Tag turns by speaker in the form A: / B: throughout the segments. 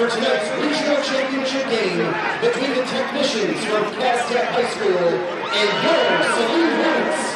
A: for tonight's regional championship game between the technicians from Castet High School and your Saline Hornets.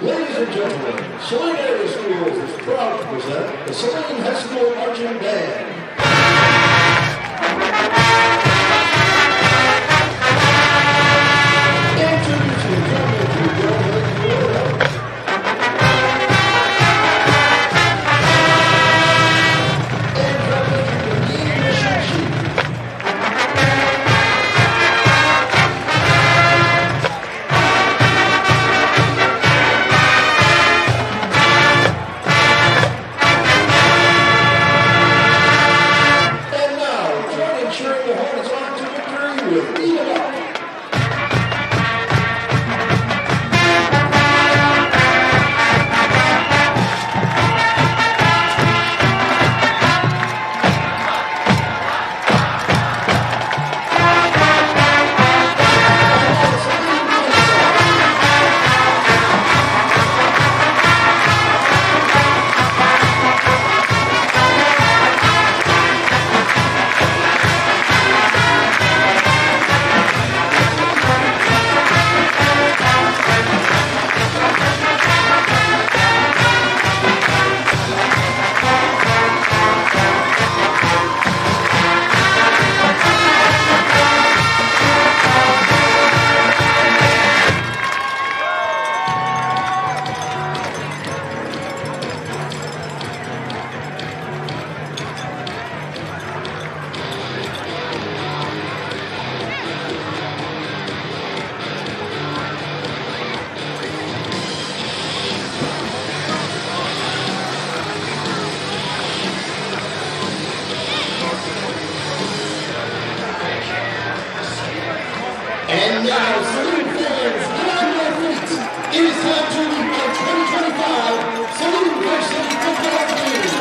A: Ladies and gentlemen, Saline Area Schools is proud to present the Saline High School Marching Band. Introducing Governor to Governor Florida. And Governor to the Lead Mission Chief. Cheering the Hornets on to victory with Eat 'em Up. And now, Saline fans, get on your feet. It is time to meet the 2025 Saline Varsity football team.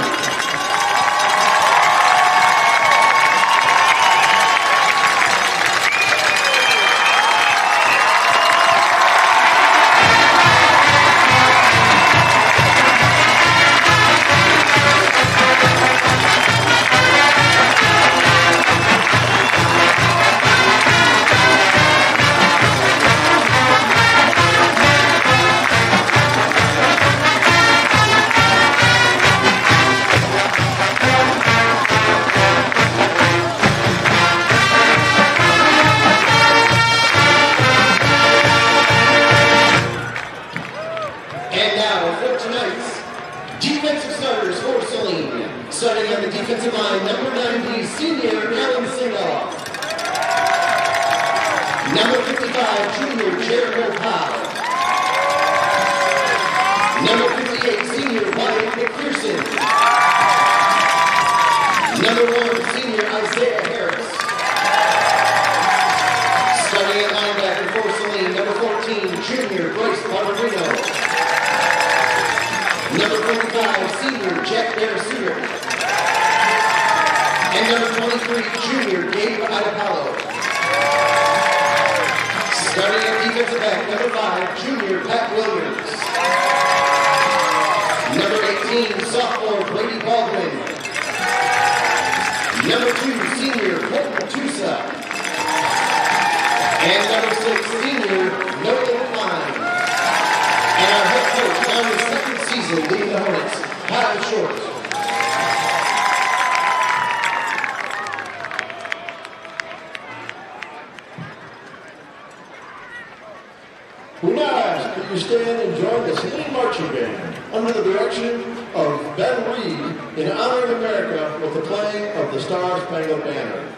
A: And now for tonight's defensive starters for Saline. Starting on the defensive line, number 90, senior Alan Singoff. Number 55, junior Jericho Powell. Number 58, senior Wyatt McPherson. Number 1, senior Isaiah Harris. Starting at linebacker for Saline, number 14, junior Bryce Barbarino. Number 45, senior Jack Barasir. And number 23, junior Gabe Iapalo. Starting at defensive back, number 5, junior Pat Williams. Number 18, sophomore Brady Baldwin. Number 2, senior Colton Tusa. And number 6, senior Noah Klein. And our head coach on the second season leading the Hornets, Kyle Short.
B: We now ask that you stand and join the Saline Marching Band under the direction of Ben Reed in honor of America with the playing of the Star-Spangled Banner.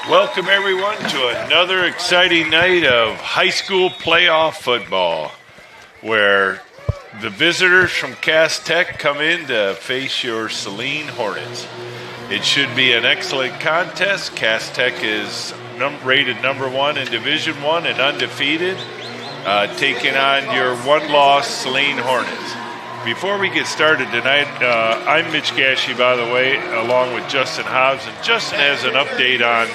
C: Welcome, everyone, to another exciting night of high school playoff football, where the visitors from Cass Tech come in to face your Saline Hornets. It should be an excellent contest. Cass Tech is rated number 1 in Division I and undefeated, taking on your one-loss Saline Hornets. Before we get started tonight, I'm Mitch Gashi, by the way, along with Justin Hobbs. And Justin has an update on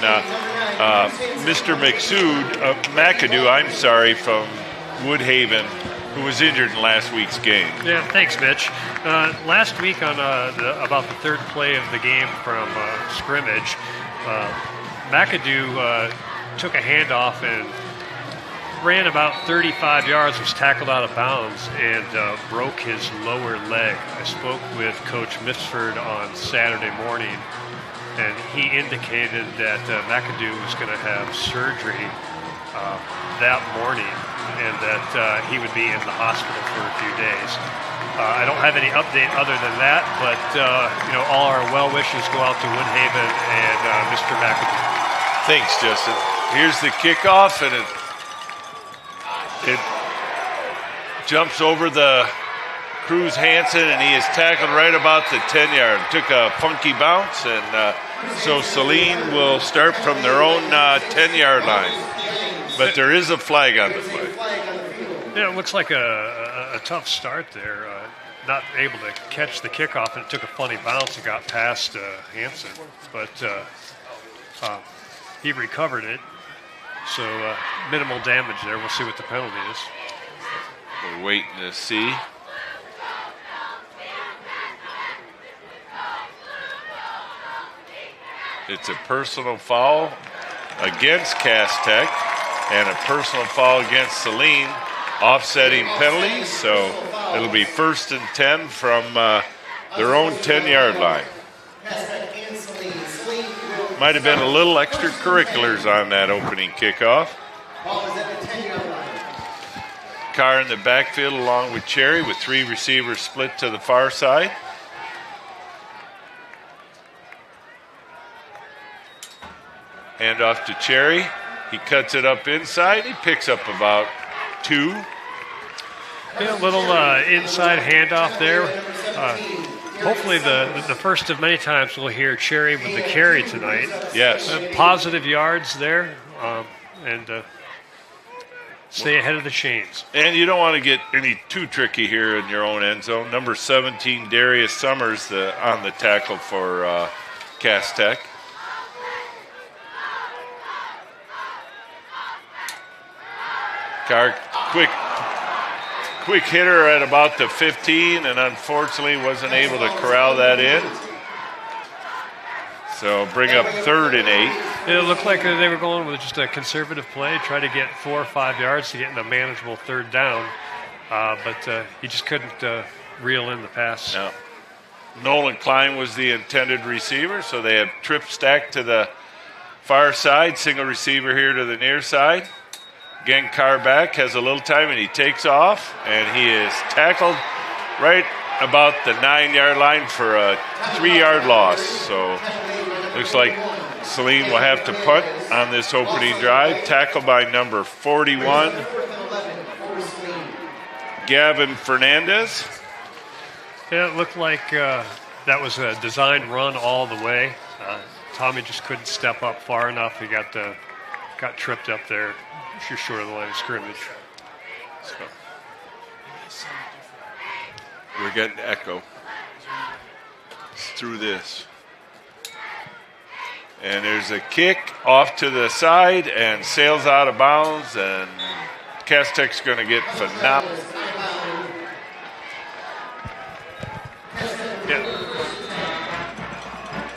C: Mr. McAdoo, from Woodhaven, who was injured in last week's game.
D: Yeah, thanks, Mitch. Last week on about the third play of the game from scrimmage, McAdoo took a handoff and ran about 35 yards, was tackled out of bounds, and broke his lower leg. I spoke with Coach Misford on Saturday morning, and he indicated that McAdoo was going to have surgery that morning, and that he would be in the hospital for a few days. I don't have any update other than that, but all our well wishes go out to Woodhaven and Mr. McAdoo.
C: Thanks, Justin. Here's the kickoff, and it jumps over the Cruz Hansen, and he is tackled right about the 10-yard. Took a funky bounce, and so Saline will start from their own 10-yard line. But there is a flag on the play.
D: Yeah, it looks like a tough start there. Not able to catch the kickoff, and it took a funny bounce and got past Hansen. But he recovered it. So minimal damage there. We'll see what the penalty is.
C: We're waiting to see. It's a personal foul against Cass Tech and a personal foul against Saline, offsetting penalties. So it'll be 1st and 10 from their own 10-yard line. Might have been a little extracurriculars on that opening kickoff. Carr in the backfield along with Cherry with 3 receivers split to the far side. Hand off to Cherry. He cuts it up inside. He picks up about 2.
D: Yeah, a little inside handoff there. Hopefully the first of many times we'll hear Cherry with the carry tonight.
C: Yes.
D: Positive yards there, and stay ahead of the chains.
C: And you don't want to get any too tricky here in your own end zone. Number 17, Darius Summers, on the tackle for Cass Tech. Carr, quick hitter at about the 15, and unfortunately wasn't able to corral that in. So bring up 3rd and 8.
D: It looked like they were going with just a conservative play, try to get 4 or 5 yards to get in a manageable 3rd down, but he just couldn't reel in the pass.
C: No. Nolan Klein was the intended receiver, so they have trip stacked to the far side, single receiver here to the near side. Again, Carr back, has a little time, and he takes off, and he is tackled right about the 9-yard line for a 3-yard loss. So looks like Saline will have to punt on this opening drive. Tackled by number 41, Gavin Fernandez.
D: Yeah, it looked like that was a designed run all the way. Tommy just couldn't step up far enough. He got tripped up there. Just short of the line of scrimmage.
C: So we're getting echo through this. And there's a kick off to the side and sails out of bounds, and Cass Tech's going to get phenomenal.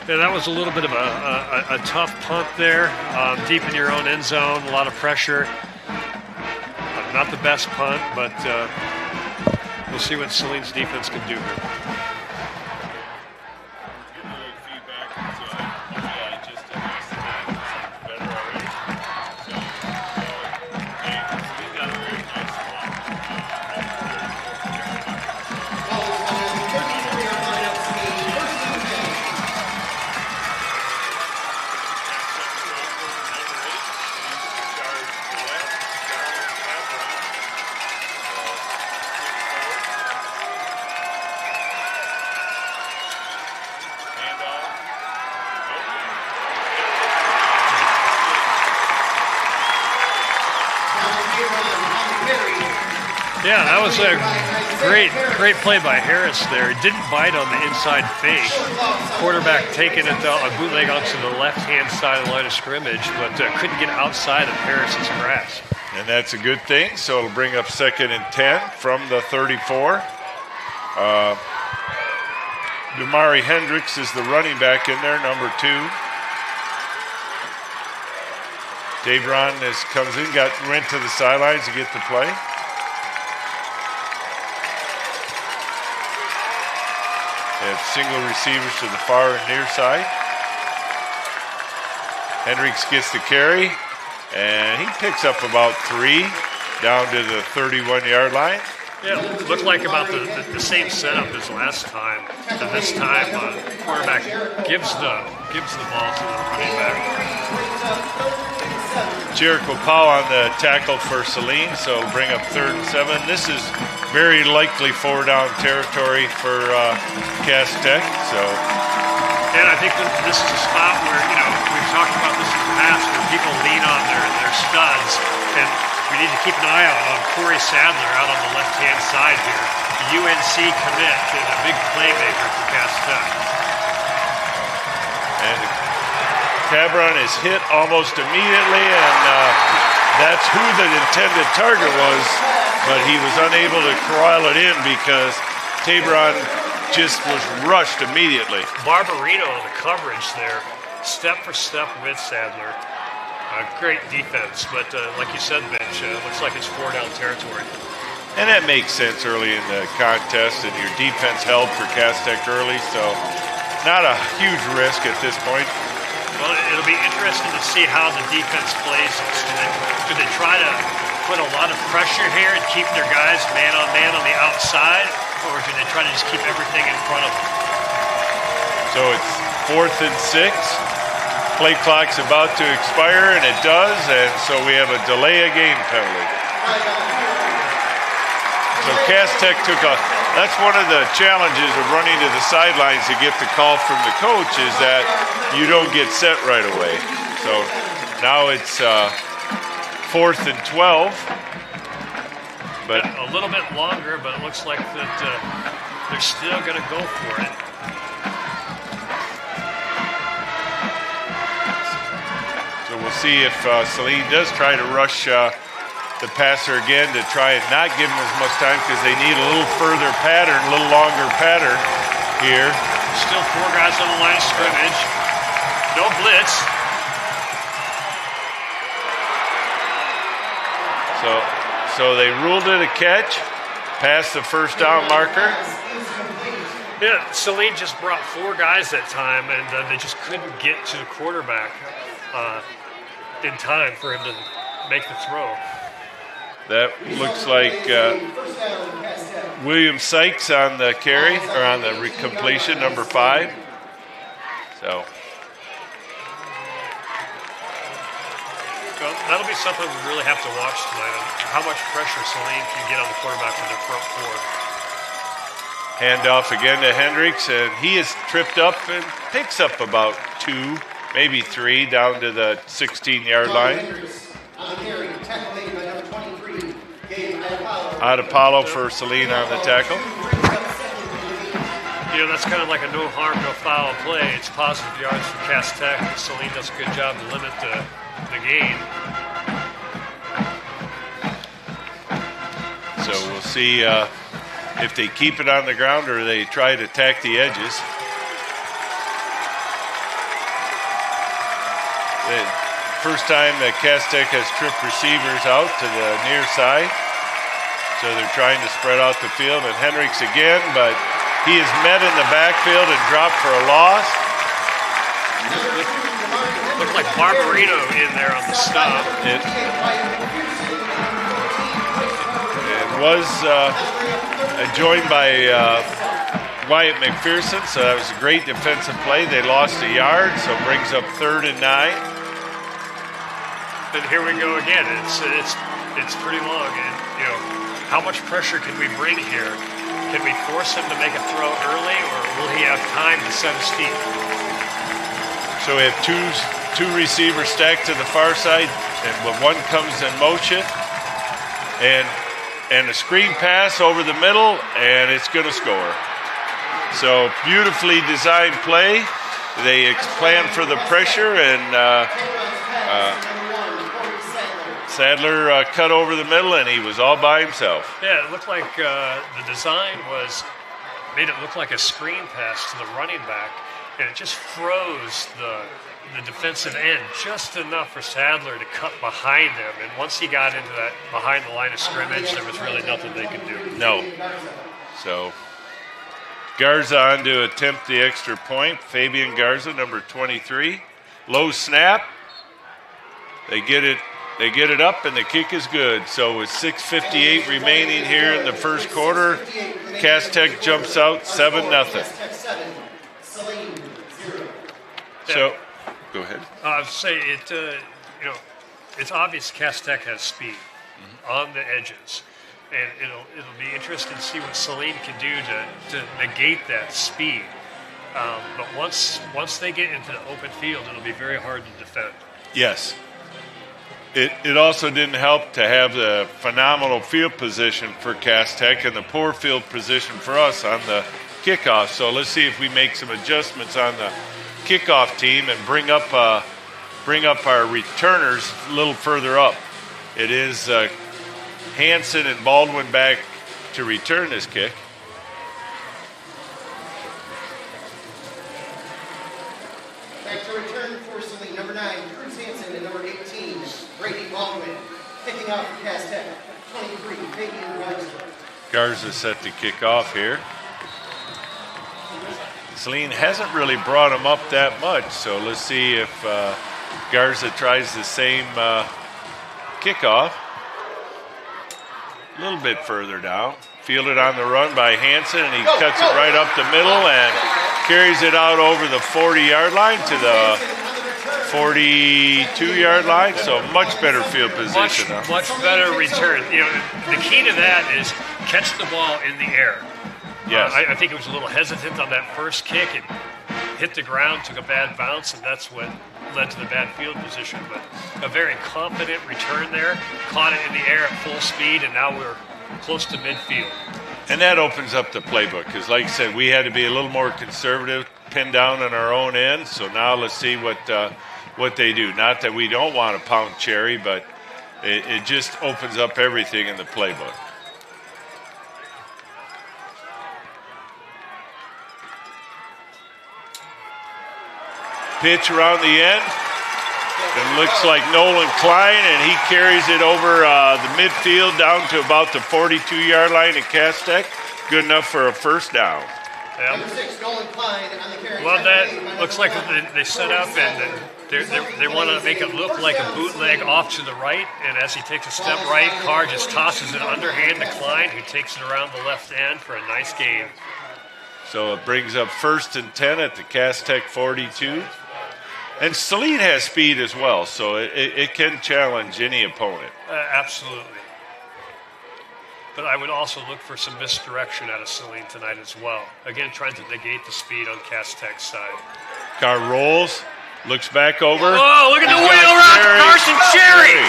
D: Yeah, that was a little bit of a tough punt there, deep in your own end zone, a lot of pressure. Not the best punt, but we'll see what Saline's defense can do here. Yeah, that was a great play by Harris there. It didn't bite on the inside fake. Quarterback taking it a bootleg onto the left-hand side of the line of scrimmage, but couldn't get outside of Harris's grasp.
C: And that's a good thing, so it'll bring up 2nd and 10 from the 34. Damari Hendricks is the running back in there, number 2. Dave Ron comes in, went to the sidelines to get the play. They have single receivers to the far and near side. Hendricks gets the carry, and he picks up about 3 down to the 31-yard line.
D: Yeah, it looked like about the same setup as last time. And this time, quarterback gives the ball to the running back.
C: Jericho Powell on the tackle for Saline, so it'll bring up 3rd and 7. This is very likely 4-down territory for Cass Tech.
D: And I think that this is a spot where, we've talked about this in the past, where people lean on their studs, and we need to keep an eye out on Corey Sadler out on the left-hand side here. The UNC commit and a big playmaker for Cass Tech.
C: And Cabron is hit almost immediately, and that's who the intended target was, but he was unable to corral it in because Tabron just was rushed immediately.
D: Barbarino on the coverage there, step for step with Sadler. Great defense, but like you said, Mitch, looks like it's 4-down territory.
C: And that makes sense early in the contest, and your defense held for Cass Tech early, so not a huge risk at this point.
D: Well, it'll be interesting to see how the defense plays this. Do they try to put a lot of pressure here and keep their guys man on the outside, or do they try to just keep everything in front of them?
C: So it's 4th and 6. Play clock's about to expire, and it does, and so we have a delay of game penalty. So Cass Tech that's one of the challenges of running to the sidelines to get the call from the coach is that you don't get set right away. So now it's 4th and 12. But
D: a little bit longer, but it looks like that they're still going to go for it.
C: So we'll see if Saline does try to rush the passer again to try and not give him as much time because they need a little further pattern, a little longer pattern here.
D: Still 4 guys on the line of scrimmage. No blitz.
C: So they ruled it a catch, past the first down marker.
D: Yeah, Saline just brought 4 guys that time, and they just couldn't get to the quarterback in time for him to make the throw.
C: That looks like William Sykes on the carry, or on the completion, number 5. So
D: that'll be something we really have to watch tonight, on how much pressure Saline can get on the quarterback with their front 4.
C: Handoff again to Hendricks, and he is tripped up and picks up about 2, maybe 3, down to the 16-yard line. Adapalo for Saline on the tackle.
D: You know, that's kind of like a no harm, no foul play. It's positive yards for Cass Tech. Saline does a good job to limit the gain.
C: So we'll see if they keep it on the ground or they try to attack the edges. The first time that Cass Tech has tripped receivers out to the near side. So they're trying to spread out the field. And Hendricks again, but he is met in the backfield and dropped for a loss.
D: Looked like Barbarino in there on the stop.
C: It was joined by Wyatt McPherson, so that was a great defensive play. They lost a yard, so it brings up 3rd and 9.
D: And here we go again. It's pretty long, and you know, how much pressure can we bring here? Can we force him to make a throw early, or will he have time to set his feet?
C: So we have two receivers stacked to the far side, and when one comes in motion, and a screen pass over the middle, and it's going to score. So beautifully designed play. They plan for the pressure, and Sadler cut over the middle, and he was all by himself.
D: Yeah, it looked like the design made it look like a screen pass to the running back, and it just froze the defensive end just enough for Sadler to cut behind him. And once he got into that behind the line of scrimmage, there was really nothing they could do.
C: No. So Garza on to attempt the extra point. Fabian Garza, number 23. Low snap. They get it up, and the kick is good. So with 6:58 remaining here in the first quarter, Cass Tech jumps out 7-0. So, go ahead.
D: I would say it's obvious Cass Tech has speed on the edges, and it'll be interesting to see what Saline can do to negate that speed. But once they get into the open field, it'll be very hard to defend.
C: Yes. It also didn't help to have the phenomenal field position for Cass Tech and the poor field position for us on the kickoff. So let's see if we make some adjustments on the kickoff team and bring up our returners a little further up. It is Hansen and Baldwin back to return this kick.
A: Back to return for Saline, number 9, Cruz Hansen, and number 18, Brady Baldwin. Picking off for Cass Tech, 23, Fabian Garza.
C: Garza set to kick off here. Saline hasn't really brought him up that much, so let's see if Garza tries the same kickoff. A little bit further down. Fielded on the run by Hansen, and he cuts it right up the middle and carries it out over the 40-yard line to the 42-yard line, so much better field position.
D: Much better return. You know, the key to that is catch the ball in the air.
C: Yes.
D: I think it was a little hesitant on that first kick. It hit the ground, took a bad bounce, and that's what led to the bad field position. But a very confident return there, caught it in the air at full speed, and now we're close to midfield.
C: And that opens up the playbook because, like I said, we had to be a little more conservative, pinned down on our own end. So now let's see what they do. Not that we don't want to pound Cherry, but it just opens up everything in the playbook. Pitch around the end. It looks like Nolan Klein, and he carries it over the midfield down to about the 42-yard line at Cass Tech. Good enough for a first down.
D: Yeah.
A: Number 6, Nolan Klein on the carry.
D: Well, that looks like they set up and they want to make it look like a bootleg off to the right. And as he takes a step right, Carr just tosses it underhand to Klein, who takes it around the left end for a nice gain.
C: So it brings up 1st and 10 at the Cass Tech 42. And Saline has speed as well, so it can challenge any opponent.
D: Absolutely. But I would also look for some misdirection out of Saline tonight as well. Again, trying to negate the speed on Cass Tech's side.
C: Carr rolls, looks back over.
D: Oh, look at the wheel route to Carson Cherry.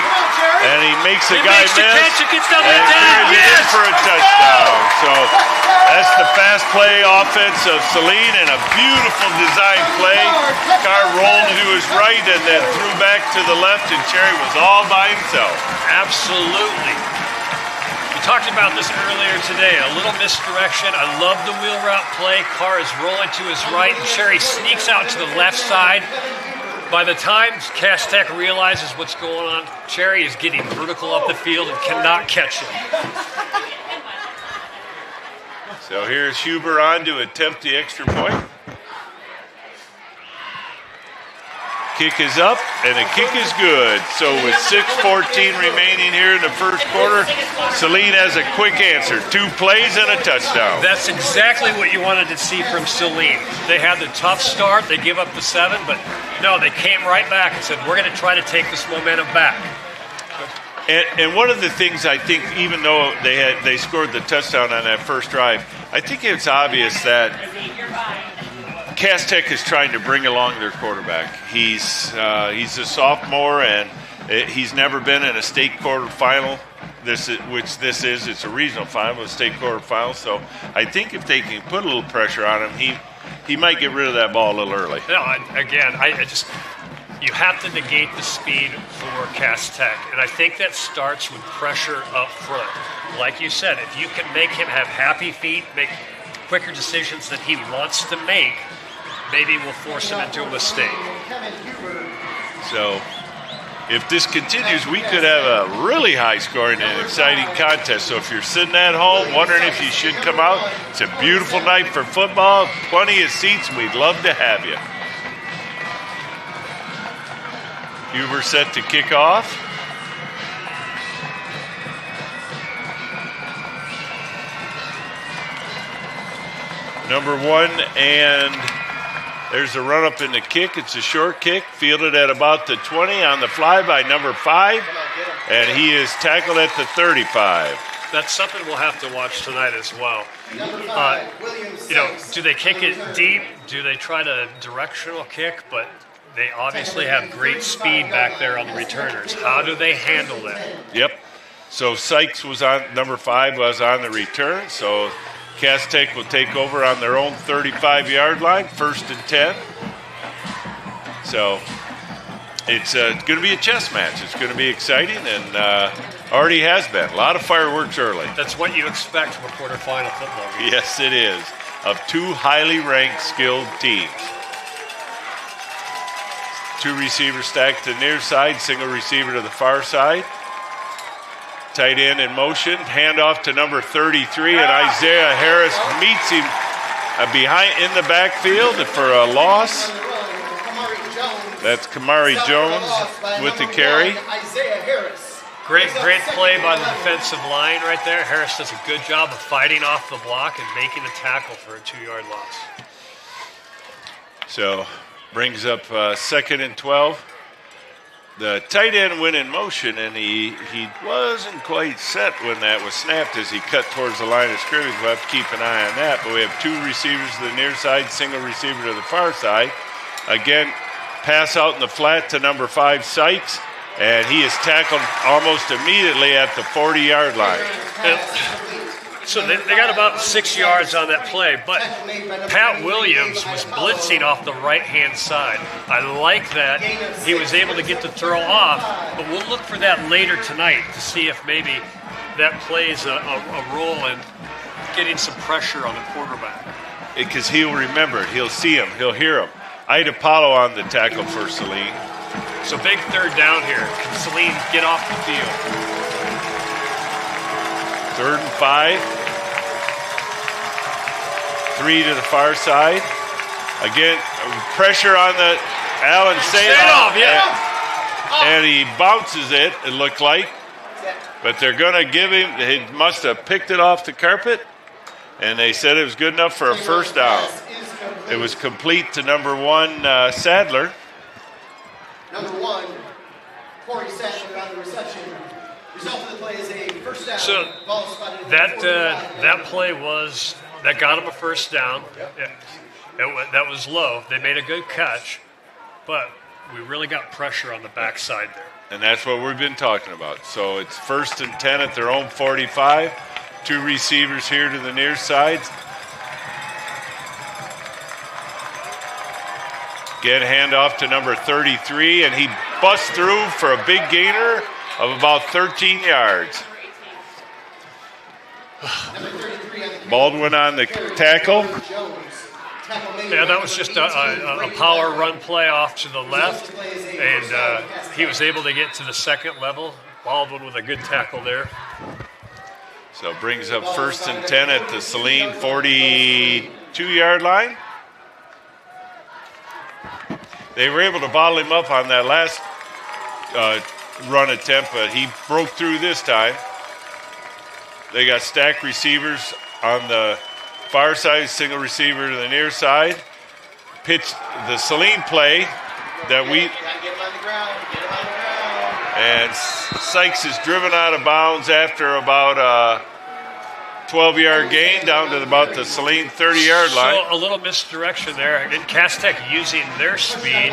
C: And he makes a
D: He
C: guy
D: makes the
C: miss.
D: catch, it gets down
C: And
D: the
C: carries it in
D: yes!
C: for a touchdown. So that's the fast play offense of Saline and a beautiful design play. Carr rolled to his right and then threw back to the left, and Cherry was all by himself.
D: Absolutely. We talked about this earlier today. A little misdirection. I love the wheel route play. Carr is rolling to his right, and Cherry sneaks out to the left side. By the time Cass Tech realizes what's going on, Cherry is getting vertical up the field and cannot catch him.
C: So here's Huber on to attempt the extra point. Kick is up, and the kick is good. So with 6:14 remaining here in the first quarter, Saline has a quick answer. 2 plays and a touchdown.
D: That's exactly what you wanted to see from Saline. They had the tough start. They give up the 7, but no, they came right back and said, we're going to try to take this momentum back.
C: And one of the things I think, even though they scored the touchdown on that first drive, I think it's obvious that Cass Tech is trying to bring along their quarterback. He's a sophomore, and he's never been in a state quarterfinal. It's a regional final, a state quarterfinal. So I think if they can put a little pressure on him, he might get rid of that ball a little early.
D: No, you have to negate the speed for Cass Tech, and I think that starts with pressure up front. Like you said, if you can make him have happy feet, make quicker decisions that he wants to make, maybe we'll force him into a mistake.
C: So if this continues, we could have a really high-scoring and exciting contest. So if you're sitting at home wondering if you should come out, it's a beautiful night for football, plenty of seats, and we'd love to have you. Huber set to kick off. Number 1, and there's a run up in the kick. It's a short kick, fielded at about the 20 on the fly by number 5, and he is tackled at the 35.
D: That's something we'll have to watch tonight as well. Do they kick it deep? Do they try to directional kick? But they obviously have great speed back there on the returners. How do they handle that?
C: Yep. So Sykes number 5 was on the return. So Cass Tech will take over on their own 35-yard line, 1st and 10. So it's going to be a chess match. It's going to be exciting, and already has been. A lot of fireworks early.
D: That's what you expect from a quarterfinal football game.
C: Yes, it is, of 2 highly ranked, skilled teams. 2 receivers stacked to the near side, single receiver to the far side. Tight end in motion, handoff to number 33, and Isaiah Harris meets him behind in the backfield for a loss. That's Kamari Jones with the carry.
A: Isaiah Harris.
D: Great play by the defensive line right there. Harris does a good job of fighting off the block and making the tackle for a 2-yard loss.
C: So brings up 2nd and 12. The tight end went in motion, and he wasn't quite set when that was snapped as he cut towards the line of scrimmage. We'll have to keep an eye on that. But we have 2 receivers to the near side, single receiver to the far side. Again, pass out in the flat to number 5, Sykes, and he is tackled almost immediately at the 40-yard line.
D: So they got about 6 yards on that play, but Pat Williams was blitzing off the right-hand side. I like that. He was able to get the throw off, but we'll look for that later tonight to see if maybe that plays a role in getting some pressure on the quarterback.
C: Because he'll remember it. He'll see him. He'll hear him. Ida Paulo on the tackle for Saline.
D: So big 3rd down here. Can Saline get off the field?
C: 3rd and 5. 3 to the far side. Again, pressure on the Allen Sadoff. And he bounces it looked like. But they're going to give him, he must have picked it off the carpet. And they said it was good enough for a 1st down. It was complete to number 1, Sadler.
A: Number 1, Corey Sadler on the reception. Result of the play is a 1st down.
D: So that play was, that got him a 1st down. That was low. They made a good catch, but we really got pressure on the backside there.
C: And that's what we've been talking about. So it's 1st and 10 at their own 45. 2 receivers here to the near sides. Again, handoff to number 33, and he busts through for a big gainer of about 13 yards. Baldwin on the tackle.
D: Yeah, that was just a power run play off to the left, and he was able to get to the 2nd level. Baldwin with a good tackle there.
C: So brings up 1st and 10 at the Saline 42-yard line. They were able to bottle him up on that last run attempt, but he broke through this time. They got stacked receivers on the far side, single receiver to the near side. Pitched the Saline play that we... And Sykes is driven out of bounds after about a 12-yard gain down to about the Saline 30-yard line.
D: So a little misdirection there. And Cass Tech using their speed,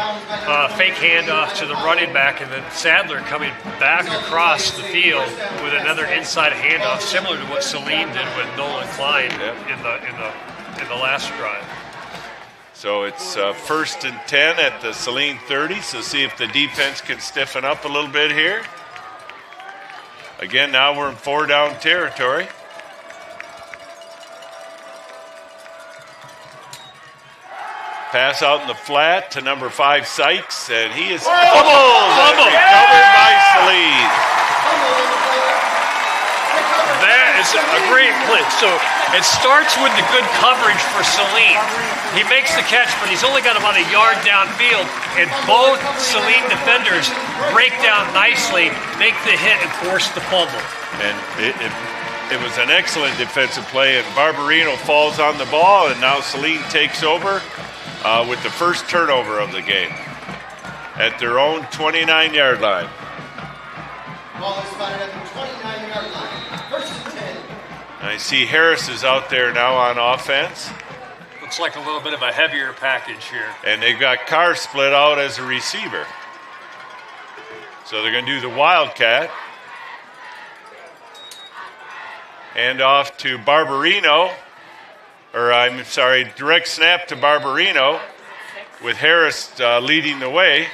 D: fake handoff to the running back, and then Sadler coming back across the field with another inside handoff, similar to what Saline did with Nolan Klein in the last drive.
C: So it's 1st and 10 at the Saline 30. So see if the defense can stiffen up a little bit here. Again, now we're in 4-down territory. Pass out in the flat to number 5, Sykes, and he is fumbled. Recovered by Saline.
D: That is a great play. So it starts with the good coverage for Saline. He makes the catch, but he's only got about a yard downfield, and both Saline defenders break down nicely, make the hit, and force the fumble.
C: And it was an excellent defensive play, and Barbarino falls on the ball, and now Saline takes over with the first turnover of the game at their own 29-yard line.
A: Ball is spotted at the 29-yard line. 1st and 10.
C: I see Harris is out there now on offense.
D: Looks like a little bit of a heavier package here.
C: And they've got Carr split out as a receiver. So they're going to do the Wildcat. Hand off to Barbarino. Direct snap to Barbarino with Harris leading the way.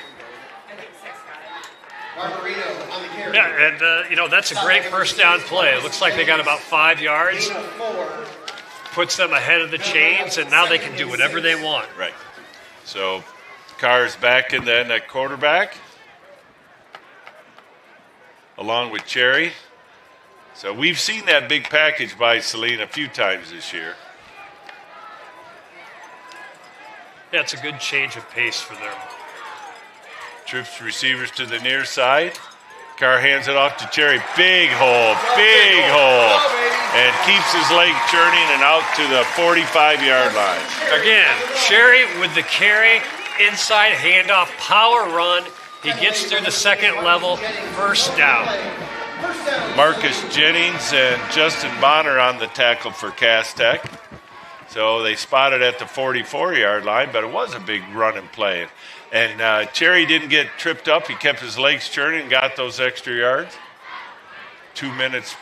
A: Barbarino on the carry.
D: Yeah, and that's a great 1st down play. It looks like they got about 5 yards. Puts them ahead of the chains, and now they can do whatever they want.
C: Right. So Carr's back in then at quarterback, along with Cherry. So we've seen that big package by Saline a few times this year.
D: Yeah, it's a good change of pace for them.
C: Trips receivers to the near side. Carr hands it off to Cherry. Big hole, big hole. And keeps his leg churning and out to the 45-yard line.
D: Again, Cherry with the carry, inside handoff, power run. He gets through the second level, first down.
C: Marcus Jennings and Justin Bonner on the tackle for Cass Tech. So they spotted at the 44-yard line, but it was a big run and play. And Cherry didn't get tripped up. He kept his legs churning and got those extra yards. 2 minutes,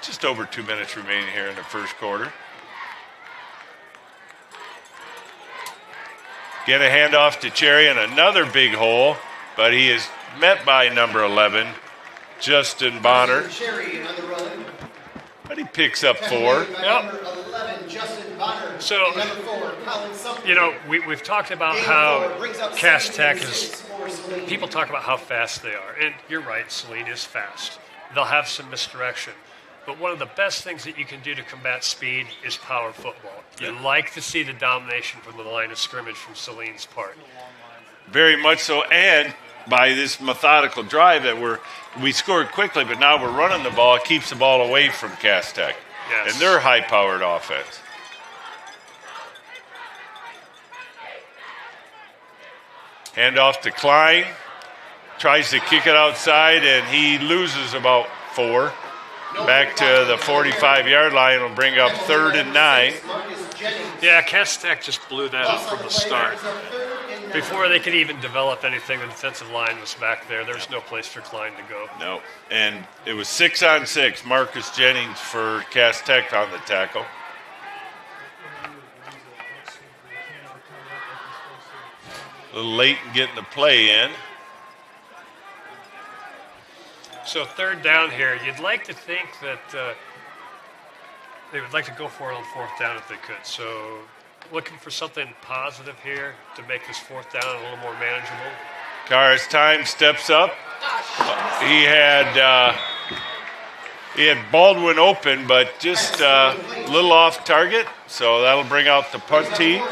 C: just over 2 minutes remaining here in the first quarter. Get a handoff to Cherry and another big hole, but he is met by number 11, Justin Bonner. But he picks up 4.
D: Yep. So, we've talked about how Cass Tech is, people talk about how fast they are. And you're right, Saline is fast. They'll have some misdirection. But one of the best things that you can do to combat speed is power football. You like to see the domination from the line of scrimmage from Saline's part.
C: Very much so, and by this methodical drive that we scored quickly, but now we're running the ball, it keeps the ball away from Cass Tech.
D: Yes.
C: And their high-powered offense. Hand off to Klein. Tries to kick it outside, and he loses about 4. Back to the 45-yard line. Will bring up 3rd and 9.
D: Yeah, Cass Tech just blew that up from the start. Before they could even develop anything, the defensive line was back there. There's no place for Klein to go.
C: No, and it was 6-on-6. Marcus Jennings for Cass Tech on the tackle. A little late in getting the play in.
D: So 3rd down here, you'd like to think that they would like to go for it on 4th down if they could. So looking for something positive here to make this 4th down a little more manageable.
C: Carr's time steps up. He had Baldwin open, but just a little off target. So that'll bring out the punt team.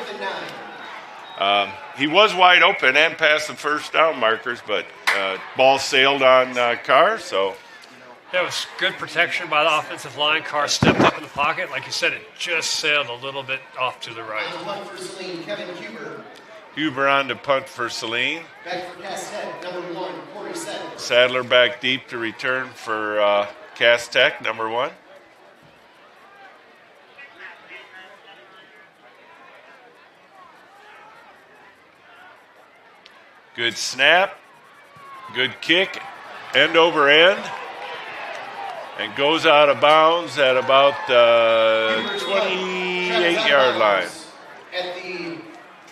C: He was wide open and past the first down markers, but ball sailed on Carr. So
D: that was good protection by the offensive line. Carr stepped up in the pocket. Like you said, it just sailed a little bit off to the right.
C: Huber on to punt for Saline.
A: Back for Cass Tech, number 1, Corey Sadler.
C: Sadler back deep to return for Cass Tech, number 1. Good snap, good kick, end over end, and goes out of bounds at about the 28-yard line.
A: At the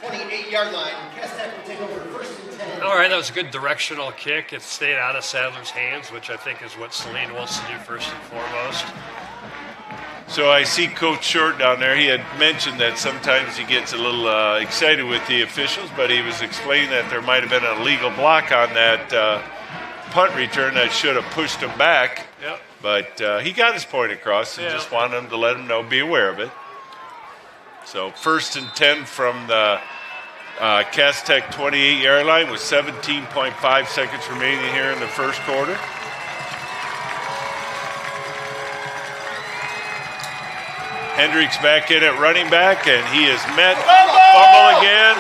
A: 28-yard line, Cass Tech will take over 1st and 10.
D: All right, that was a good directional kick. It stayed out of Sadler's hands, which I think is what Saline wants to do first and foremost.
C: So I see Coach Short down there. He had mentioned that sometimes he gets a little excited with the officials, but he was explaining that there might have been an illegal block on that punt return that should have pushed him back.
D: Yep.
C: But he got his point across and just wanted him to let him know, be aware of it. So 1st and 10 from the Cass Tech 28-yard line with 17.5 seconds remaining here in the first quarter. Hendricks back in at running back, and he is met. Fumble again.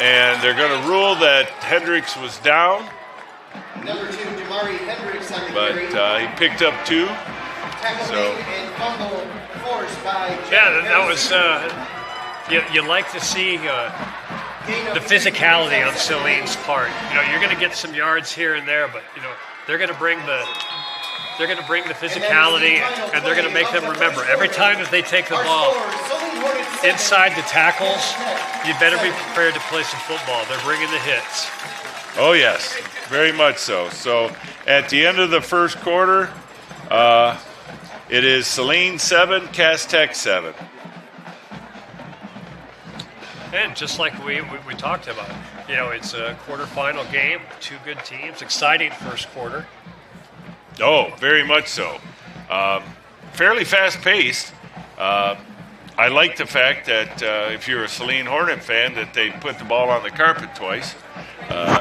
C: And they're going to rule that Hendricks was down.
A: Number 2, Jamari Hendricks on the
C: But
A: carry.
C: he picked up 2.
A: Tackling and fumble forced by
D: That was, you like to see the physicality on Saline's part. You're going to get some yards here and there, but, they're going to bring the physicality, and they're going to make them remember. Every time that they take the ball inside the tackles, you better be prepared to play some football. They're bringing the hits.
C: Oh, yes, very much so. So at the end of the first quarter, it is Saline 7, Cass Tech 7.
D: And just like we talked about, it's a quarterfinal game, 2 good teams, exciting first quarter.
C: Oh, very much so. Fairly fast-paced. I like the fact that if you're a Saline Hornet fan, that they put the ball on the carpet twice.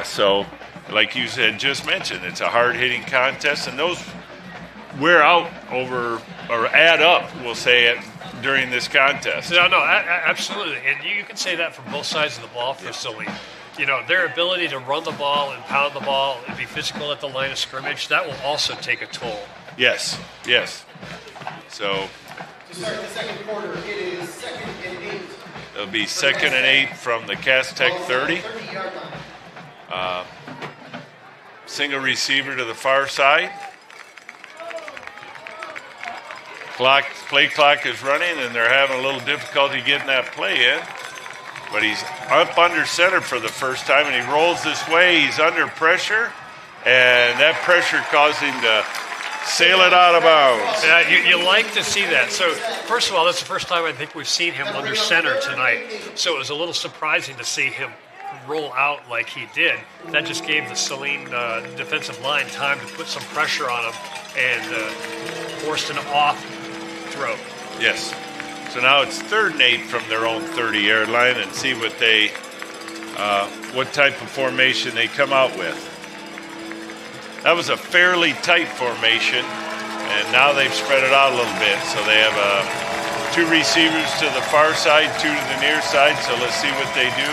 C: So, like you said, just mentioned, it's a hard-hitting contest, and those wear out over or add up, we'll say it, during this contest.
D: No, absolutely. And you can say that for both sides of the ball for Saline. You know, their ability to run the ball and pound the ball and be physical at the line of scrimmage, that will also take a toll.
C: Yes. So
A: To start the second quarter, it is 2nd and 8.
C: it'll be 2nd and 8 from the Cass Tech 30.
A: 30-yard line.
C: Single receiver to the far side. Play clock is running, and they're having a little difficulty getting that play in. But he's up under center for the first time, and he rolls this way. He's under pressure, and that pressure caused him to sail it out of bounds.
D: Yeah, you like to see that. So, first of all, that's the first time I think we've seen him under center tonight. So it was a little surprising to see him roll out like he did. That just gave the Saline defensive line time to put some pressure on him and forced an off throw.
C: Yes. So now it's 3rd and 8 from their own 30-yard line, and see what type of formation they come out with. That was a fairly tight formation, and now they've spread it out a little bit. So they have 2 receivers to the far side, 2 to the near side. So let's see what they do.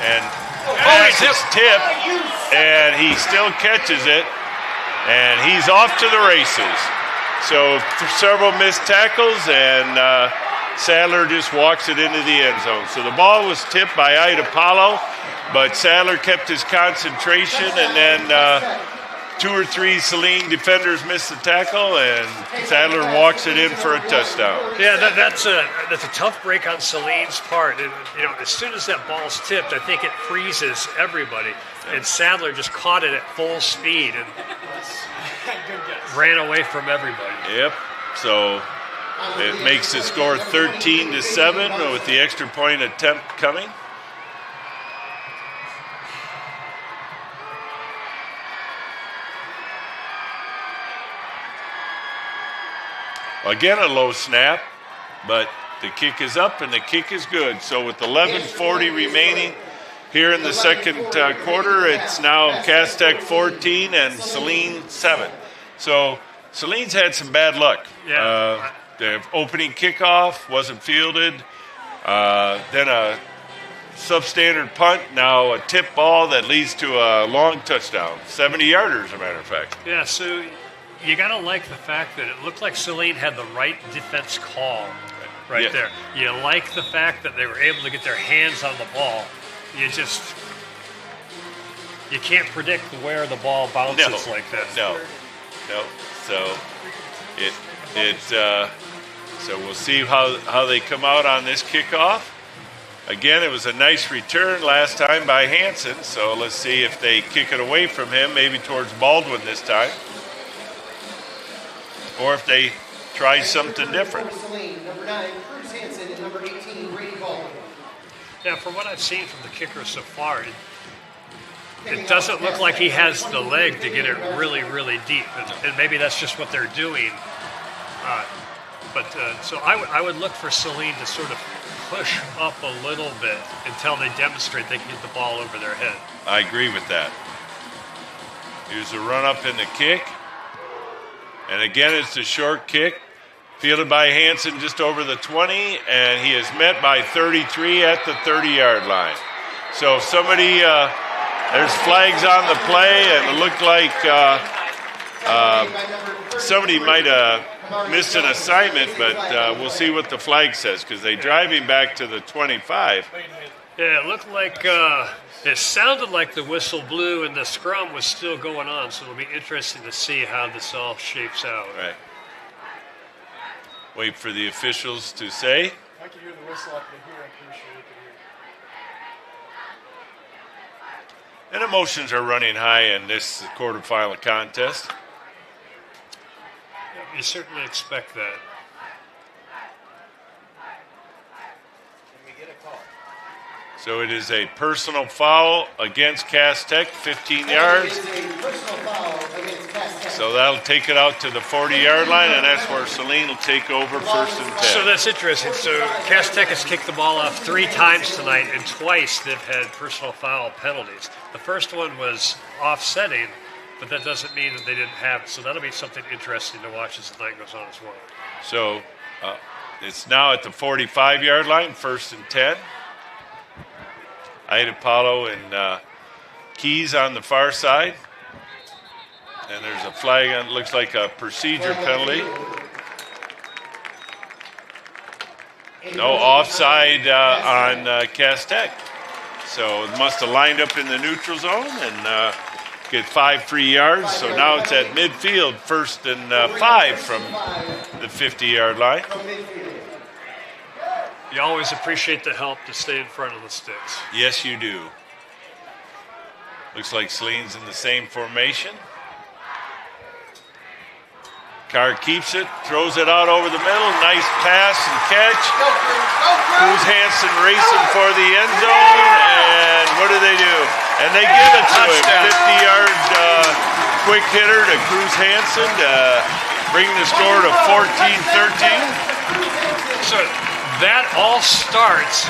C: And pass is tipped, and he still catches it, and he's off to the races. So several missed tackles, and Sadler just walks it into the end zone. So the ball was tipped by Ida Paulo, but Sadler kept his concentration, and then 2 or 3 Saline defenders missed the tackle, and Sadler walks it in for a touchdown.
D: Yeah, that's a tough break on Saline's part. And, you know, as soon as that ball's tipped, I think it freezes everybody. And Sadler just caught it at full speed and ran away from everybody.
C: Yep. So it makes the score 13-7 with the extra point attempt coming. Again, a low snap, but the kick is up and the kick is good. So with 11:40 remaining here in the second quarter, it's now Cass Tech 14 and Saline 7. So Saline's had some bad luck.
D: Yeah.
C: The opening kickoff wasn't fielded. Then a substandard punt, now a tip ball that leads to a long touchdown. 70-yarder, as a matter of fact.
D: Yeah, so you got to like the fact that it looked like Saline had the right defense call right there. You like the fact that they were able to get their hands on the ball. You can't predict where the ball bounces like this.
C: No. So we'll see how they come out on this kickoff. Again, it was a nice return last time by Hansen, so let's see if they kick it away from him, maybe towards Baldwin this time, or if they try something different.
A: Number 9, Cruz Hansen, and number 18, Brady Baldwin.
D: Yeah, from what I've seen from the kicker so far, it doesn't look like he has the leg to get it really, really deep, and maybe that's just what they're doing. So I would look for Saline to sort of push up a little bit until they demonstrate they can get the ball over their head.
C: I agree with that. Here's a run up in the kick. And again, it's a short kick. Fielded by Hansen just over the 20, and he is met by 33 at the 30-yard line. So somebody, there's flags on the play, and it looked like somebody might have missed an assignment, but we'll see what the flag says, because they drive him back to the 25.
D: Yeah, it looked like, it sounded like the whistle blew and the scrum was still going on, so it'll be interesting to see how this all shapes out.
C: Right. Wait for the officials to say.
E: I can hear the whistle. I can hear. I'm pretty sure you can hear.
C: And emotions are running high in this quarterfinal contest.
D: You certainly expect that.
C: So it is a personal foul against Cass Tech, 15 yards.
A: It is a personal foul against Cass Tech.
C: So that'll take it out to the 40-yard line, and that's where Saline will take over first and 10.
D: So that's interesting. So Cass Tech has kicked the ball off 3 times tonight, and twice they've had personal foul penalties. The first one was offsetting, but that doesn't mean that they didn't have it. So that'll be something interesting to watch as the night goes on as well.
C: So it's now at the 45-yard line, first and 10. Ida Paulo and Keys on the far side. And there's a flag on, it looks like a procedure penalty. No offside on Cass Tech. So it must have lined up in the neutral zone and get 5 free yards. So now it's at midfield, first and 5 from the 50-yard line.
D: You always appreciate the help to stay in front of the sticks.
C: Yes, you do. Looks like Saline's in the same formation. Carr keeps it, throws it out over the middle. Nice pass and catch. Cruz Hansen racing for the end zone. And what do? And they give it to him. 50-yard quick hitter to Cruz Hansen to bring the score to 14-13.
D: So that all starts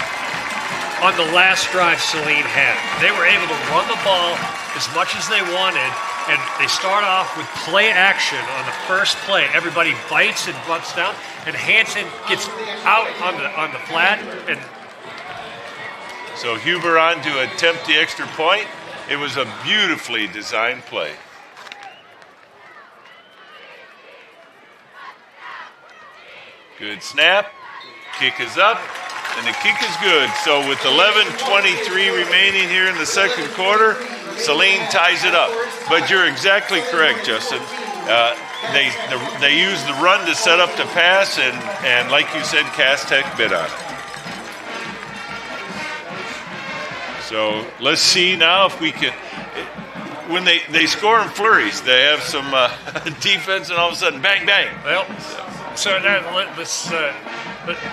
D: on the last drive Saline had. They were able to run the ball as much as they wanted. And they start off with play action on the first play. Everybody bites and butts down, and Hansen gets out on the flat. And
C: so Huber on to attempt the extra point. It was a beautifully designed play. Good snap. Kick is up, and the kick is good. So with 11:23 remaining here in the second quarter, Saline ties it up. But you're exactly correct, Justin. They use the run to set up the pass, and like you said, Cass Tech bid on it. So let's see now if we can. When they score in flurries, they have some defense, and all of a sudden, bang, bang.
D: Well, so now let's.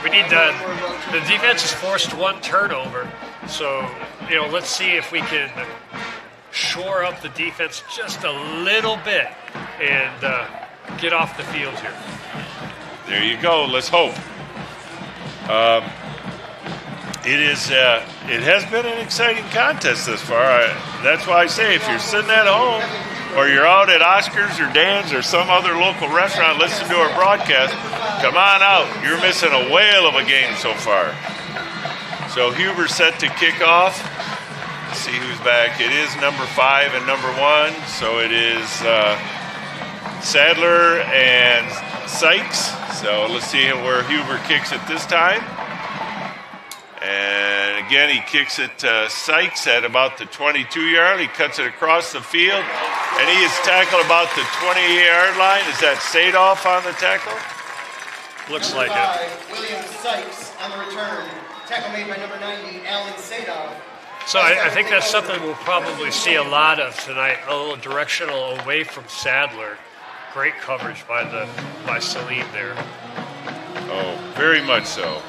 D: We need the defense has forced 1 turnover. So let's see if we can shore up the defense just a little bit and get off the field here.
C: There you go. Let's hope. It has been an exciting contest thus far. That's why I say if you're sitting at home or you're out at Oscar's or Dan's or some other local restaurant listening to our broadcast, come on out. You're missing a whale of a game so far. So Huber set to kick off. Let's see who's back. It is number 5 and number 1. So it is Sadler and Sykes. So let's see where Huber kicks it this time. And again, he kicks it to Sykes at about the 22-yard. He cuts it across the field, and he is tackled about the 20-yard line. Is that Sadoff on the tackle?
D: Looks like it.
A: William Sykes on the return. Tackle made by number 90, Alan Sadoff.
D: So I think that's something we'll probably see a lot of tonight. A little directional away from Sadler. Great coverage by Saline there.
C: Oh, very much so.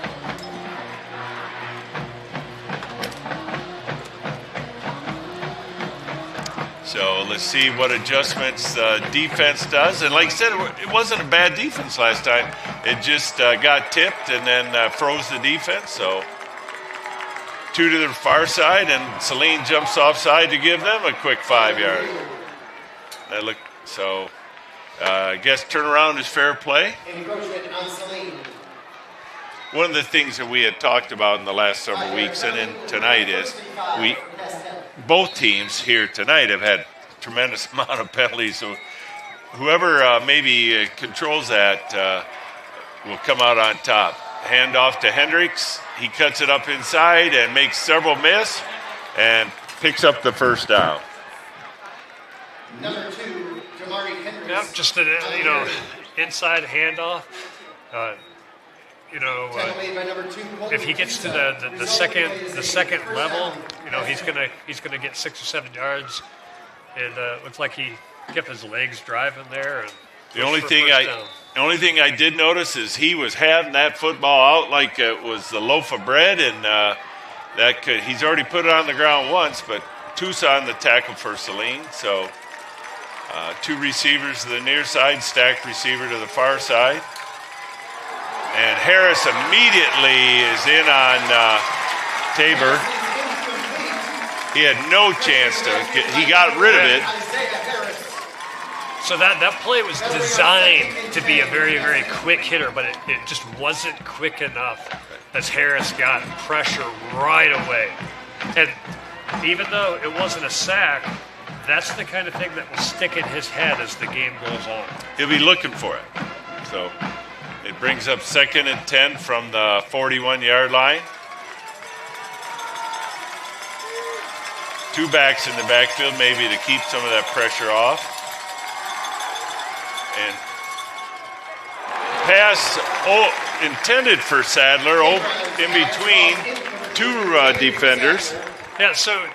C: So let's see what adjustments defense does. And like I said, it wasn't a bad defense last time. It just got tipped and then froze the defense. So 2 to the far side, and Saline jumps offside to give them a quick 5-yard. I guess turnaround is fair play.
A: Encroachment on Saline.
C: One of the things that we had talked about in the last several weeks and then tonight is both teams here tonight have had a tremendous amount of penalties. So whoever maybe controls that will come out on top. Hand off to Hendricks. He cuts it up inside and makes several miss and picks up the first down.
A: Number 2, Jamari Hendricks.
D: Yep, just an inside handoff.
A: Tackle made by number 2,
D: If he gets to the second level, he's gonna get 6 or 7 yards, and looks like he kept his legs driving there. And
C: the only thing I did notice is he was having that football out like it was the loaf of bread, and he's already put it on the ground once, but Tucson the tackle for Saline. So Two receivers to the near side, stacked receiver to the far side. And Harris immediately is in on Tabor. He had no chance to he got rid of it.
D: So that play was designed to be a very, very quick hitter, but it just wasn't quick enough as Harris got pressure right away. And even though it wasn't a sack, that's the kind of thing that will stick in his head as the game goes on.
C: He'll be looking for it. So it brings up 2nd and 10 from the 41-yard line. Two backs in the backfield maybe to keep some of that pressure off. And pass intended for Sadler in between two defenders.
D: Yeah, so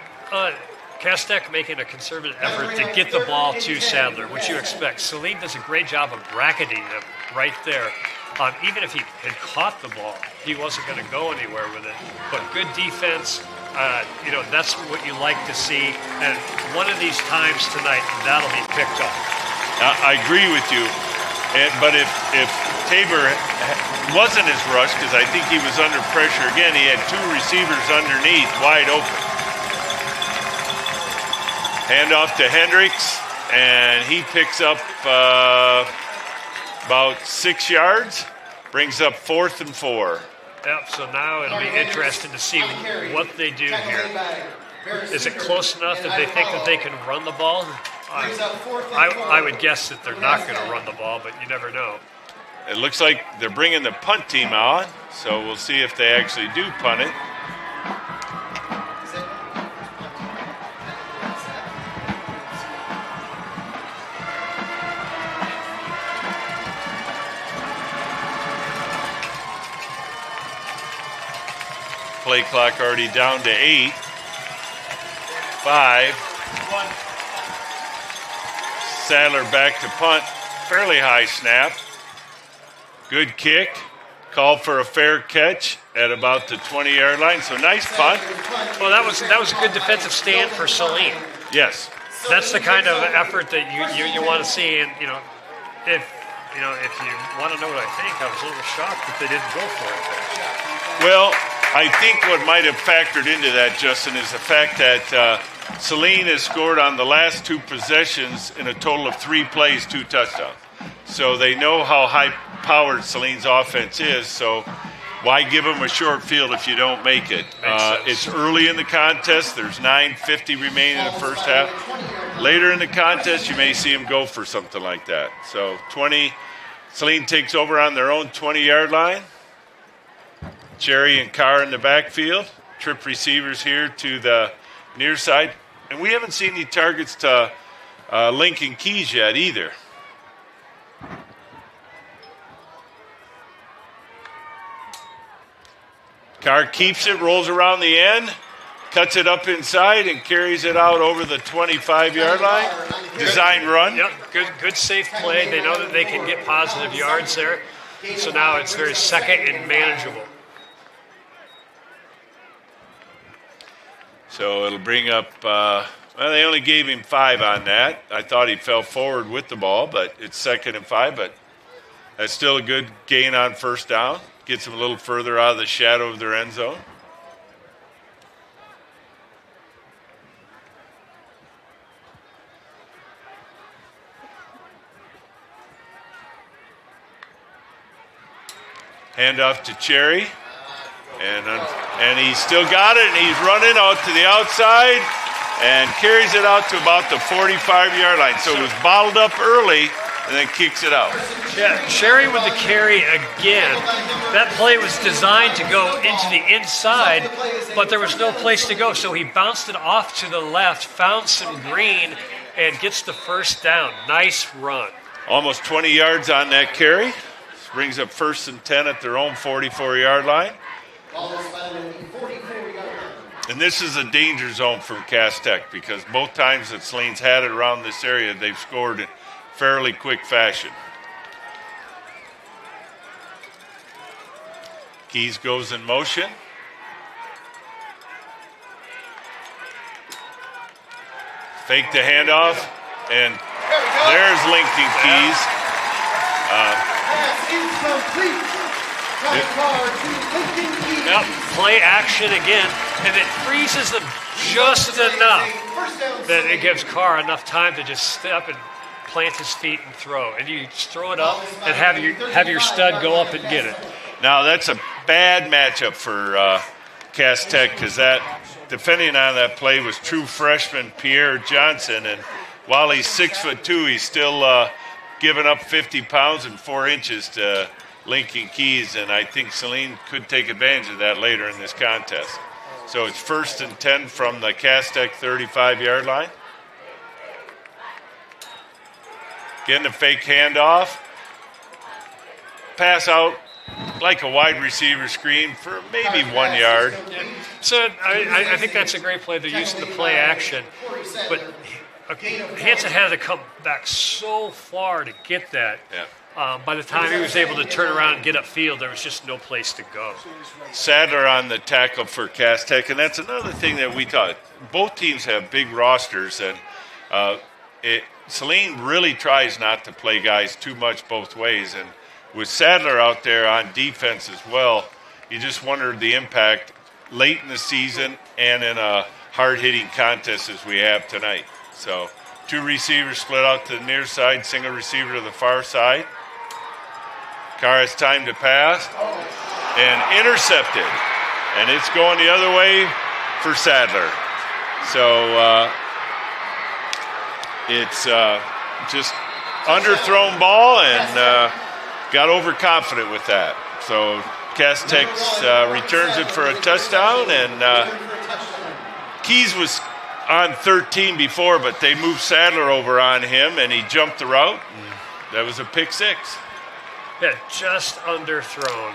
D: Castech making a concerted effort to get the ball to Sadler, which you expect. Saline does a great job of bracketing him right there. Even if he had caught the ball, he wasn't going to go anywhere with it. But good defense, that's what you like to see. And one of these times tonight, that'll be picked up.
C: I agree with you. But if Tabor wasn't as rushed, because I think he was under pressure again, he had two receivers underneath wide open. Handoff to Hendricks, and he picks up about 6 yards, brings up 4th and 4.
D: Yep, so now it'll be interesting to see what they do here. Is it close enough that they think that they can run the ball? I would guess that they're not going to run the ball, but you never know.
C: It looks like they're bringing the punt team on, so we'll see if they actually do punt it. Play clock already down to 8. 5. Sadler back to punt. Fairly high snap. Good kick. Called for a fair catch at about the 20-yard line. So nice punt.
D: Well, that was a good defensive stand for Saline.
C: Yes.
D: That's the kind of effort that you want to see. And if you want to know what I think, I was a little shocked that they didn't go for it.
C: Well, I think what might have factored into that, Justin, is the fact that Saline has scored on the last 2 possessions in a total of 3 plays, 2 touchdowns. So they know how high-powered Saline's offense is, so why give them a short field if you don't make it? It's early in the contest. There's 9:50 remaining in the first half. Later in the contest, you may see them go for something like that. So Saline takes over on their own 20-yard line. Cherry and Carr in the backfield. Trip receivers here to the near side. And we haven't seen any targets to Lincoln Keys yet either. Carr keeps it, rolls around the end, cuts it up inside, and carries it out over the 25-yard line. Design run.
D: Yep, good safe play. They know that they can get positive yards there. So now it's very second and manageable.
C: So it'll bring up, they only gave him 5 on that. I thought he fell forward with the ball, but it's 2nd and 5. But that's still a good gain on first down. Gets them a little further out of the shadow of their end zone. Handoff to Cherry. And he's still got it, and he's running out to the outside and carries it out to about the 45-yard line. So it was bottled up early and then kicks it out.
D: Yeah, Cherry with the carry again. That play was designed to go into the inside, but there was no place to go. So he bounced it off to the left, found some green, and gets the first down. Nice run.
C: Almost 20 yards on that carry. This brings up 1st and 10 at their own 44-yard line. And this is a danger zone from Cass Tech because both times that Saline's had it around this area, they've scored in fairly quick fashion. Keys goes in motion. Fake the handoff, and There's Lincoln Keys.
A: Pass incomplete. By Carr to Lincoln Keys.
D: Yep, play action again, and it freezes them just enough that it gives Carr enough time to just step and plant his feet and throw. And you just throw it up and have your stud go up and get it.
C: Now, that's a bad matchup for Cass Tech because that defending on that play was true freshman Pierre Johnson, and while he's 6'2", he's still giving up 50 pounds and 4 inches to Lincoln Keys, and I think Saline could take advantage of that later in this contest. So it's 1st and 10 from the Cass Tech 35-yard line. Getting a fake handoff. Pass out like a wide receiver screen for maybe 1 yard.
D: So I think that's a great play. They're using the play action, but Hansen had to come back so far to get that.
C: Yeah.
D: By the time he was able to turn around and get upfield, there was just no place to go.
C: Sadler on the tackle for Cass Tech, and that's another thing that we thought. Both teams have big rosters, and Saline really tries not to play guys too much both ways. And with Sadler out there on defense as well, you just wondered the impact late in the season and in a hard-hitting contest as we have tonight. So 2 receivers split out to the near side, single receiver to the far side. Carr has time to pass and intercepted. And it's going the other way for Sadler. So it's just underthrown ball and got overconfident with that. So Cass Tech returns it for a touchdown, and Keys was on 13 before, but they moved Sadler over on him, and he jumped the route. And that was a pick 6.
D: Yeah, just underthrown.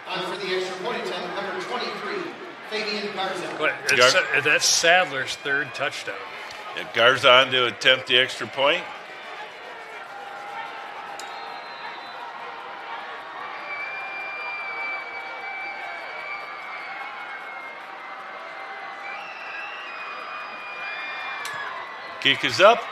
A: On for the extra point attempt, number 23, Fabian Garza.
D: But that's Sadler's 3rd touchdown.
C: And Garza on to attempt the extra point. Kick is up,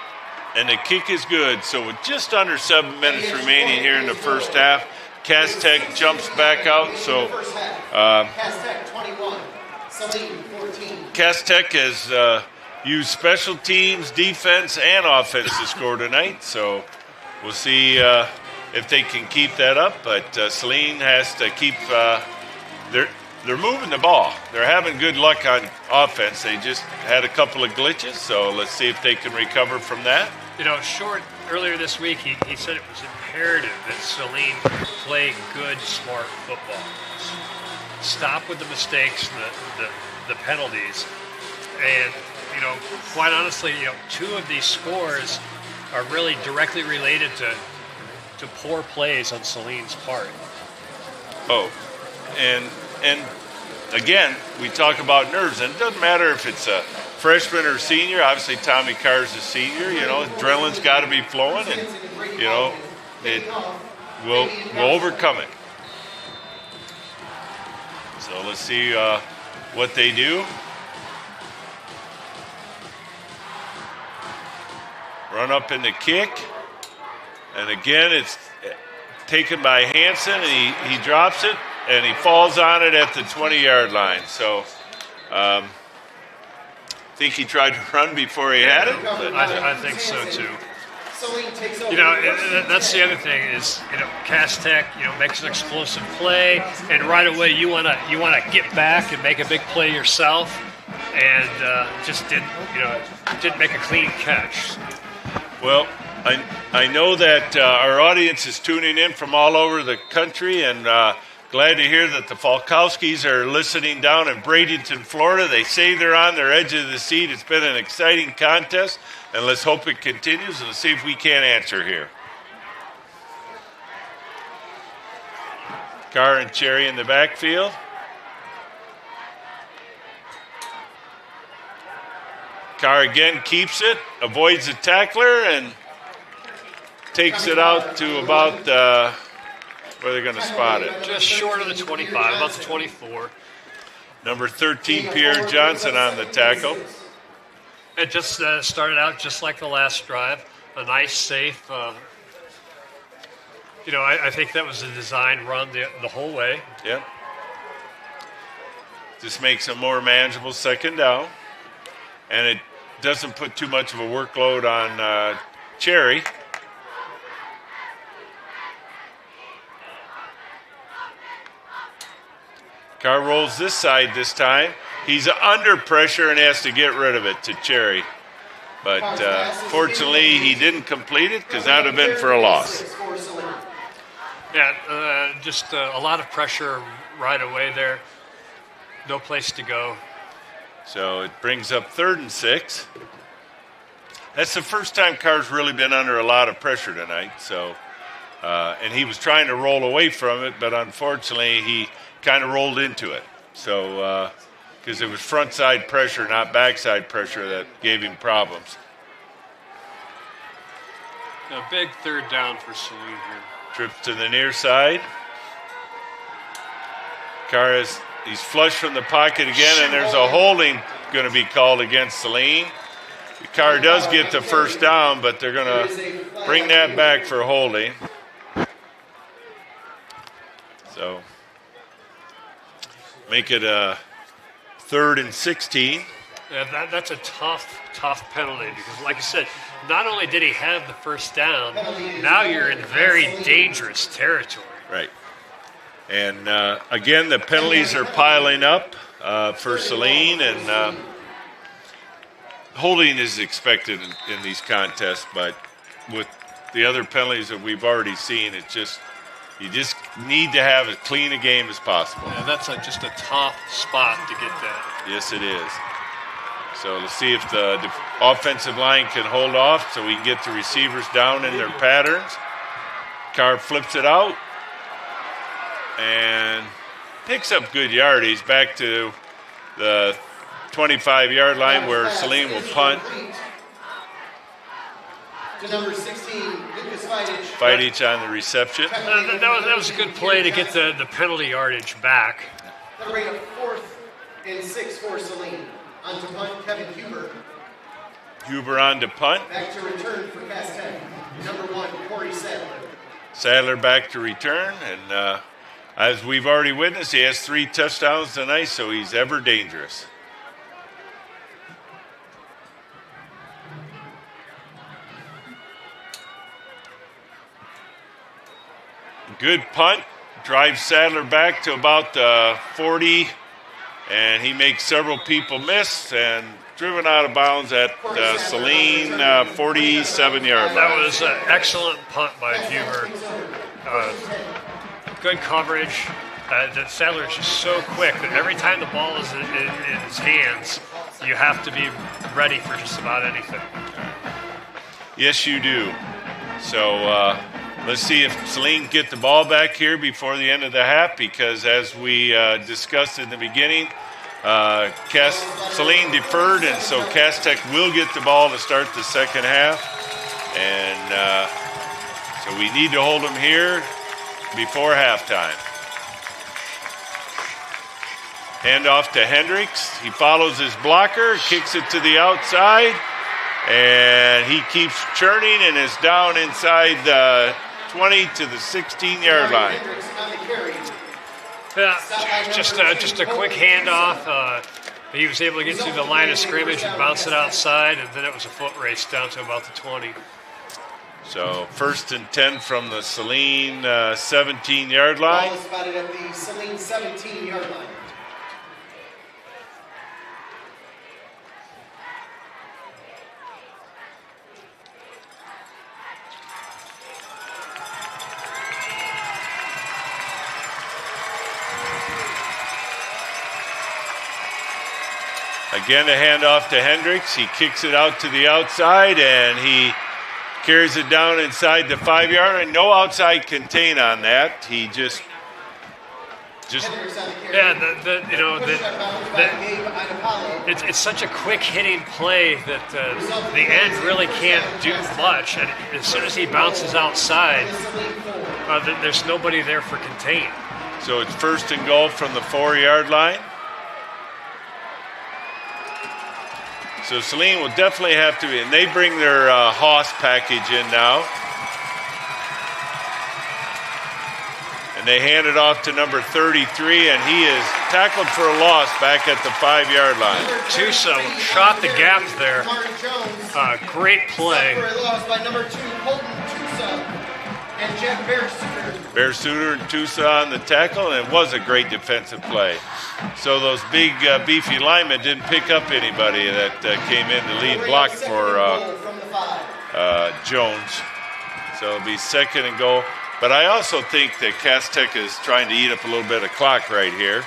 C: and the kick is good. So with just under 7 minutes remaining here in the first half, Cass Tech jumps back out. So
A: Cass Tech 21, Saline 14.
C: Cass Tech has used special teams, defense, and offense to score tonight. So we'll see if they can keep that up. But Saline has to keep they're moving the ball. They're having good luck on offense. They just had a couple of glitches, so let's see if they can recover from that.
D: You know, Short, earlier this week, he said it was imperative that Saline play good, smart football. Stop with the mistakes and the penalties. And, you know, quite honestly, you know, 2 of these scores are really directly related to poor plays on Saline's part.
C: Oh, and again, we talk about nerves, and it doesn't matter if it's a freshman or senior. Obviously, Tommy Carr's a senior. You know, adrenaline's got to be flowing, and you know, we'll overcome it. So let's see what they do. Run up in the kick, and again, it's taken by Hansen, and he drops it. And he falls on it at the 20-yard line. So I think he tried to run before he had it. But
D: I think so, too. You know, that's the other thing is, you know, Cass Tech, you know, makes an explosive play, and right away you wanna get back and make a big play yourself, and just didn't make a clean catch.
C: Well, I know that our audience is tuning in from all over the country, and glad to hear that the Falkowskis are listening down in Bradenton, Florida. They say they're on their edge of the seat. It's been an exciting contest, and let's hope it continues, and let's see if we can answer here. Carr and Cherry in the backfield. Carr again keeps it, avoids the tackler, and takes it out to about Where are they going to spot it?
D: Just short of the 25, about the 24.
C: Number 13, Pierre Johnson on the tackle.
D: It just started out just like the last drive. A nice, safe. I think that was a design run the whole way.
C: Yep. Just makes a more manageable second down. And it doesn't put too much of a workload on Cherry. Carr rolls this side this time. He's under pressure and has to get rid of it to Cherry. But fortunately, he didn't complete it because that would have been for a loss.
D: Yeah, just a lot of pressure right away there. No place to go.
C: So it brings up 3rd and 6. That's the first time Carr's really been under a lot of pressure tonight. So, and he was trying to roll away from it, but unfortunately, he kind of rolled into it. So, because it was front side pressure, not backside pressure, that gave him problems.
D: A big 3rd down for Saline here.
C: Trips to the near side. Carr he's flush from the pocket again, and there's a holding going to be called against Saline. Carr does get the first down, but they're going to bring that back for holding. So make it a 3rd and 16.
D: Yeah, that's a tough penalty because, like I said, not only did he have the first down, now you're in very dangerous territory.
C: Right. And, again, the penalties are piling up for Saline, and holding is expected in these contests, but with the other penalties that we've already seen, you just need to have as clean a game as possible.
D: Yeah, that's just a tough spot to get that.
C: Yes, it is. So let's see if the offensive line can hold off so we can get the receivers down in their patterns. Carr flips it out and picks up good yardage back to the 25-yard line where Saline will punt.
A: To number 16, Lucas
C: Fidich on the reception.
D: That was a good play to get the penalty yardage back.
A: That'll bring up 4th and 6 for Saline. On to punt, Kevin Huber.
C: Huber on to punt.
A: Back to return for Cass Tech. Number 1, Corey Sadler.
C: Sadler back to return, and as we've already witnessed, he has 3 touchdowns tonight, so he's ever dangerous. Good punt, drives Sadler back to about the 40, and he makes several people miss and driven out of bounds at Saline 47-yard line.
D: That was an excellent punt by Huber. Good coverage. Sadler is just so quick that every time the ball is in his hands, you have to be ready for just about anything.
C: Yes, you do. So let's see if Saline get the ball back here before the end of the half, because as we discussed in the beginning, Saline deferred, and so Cass Tech will get the ball to start the second half. And so we need to hold them here before halftime. Hand off to Hendricks. He follows his blocker, kicks it to the outside, and he keeps churning and is down inside the 20 to the 16-yard line.
D: Yeah, just a quick handoff. He was able to get to the line of scrimmage and bounce it outside, and then it was a foot race down to about the 20.
C: So 1st and 10 from the Saline 17-yard line.
A: Ball is spotted at the Saline 17-yard line.
C: Again, a handoff to Hendricks. He kicks it out to the outside, and he carries it down inside the 5-yard line. No outside contain on that. He just
D: it's such a quick hitting play that the end really can't do much. And as soon as he bounces outside, There's nobody there for contain.
C: So it's 1st and goal from the 4-yard line. So Saline will definitely have to be, and they bring their Haas package in now. And they hand it off to number 33, and he is tackled for a loss back at the 5-yard line.
D: Tusa shot the gap there. Great play.
A: For a loss by number 2, Colton Tusa and Jeff
C: Bearsuter and Tusa on the tackle, and it was a great defensive play. So those big, beefy linemen didn't pick up anybody that came in to lead block for Jones. So it'll be 2nd and goal. But I also think that Cass Tech is trying to eat up a little bit of clock right here.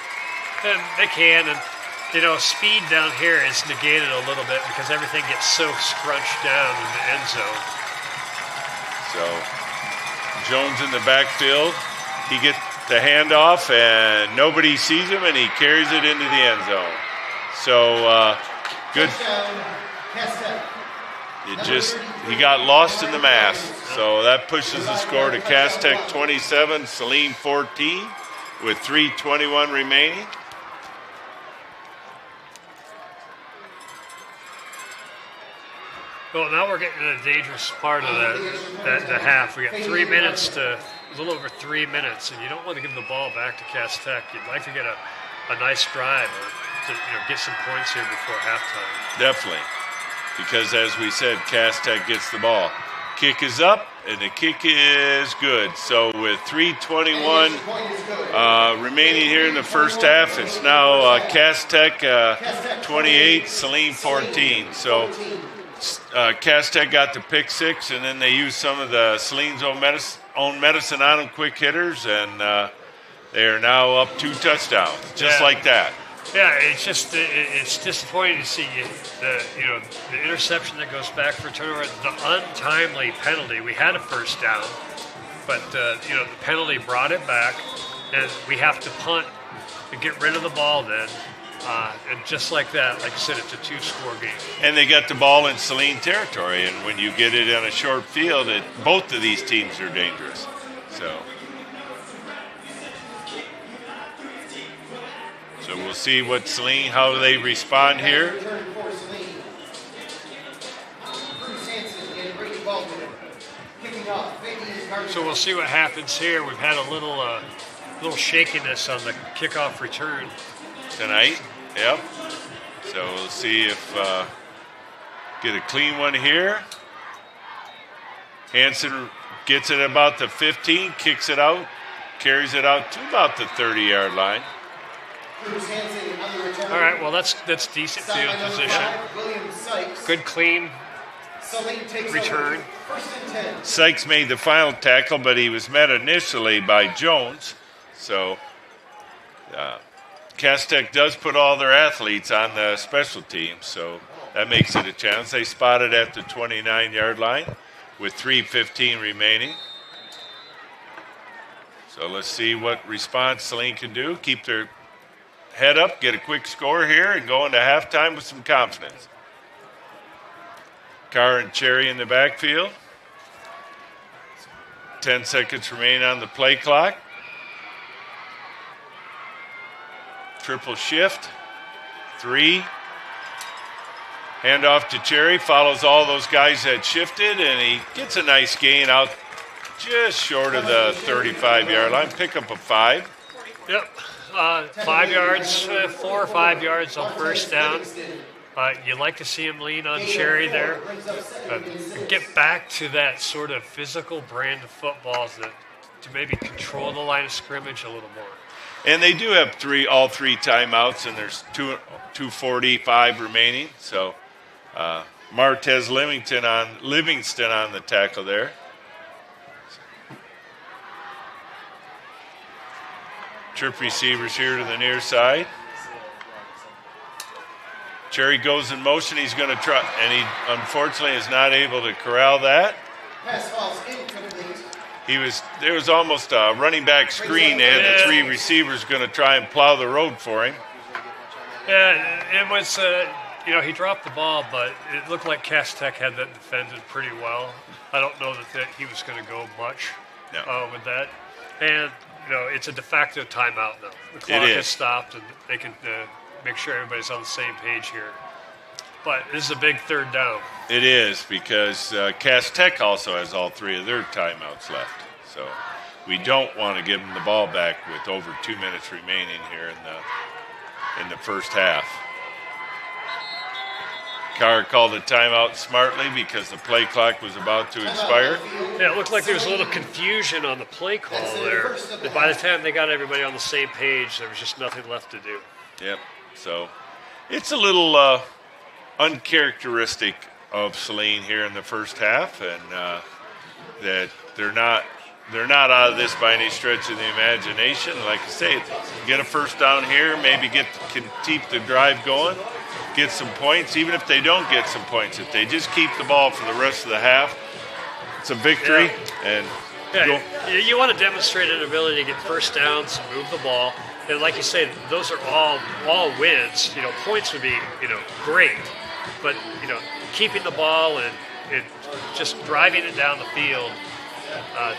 D: And they can, and speed down here is negated a little bit because everything gets so scrunched down in the end zone.
C: So Jones in the backfield. He gets the handoff, and nobody sees him, and he carries it into the end zone. So good. He got lost in the mass. So that pushes the score to Cass Tech 27, Saline 14, with 3:21 remaining.
D: Well, now we're getting to the dangerous part of the half. We got 3 minutes a little over 3 minutes, and you don't want to give the ball back to Cass Tech. You'd like to get a nice drive or to get some points here before halftime.
C: Definitely, because as we said, Cass Tech gets the ball. Kick is up, and the kick is good. So with 3:21 remaining here in the first half, it's now Cass Tech 28, Saline 14. So Cass Tech got the pick 6, and then they used some of the Saline's own medicine on them, quick hitters, and they are now up 2 touchdowns, just like that.
D: Yeah, it's disappointing to see the interception that goes back for turnover, the untimely penalty. We had a first down, but the penalty brought it back, and we have to punt to get rid of the ball then. And just like that, like I said, it's a 2-score game.
C: And they got the ball in Saline territory, and when you get it on a short field, both of these teams are dangerous. So we'll see what Saline, how they respond here.
D: So we'll see what happens here. We've had a little shakiness on the kickoff return
C: tonight. Yep. So we'll see if get a clean one here. Hansen gets it about the 15, kicks it out, carries it out to about the 30-yard line.
D: All right, well, that's decent field position. Good, clean return.
C: Sykes made the final tackle, but he was met initially by Jones. So Cass Tech does put all their athletes on the special teams, so that makes it a chance. They spotted at the 29-yard line with 3:15 remaining. So let's see what response Saline can do. Keep their head up, get a quick score here, and go into halftime with some confidence. Carr and Cherry in the backfield. 10 seconds remain on the play clock. Triple shift. 3. Handoff to Cherry. Follows all those guys that shifted, and he gets a nice gain out just short of the 35-yard line. Pick up a 5.
D: Yep. 5 yards, 4 or 5 yards on first down. You like to see him lean on Cherry there. Get back to that sort of physical brand of football to maybe control the line of scrimmage a little more.
C: And they do have all three timeouts, and there's 2:45 remaining. So Martez Livingston on the tackle there. Trip receivers here to the near side. Cherry goes in motion. He's going to try, and he unfortunately is not able to corral that.
A: Pass falls incomplete.
C: There was almost a running back screen. They had the 3 receivers going to try and plow the road for him.
D: Yeah, it was, he dropped the ball, but it looked like Cass Tech had that defended pretty well. I don't know that he was going to go much.
C: No.
D: with that. And, it's a de facto timeout now. The clock has stopped, and they can make sure everybody's on the same page here. But this is a big third down.
C: It is, because Cass Tech also has all 3 of their timeouts left. So we don't want to give them the ball back with over 2 minutes remaining here in the first half. Carr called a timeout smartly because the play clock was about to expire.
D: Yeah, it looked like there was a little confusion on the play call there. But by the time they got everybody on the same page, there was just nothing left to do.
C: Yep. So it's a little uncharacteristic of Saline here in the first half, and that they're not out of this by any stretch of the imagination. Like I say, get a first down here, maybe can keep the drive going, get some points. Even if they don't get some points, if they just keep the ball for the rest of the half, it's a victory.
D: Yeah. And you want to demonstrate an ability to get first downs, move the ball, and like you say, those are all wins. Points would be great, but keeping the ball and just driving it down the field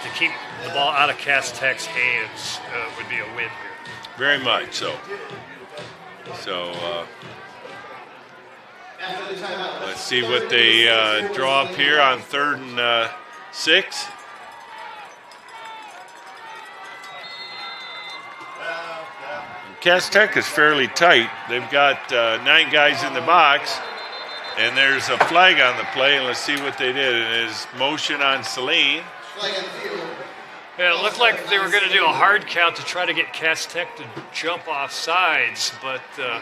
D: to keep the ball out of Cass Tech's hands would be a win here.
C: Very much so. So let's see what they draw up here on 3rd and 6. Cass Tech is fairly tight. They've got 9 guys in the box, and there's a flag on the play, and let's see what they did. It is motion on Saline.
D: Yeah, it looked like they were going to do a hard count to try to get Cass Tech to jump off sides, but a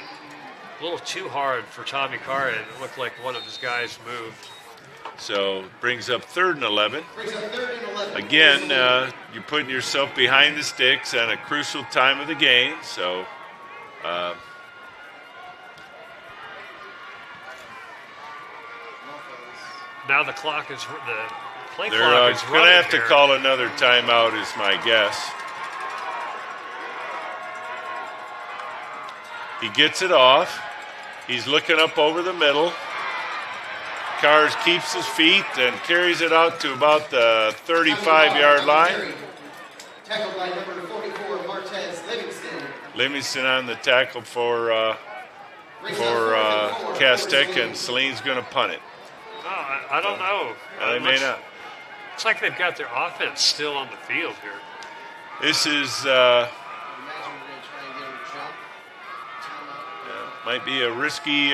D: little too hard for Tommy Carr, and it looked like one of his guys moved.
C: So brings up 3rd and 11. Again, you're putting yourself behind the sticks at a crucial time of the game. So
D: now the clock is play
C: they're
D: clock is
C: going to have to
D: here.
C: call another timeout, is my guess. He gets it off. He's looking up over the middle. Carr keeps his feet and carries it out to about the 35-yard line.
A: Tackled by number 44, Martez Livingston.
C: Livingston on the tackle for Cass Tech, and Saline's going to punt it.
D: Oh, I don't know.
C: They may not.
D: It's like they've got their offense still on the field here.
C: This is might be a risky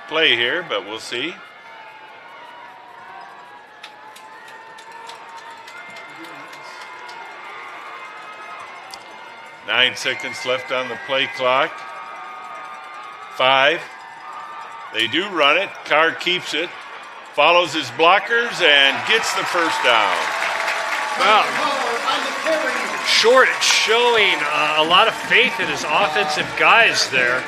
C: play here, but we'll see. Nine seconds left on the play clock. 5. They do run it. Carr keeps it, follows his blockers, and gets the first down.
D: Wow. Short showing a lot of faith in his offensive guys there.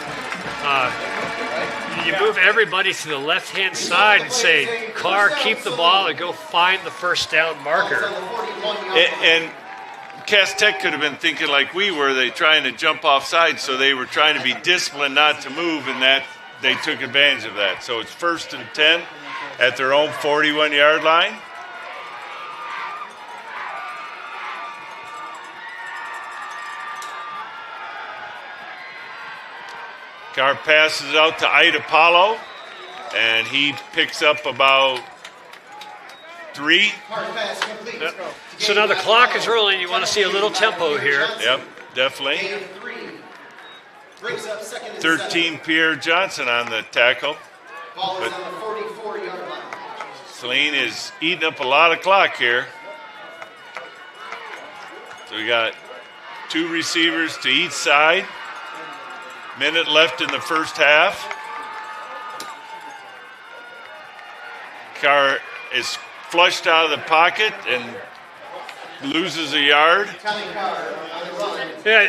D: You move everybody to the left-hand side and say, Carr, keep the ball and go find the first down marker.
C: And Cass Tech could have been thinking like we were, they trying to jump off sides, so they were trying to be disciplined not to move, and that they took advantage of that. So it's 1st and 10 at their own 41-yard line. Carr passes out to Ida Paulo, and he picks up about 3.
D: Yep. So now the clock is rolling. You want to see a little tempo here.
C: Yep, definitely. 13, Pierre Johnson on the tackle. But Saline is eating up a lot of clock here. So we got 2 receivers to each side. Minute left in the first half. Carr is flushed out of the pocket and loses a yard.
D: Yeah,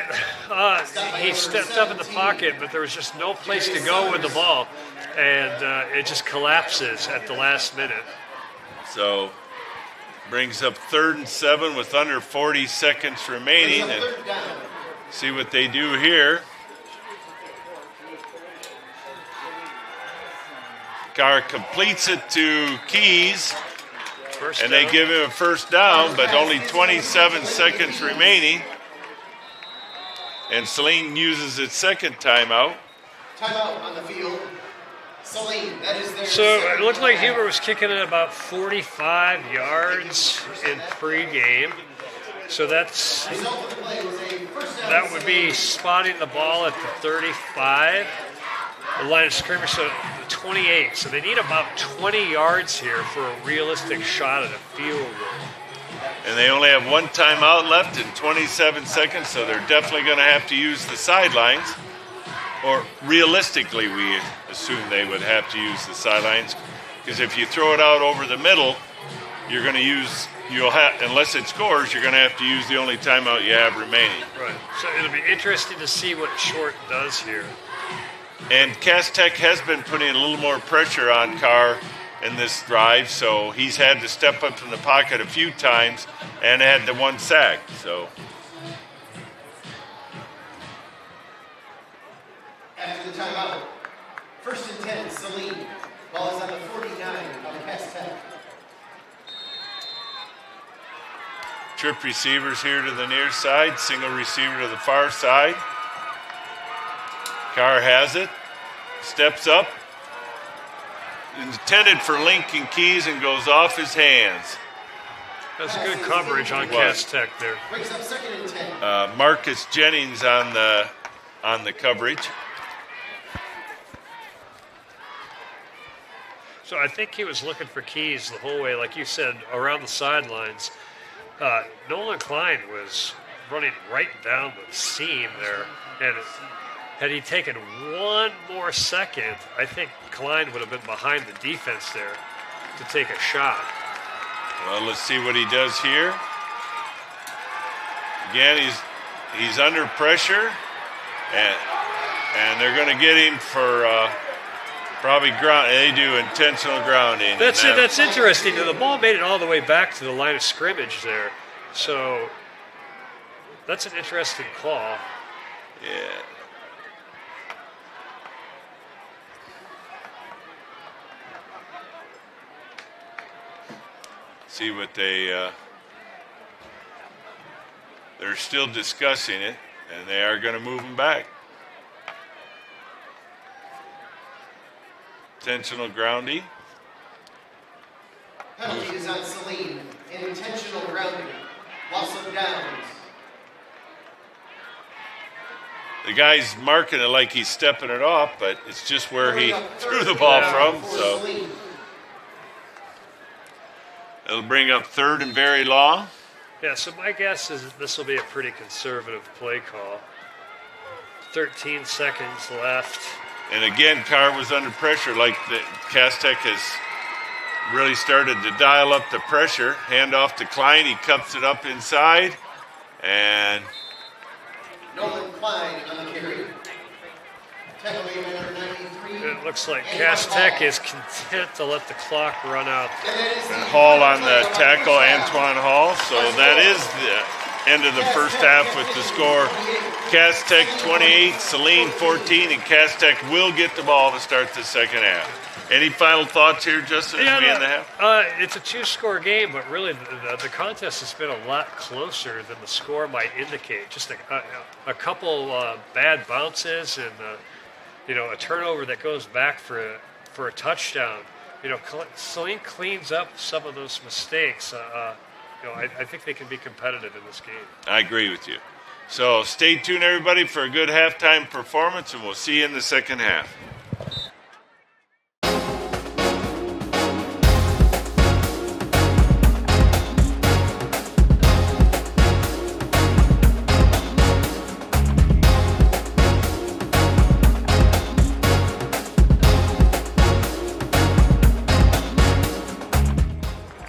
D: he stepped up in the pocket, but there was just no place to go with the ball, and it just collapses at the last minute.
C: So brings up 3rd and 7 with under 40 seconds remaining, and see what they do here. Carr completes it to Keys
D: First
C: and
D: down.
C: they give him a first down, but only 27 seconds remaining. And Saline uses its second timeout.
A: Timeout on the field. Saline, that is their
D: So it
A: second
D: looked like
A: timeout.
D: Huber was kicking it about 45 yards in pregame. So that's
A: Result of the play was a first down.
D: that would be spotting the ball at the 35. The line of scrimmage, so 28. So they need about 20 yards here for a realistic shot at a field goal.
C: And they only have one timeout left in 27 seconds, so they're definitely going to have to use the sidelines. Or realistically, we assume they would have to use the sidelines, because if you throw it out over the middle, you're going to use, unless it scores, you're going to have to use the only timeout you have remaining.
D: Right. So it'll be interesting to see what Short does here.
C: And Cass Tech has been putting a little more pressure on Carr in this drive, so he's had to step up in the pocket a few times and had the one sack. So
A: After the timeout, first and 10, Saline. Ball is on the 49 of Cass Tech.
C: trip receivers here to the near side, single receiver to the far side. Carr has it, steps up, intended for Lincoln Keys and goes off his hands.
D: That's good coverage on Cass Tech there.
A: Breaks up second and 10.
C: Marcus Jennings on the coverage.
D: So I think he was looking for Keys the whole way, like you said, around the sidelines. Nolan Klein was running right down the seam there, and had he taken one more second, I think Klein would have been behind the defense there to take a shot.
C: Well, let's see what he does here. Again, he's under pressure, and they're going to get him for probably ground. They do intentional grounding.
D: That's it. That's interesting. The ball made it all the way back to the line of scrimmage there, so that's an interesting call.
C: Yeah. See what they're still discussing it, and they are going to move him back. Intentional grounding.
A: Penalty is on Saline. Intentional grounding. Loss of downs.
C: The guy's marking it like he's stepping it off, but it's just where he threw the ball from. So
A: Saline.
C: it'll bring up third and very long.
D: Yeah, so my guess is this will be a pretty conservative play call. 13 seconds left.
C: And again, Carr was under pressure, like the Cass Tech has really started to dial up the pressure. Hand off to Klein, he cups it up inside, and
A: Nolan Klein on the carry. Tackle made by number 93.
D: It looks like Cass Tech is content to let the clock run out.
C: and Hall on the tackle, Antoine Hall. So that is the end of the first half with the score. Cass Tech 28, Saline 14, and Cass Tech will get the ball to start the second half. Any final thoughts here, Justin, as we end the half?
D: It's a two-score game, but really the contest has been a lot closer than the score might indicate. Just a couple bad bounces and a turnover that goes back for a touchdown. Saline cleans up some of those mistakes. I think they can be competitive in this game.
C: I agree with you. So stay tuned, everybody, for a good halftime performance, and we'll see you in the second half.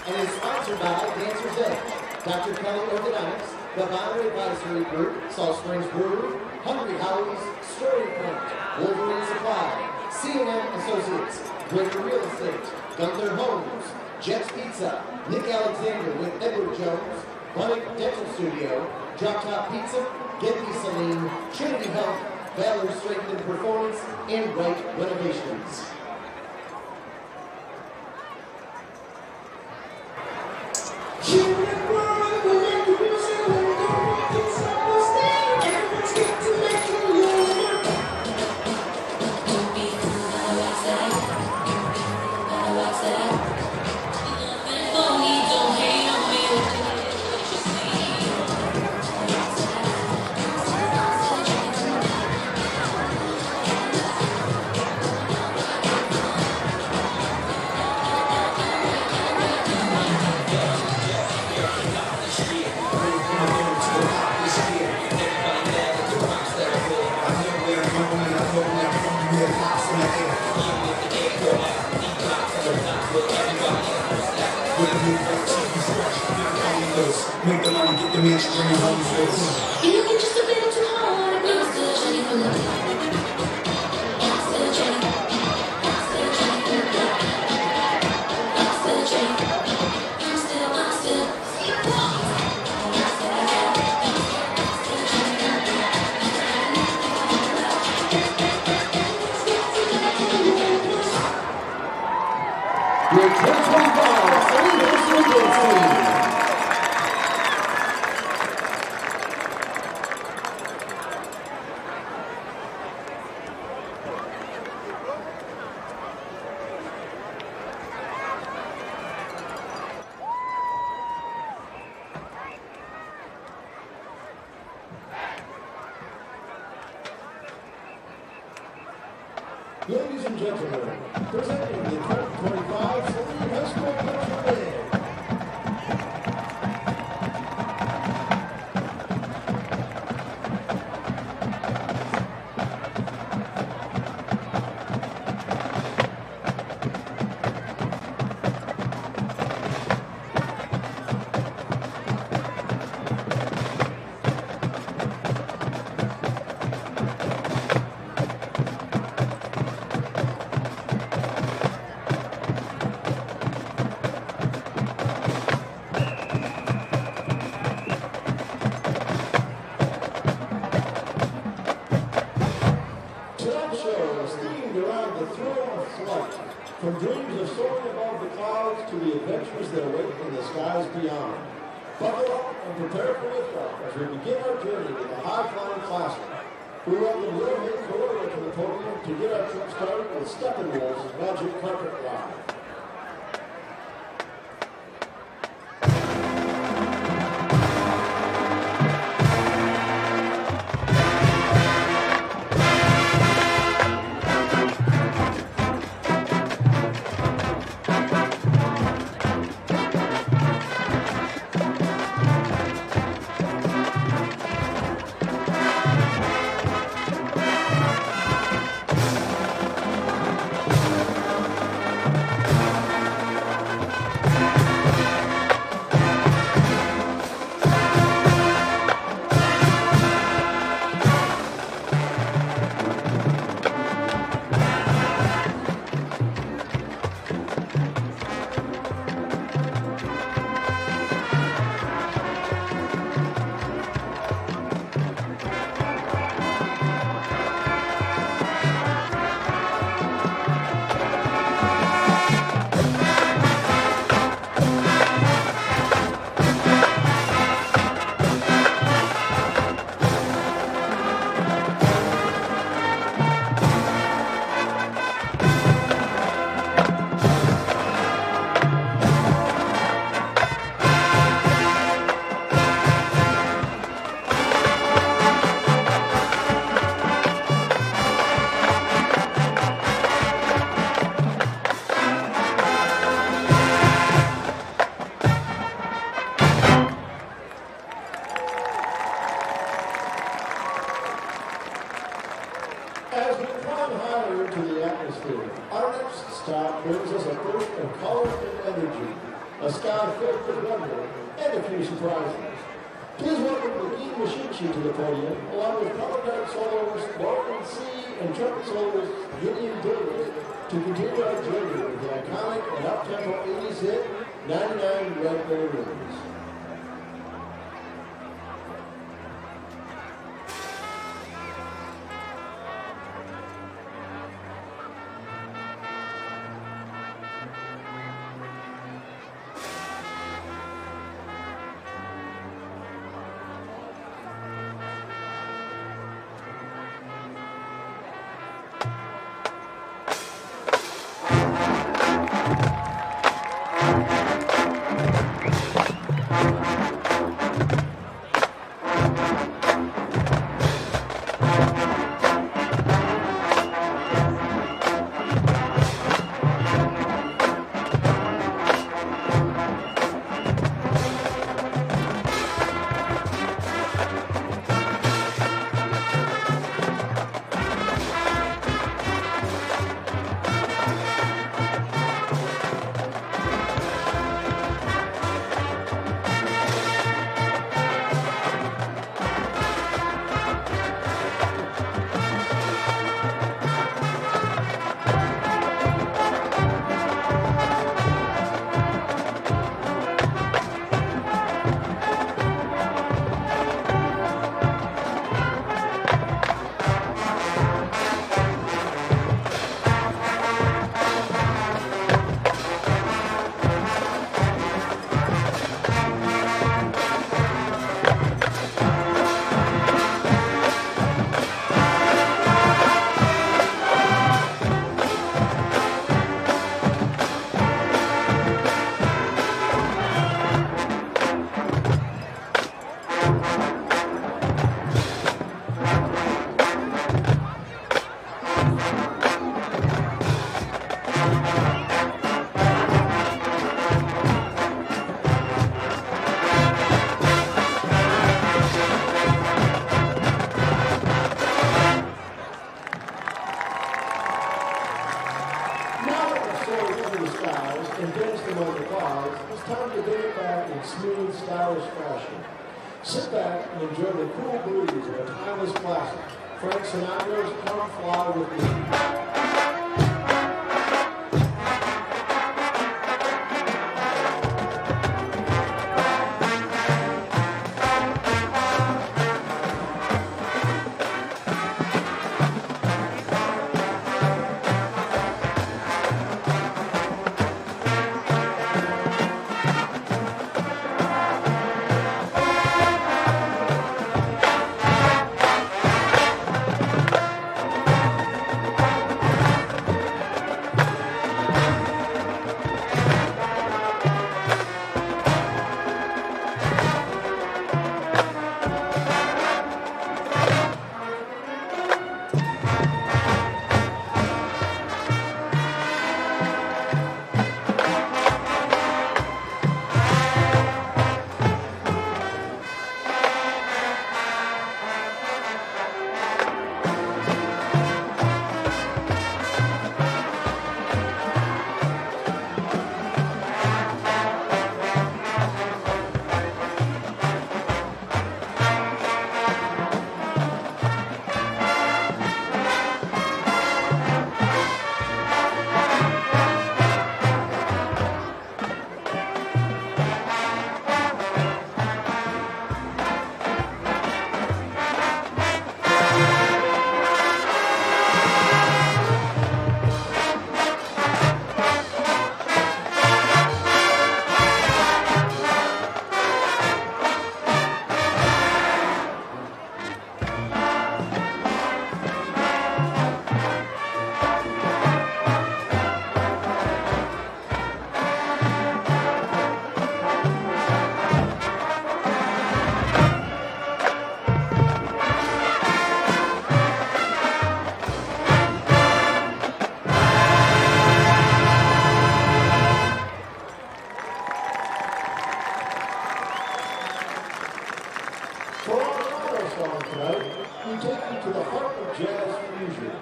A: And is sponsored by Dancer's Edge, Dr. Kelly Orthodontics, the Boundary Advisory Group, Salt Springs Brewery, Hungry Howie's, Story Point, Wolverine Supply, C&M Associates, Greater Real Estate, Gunther Homes, Jets Pizza, Nick Alexander with Edward Jones, Bunnick Dental Studio, Drop Top Pizza, Get Me Saline, Trinity Health, Valor Strength and Performance, and Right Renovations.
F: Make the money, get the mainstream home face. You get just a bit too hard, it feels good, Jenny from the still Jenny, still Jenny from the still Jenny, I'm still.
A: Your 2025 Saline Varsity team.
B: Ladies and gentlemen, presenting the 2025 Saline High School Marching Band. From dreams of soaring above the clouds to the adventures that await in the skies beyond. Buckle up and prepare for liftoff as we begin our journey with the high-flying classroom. We welcome Little Hit Corridor to the podium to get our trip started with Steppenwolf's Magic Carpet Ride. As we climb higher into the atmosphere, our next stop brings us a burst of color and energy, a sky filled with wonder, and a few surprises. Please welcome McGee Mashichi to the podium, along with color guard soloist Morgan C. and trumpet soloist Gideon Davis, to continue our journey with the iconic and up-tempo 80s hit, 99 Red Balloons. soared through the skies and danced among the clouds, it's time to bring it back in smooth, stylish fashion. Sit back and enjoy the cool breeze of a timeless classic, Frank Sinatra's Come Fly With Me. For our final song tonight, we take you to the heart of jazz fusion.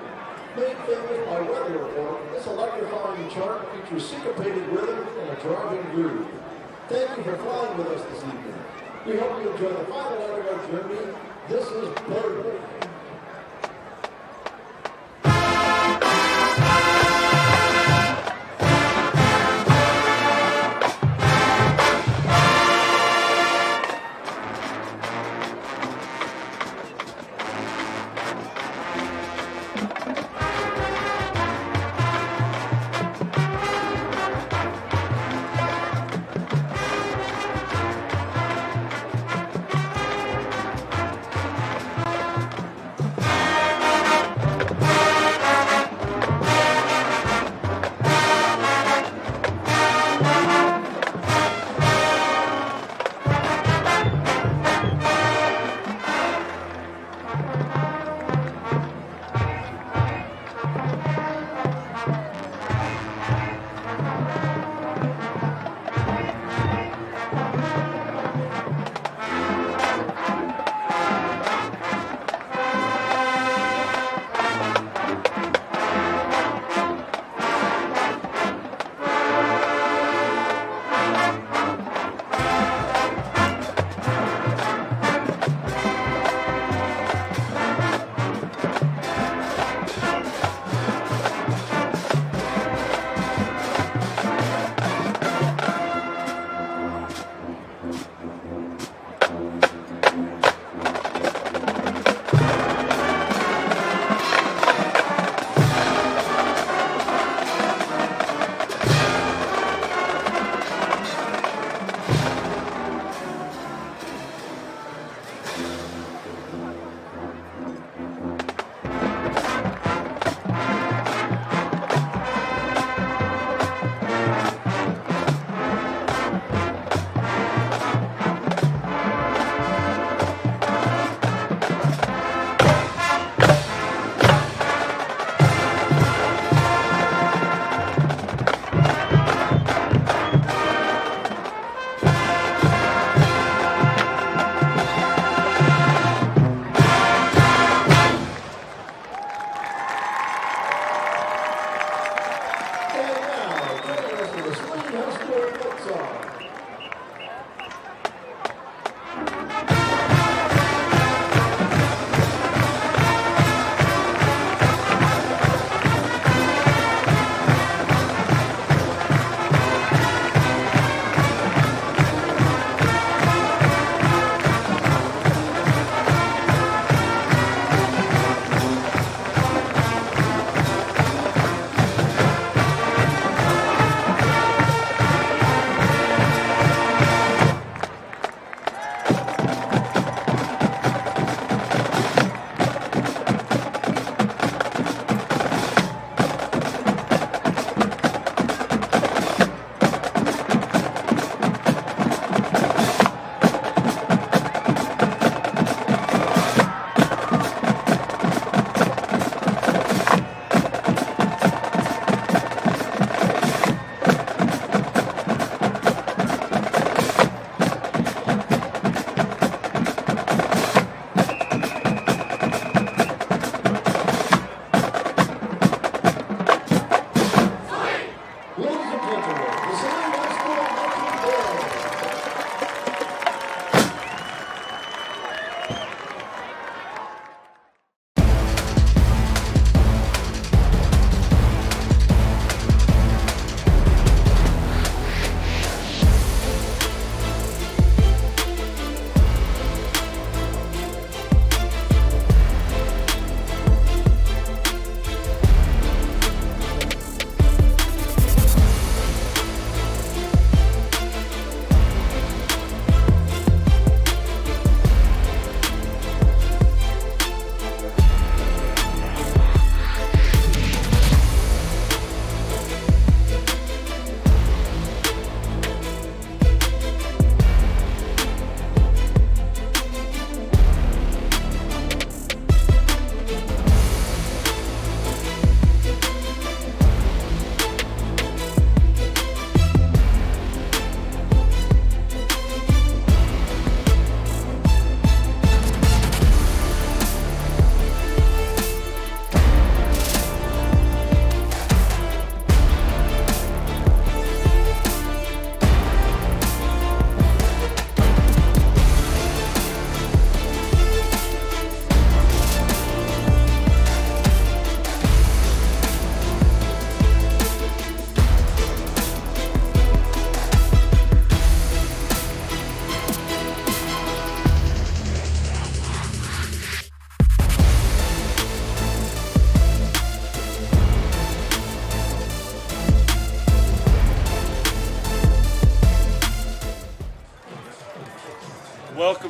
B: Made famous by Weather Report, this electrifying chart features syncopated rhythm and a driving groove. Thank you for flying with us this evening. We hope you enjoy the final leg of our journey. This is Birdland.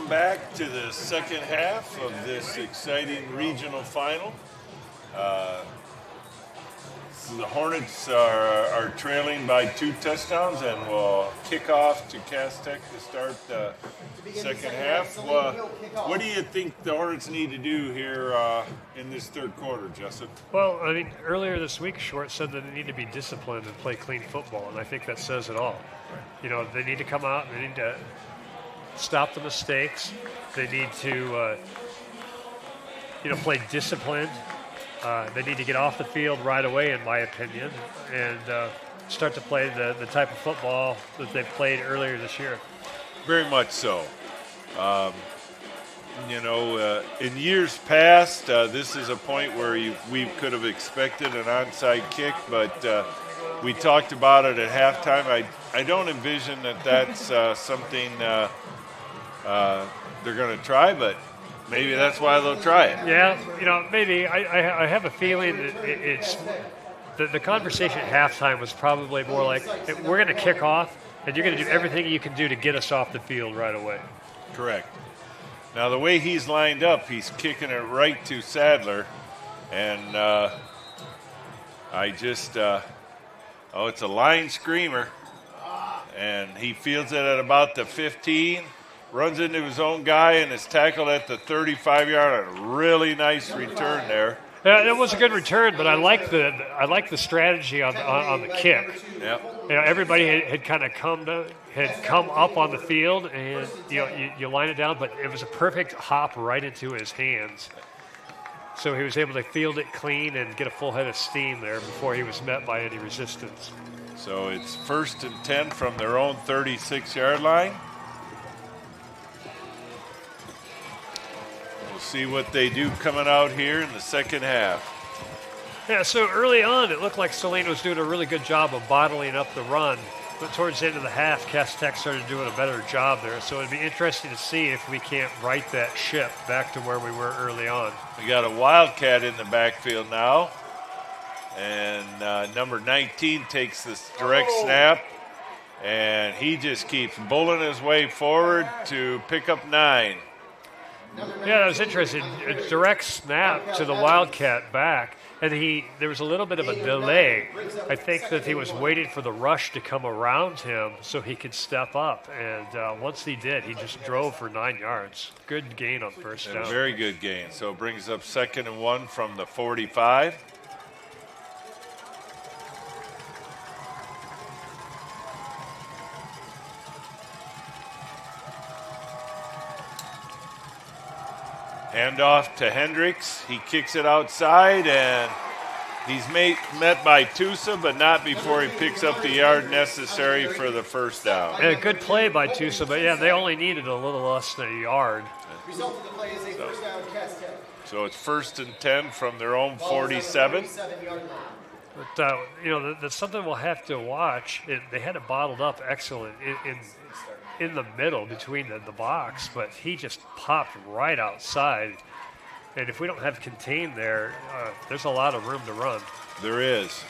C: Welcome back to the second half of this exciting regional final. So the Hornets are trailing by 2 touchdowns and will kick off to Cass Tech to start the second half. What do you think the Hornets need to do here in this third quarter, Justin?
D: Well, I mean, earlier this week, Short said that they need to be disciplined and play clean football, and I think that says it all. You know, they need to come out, they need to stop the mistakes, they need to, play disciplined. They need to get off the field right away, in my opinion, and start to play the type of football that they played earlier this year.
C: Very much so. In years past, this is a point where we could have expected an onside kick, but we talked about it at halftime. I don't envision that's something they're going to try, but maybe that's why they'll try it.
D: Yeah, maybe. I have a feeling that it's the conversation at halftime was probably more like, we're going to kick off, and you're going to do everything you can do to get us off the field right away.
C: Correct. Now, the way he's lined up, he's kicking it right to Sadler, and it's a line screamer, and he fields it at about the 15, runs into his own guy, and is tackled at the 35-yard. A really nice return there.
D: Yeah, it was a good return, but I like the strategy on the kick.
C: Yep.
D: Everybody had kind of come up on the field, and you line it down, but it was a perfect hop right into his hands. So he was able to field it clean and get a full head of steam there before he was met by any resistance.
C: So it's 1st and 10 from their own 36-yard line. We'll see what they do coming out here in the second half.
D: Yeah, so early on, it looked like Saline was doing a really good job of bottling up the run. But towards the end of the half, Cass Tech started doing a better job there. So it'd be interesting to see if we can't right that ship back to where we were early on.
C: We got a Wildcat in the backfield now. And number 19 takes this direct snap. And he just keeps bulling his way forward to pick up 9.
D: Yeah, that was interesting. A direct snap to the Wildcat back. And there was a little bit of a delay. I think that he was waiting for the rush to come around him so he could step up. And once he did, he just drove for 9 yards. Good gain on first down.
C: Very good gain. So it brings up 2nd and 1 from the 45. Handoff to Hendricks. He kicks it outside, and he's met by Tusa, but not before he picks up the yard necessary for the first down.
D: Yeah, good play by Tusa, but yeah, they only needed a little less than a yard.
A: Result of the play is a first down, Cass Tech.
C: So it's 1st and 10 from their own 47.
D: But, that's something we'll have to watch. They had it bottled up excellent in the middle between the box, but he just popped right outside. And if we don't have contained there, there's a lot of room to run.
C: There is.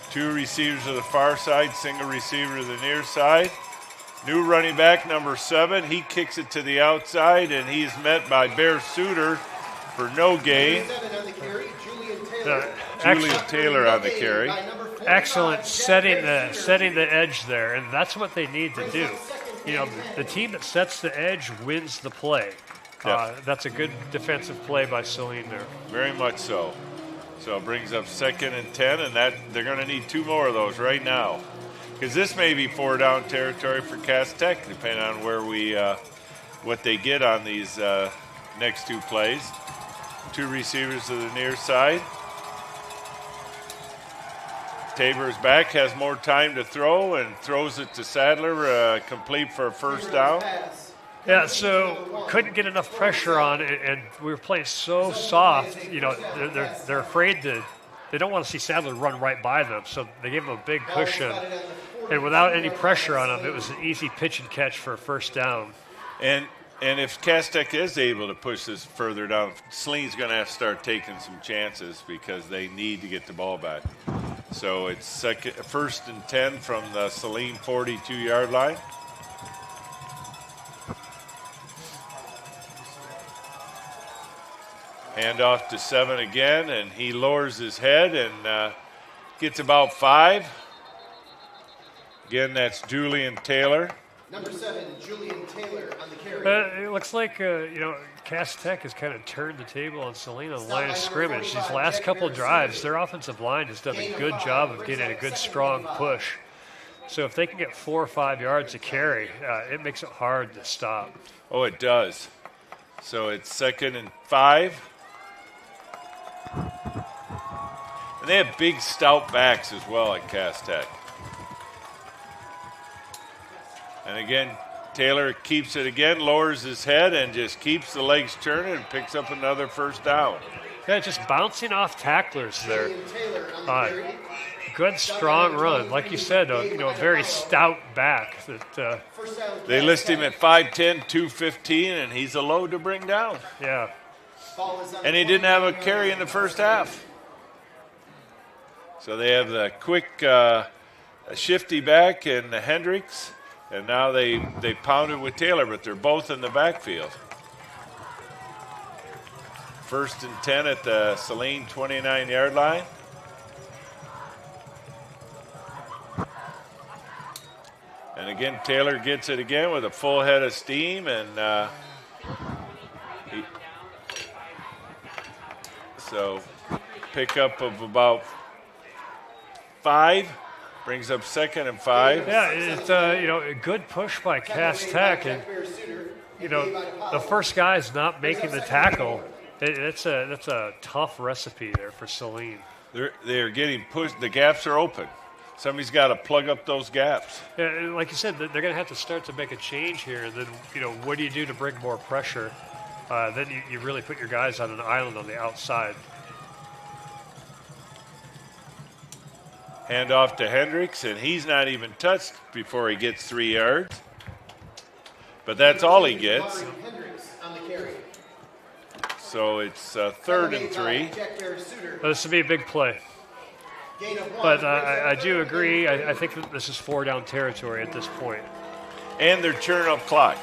C: 2 receivers to the far side, single receiver to the near side. New running back, number 7. He kicks it to the outside, and he's met by Bear Suter for no gain. Julian Taylor on the carry.
D: Excellent setting the edge there, and that's what they need to do. The team that sets the edge wins the play. That's a good defensive play by Saline there.
C: Very much so. So it brings up 2nd and 10, and they're going to need 2 more of those right now, because this may be 4-down territory for Cass Tech, depending on where what they get on these next 2 plays. 2 receivers to the near side. Tabor's back, has more time to throw, and throws it to Sadler, complete for a first down.
D: Yeah, so couldn't get enough pressure on it, and we were playing so soft. They're afraid they don't want to see Sadler run right by them, so they gave him a big cushion. And without any pressure on him, it was an easy pitch and catch for a first down.
C: And if Cass Tech is able to push this further down, Saline's going to have to start taking some chances because they need to get the ball back. So it's 1st and 10 from the Saline 42-yard line. Hand off to 7 again, and he lowers his head and gets about 5. Again, that's Julian Taylor.
A: Number 7, Julian Taylor on the carry.
D: It looks like, Cass Tech has kind of turned the table on Saline on the line of scrimmage. These last couple of drives, their offensive line has done a good job of getting a good, strong push. So if they can get 4 or 5 yards to carry, it makes it hard to stop.
C: Oh, it does. So it's 2nd and 5. And they have big, stout backs as well at Cass Tech. And again, Taylor keeps it again, lowers his head, and just keeps the legs turning and picks up another first down.
D: Yeah, just bouncing off tacklers there.
A: Julian Taylor on the carry.
D: Good, strong run. Like you said, a very stout back. That
A: First down,
C: They list him at 5'10", 215, and he's a load to bring down.
D: Yeah.
A: ball is on
C: And he didn't have a carry in the first half. So they have the quick, shifty back and Hendricks. And now they pounded with Taylor, but they're both in the backfield. 1st and 10 at the Saline 29-yard line. And again, Taylor gets it again with a full head of steam, and so pickup of about 5. Brings up 2nd and 5.
D: Yeah, it's a good push by Cass Tech, and the first guy's not making the tackle. That's a tough recipe there for Saline.
C: They're getting pushed. The gaps are open. Somebody's got to plug up those gaps.
D: Yeah, and like you said, they're going to have to start to make a change here. And then what do you do to bring more pressure? Then you really put your guys on an island on the outside.
C: Hand off to Hendricks, and he's not even touched before he gets 3 yards. But that's all he gets.
A: Hendricks on the carry.
C: So it's 3rd and 3.
D: This would be a big play.
A: Gain of 1.
D: But I do agree. I think that this is 4-down territory at this point.
C: And they're turning up clock.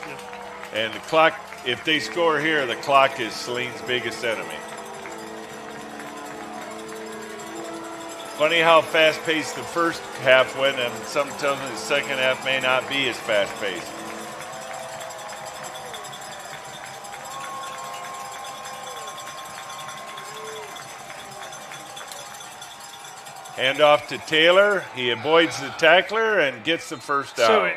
C: And the clock, if they score here, the clock is Saline's biggest enemy. Funny how fast-paced the first half went, and sometimes the second half may not be as fast-paced. Hand off to Taylor. He avoids the tackler and gets the first down.
D: So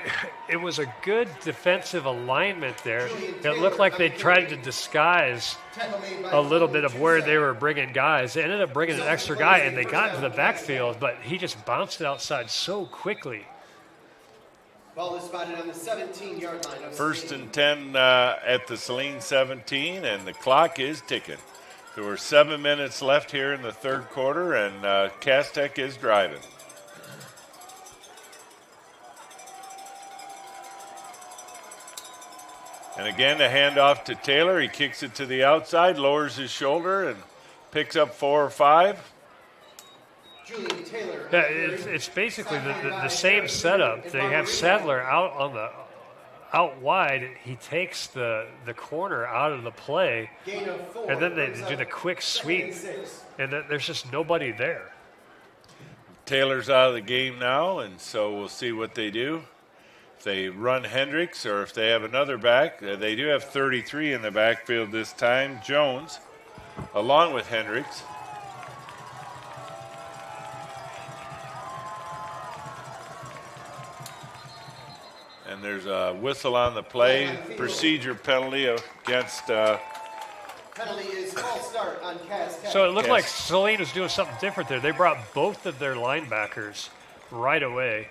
D: it was a good defensive alignment there. It looked like they tried to disguise a little bit of where they were bringing guys. They ended up bringing an extra guy, and they got into the backfield, but he just bounced it outside so quickly.
A: Ball is spotted on the 17-yard line.
C: 1st and 10 at the Saline 17, and the clock is ticking. There were 7 minutes left here in the third quarter, and Cass Tech is driving. And again, a handoff to Taylor. He kicks it to the outside, lowers his shoulder, and picks up 4 or 5.
A: Julian Taylor.
D: Yeah, it's basically the same setup. They have Sadler out wide. He takes the corner out of the play,
A: Gain of 4.
D: and then they do the quick sweep, and then there's just nobody there.
C: Taylor's out of the game now, and so we'll see what they do. If they run Hendricks or if they have another back. They do have 33 in the backfield this time. Jones, along with Hendricks. And there's a whistle on the play, procedure penalty against.
A: Penalty is false start on Cass Tech.
D: So it looked like Saline was doing something different there. They brought both of their linebackers right away,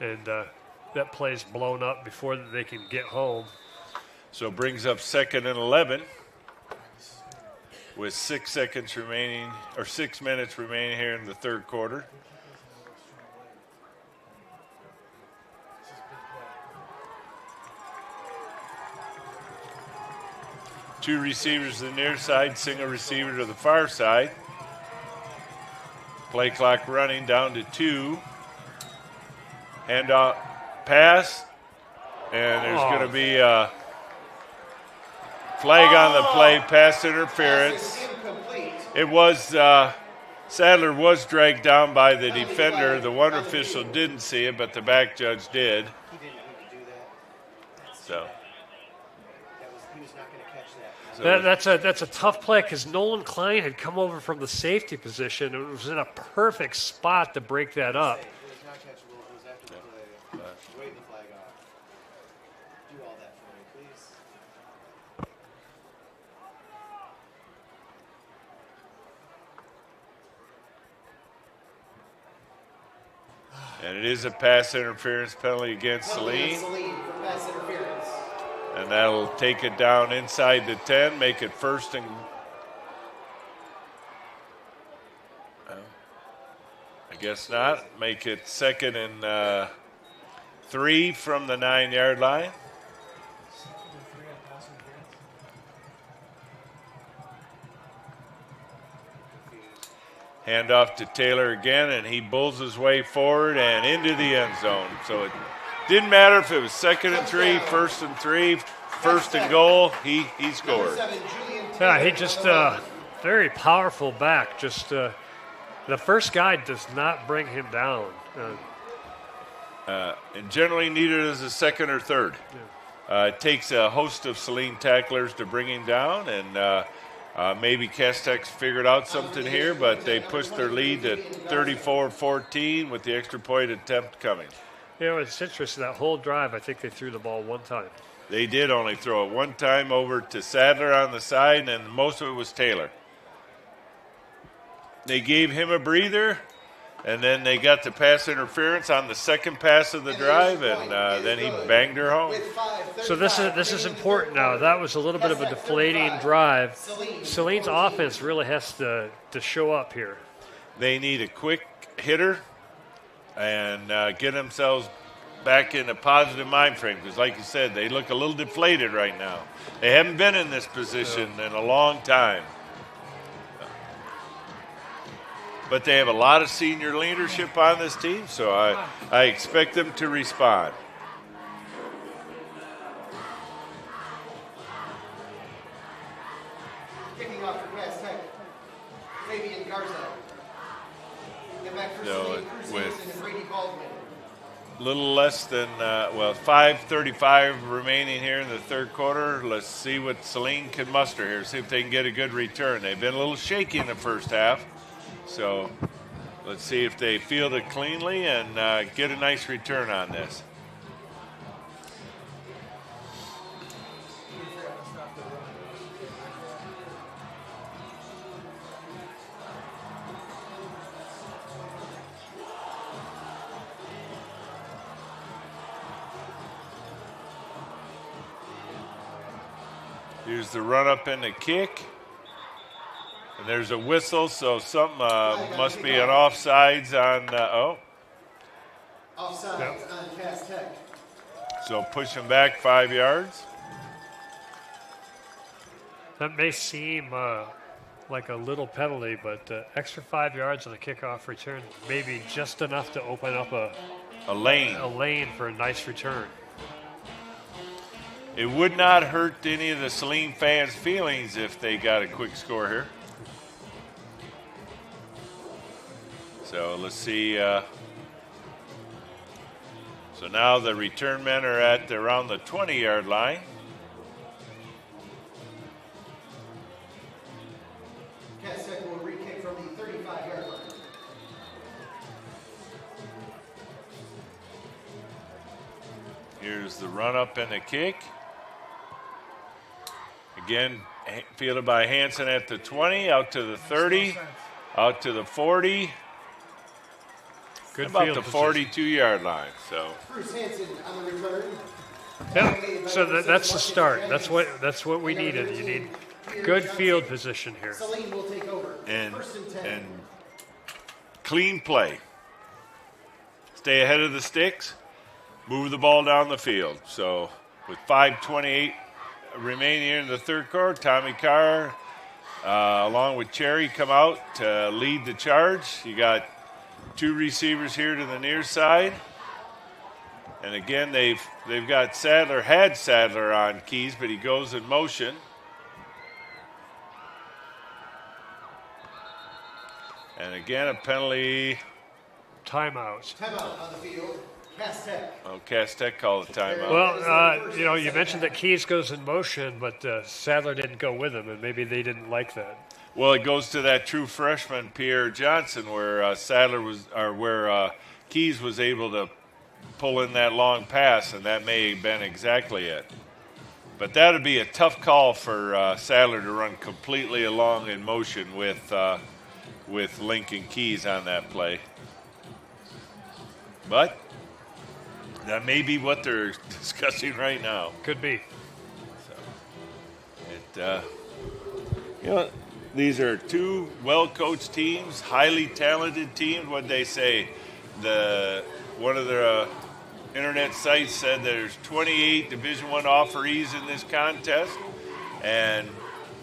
D: and that play's blown up before they can get home.
C: So brings up 2nd and 11 with 6 seconds remaining, or 6 minutes remaining here in the third quarter. Two receivers to the near side, single receiver to the far side. Play clock running down to 2. Handoff pass, and there's going to be Flag on the play, pass interference.
A: Pass is incomplete.
C: It was Sadler was dragged down by the defender. The one official didn't see it, but the back judge did.
A: He didn't need to do that.
C: So
A: He was not going to catch that.
D: That's a tough play because Nolan Klein had come over from the safety position and was in a perfect spot to break that up.
A: It was not catchable. It was after the play. Wave the flag off. Do all that for me, please.
C: And it is a pass interference penalty against Saline.
A: Saline for pass interference.
C: And that'll take it down inside the 10, make it first and I guess not. Make it second and 3 from the 9-yard line. Hand off to Taylor again, and he bulls his way forward and into the end zone. So it didn't matter if it was second and 3, first and 3, first and goal. He scored.
D: Yeah, he just very powerful back. Just the first guy does not bring him down.
C: And generally neither does the second or third. It takes a host of Saline tacklers to bring him down, and maybe Castex figured out something here, but they pushed their lead to 34-14 with the extra point attempt coming.
D: You know, it's interesting. That whole drive, I think they threw the ball one time.
C: They did only throw it one time over to Sadler on the side, and most of it was Taylor. They gave him a breather, and then they got the pass interference on the second pass of the drive, and then he banged her home.
D: So this is important now. That was a little bit of a deflating drive. Saline's offense really has to show up here.
C: They need a quick hitter and get themselves back in a positive mind frame, because like you said, they look a little deflated right now. They haven't been in this position in a long time. But they have a lot of senior leadership on this team, so I expect them to respond.
A: Kicking off for Cass Tech, Fabian Garza. And back for Saline, Cruz Hansen and Brady Baldwin.
C: Little less than, 5:35 remaining here in the third quarter. Let's see what Saline can muster here, see if they can get a good return. They've been a little shaky in the first half. So let's see if they field it cleanly and get a nice return on this. Here's the run up and the kick. And there's a whistle, so something must be an offsides on,
A: Offsides on Cass Tech.
C: So push them back 5 yards.
D: That may seem like a little penalty, but extra 5 yards on the kickoff return may be just enough to open up
C: A lane.
D: a lane for a nice return.
C: It would not hurt any of the Saline fans' feelings if they got a quick score here. So let's see. So now the return men are at around the 20-yard line.
A: Cass Tech will re-kick from the 35-yard line.
C: Here's the run up and the kick. Again, fielded by Hansen at the 20, out to the 30, out to the 40.
D: Good
C: about
D: field
C: the
D: position.
C: 42-yard line. So
A: Cruz Hansen on the return.
D: Yeah, so that's the start. That's what we needed. You need good field position here.
A: Saline will take over.
C: and
A: First and 10.
C: and clean play. Stay ahead of the sticks. Move the ball down the field. So with 5:28 remaining here in the third quarter, Tommy Carr, along with Cherry, come out to lead the charge. You got two receivers here to the near side. And again, they've got Sadler on keys, but he goes in motion. And again, a penalty.
D: Timeout.
A: Timeout on the field. Cass Tech.
C: Oh, Cass Tech called a timeout.
D: Well, you mentioned that Keys goes in motion, but Sadler didn't go with him, and maybe they didn't like that.
C: Well, it goes to that true freshman, Pierre Johnson, where where Keys was able to pull in that long pass, and that may have been exactly it. But that would be a tough call for Sadler to run completely along in motion with Lincoln Keys on that play. But that may be what they're discussing right now.
D: Could be.
C: These are two well-coached teams, highly talented teams. What they say, one of their internet sites said there's 28 Division I offerees in this contest, and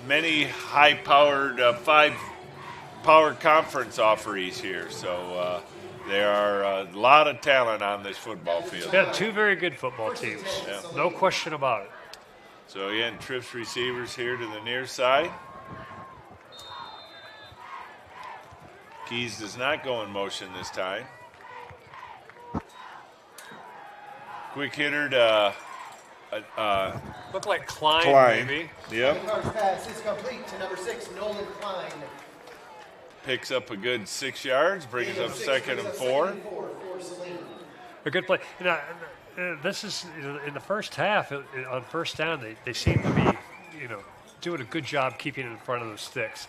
C: many high-powered five-power conference offerees here. So there are a lot of talent on this football field.
D: Yeah, two very good football teams.
C: Yeah.
D: No question about it.
C: So again, Trips receivers here to the near side. Keys does not go in motion this time. Quick hitter to
D: Looked like Klein. Maybe.
C: Yep.
A: Car's pass is complete to number 6, Nolan Klein.
C: Picks up a good 6 yards, brings up second and 4.
A: For Saline.
D: A good play. This is in the first half on first down. They seem to be, doing a good job keeping it in front of the sticks.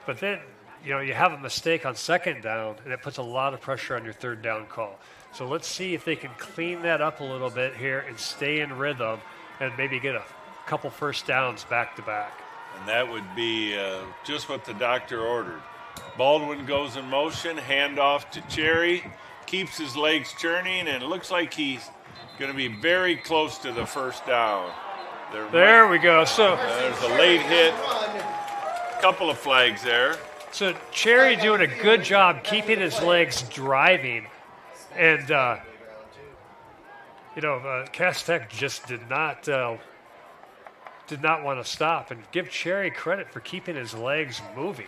D: But then, you have a mistake on second down, and it puts a lot of pressure on your third down call. So let's see if they can clean that up a little bit here and stay in rhythm and maybe get a couple first downs back to back.
C: And that would be just what the doctor ordered. Baldwin goes in motion, handoff to Cherry, keeps his legs churning, and it looks like he's going to be very close to the first down.
D: There we go. So
C: there's a late hit, couple of flags there.
D: So Cherry doing a good job keeping his legs driving, and Cass Tech just did not want to stop. And give Cherry credit for keeping his legs moving.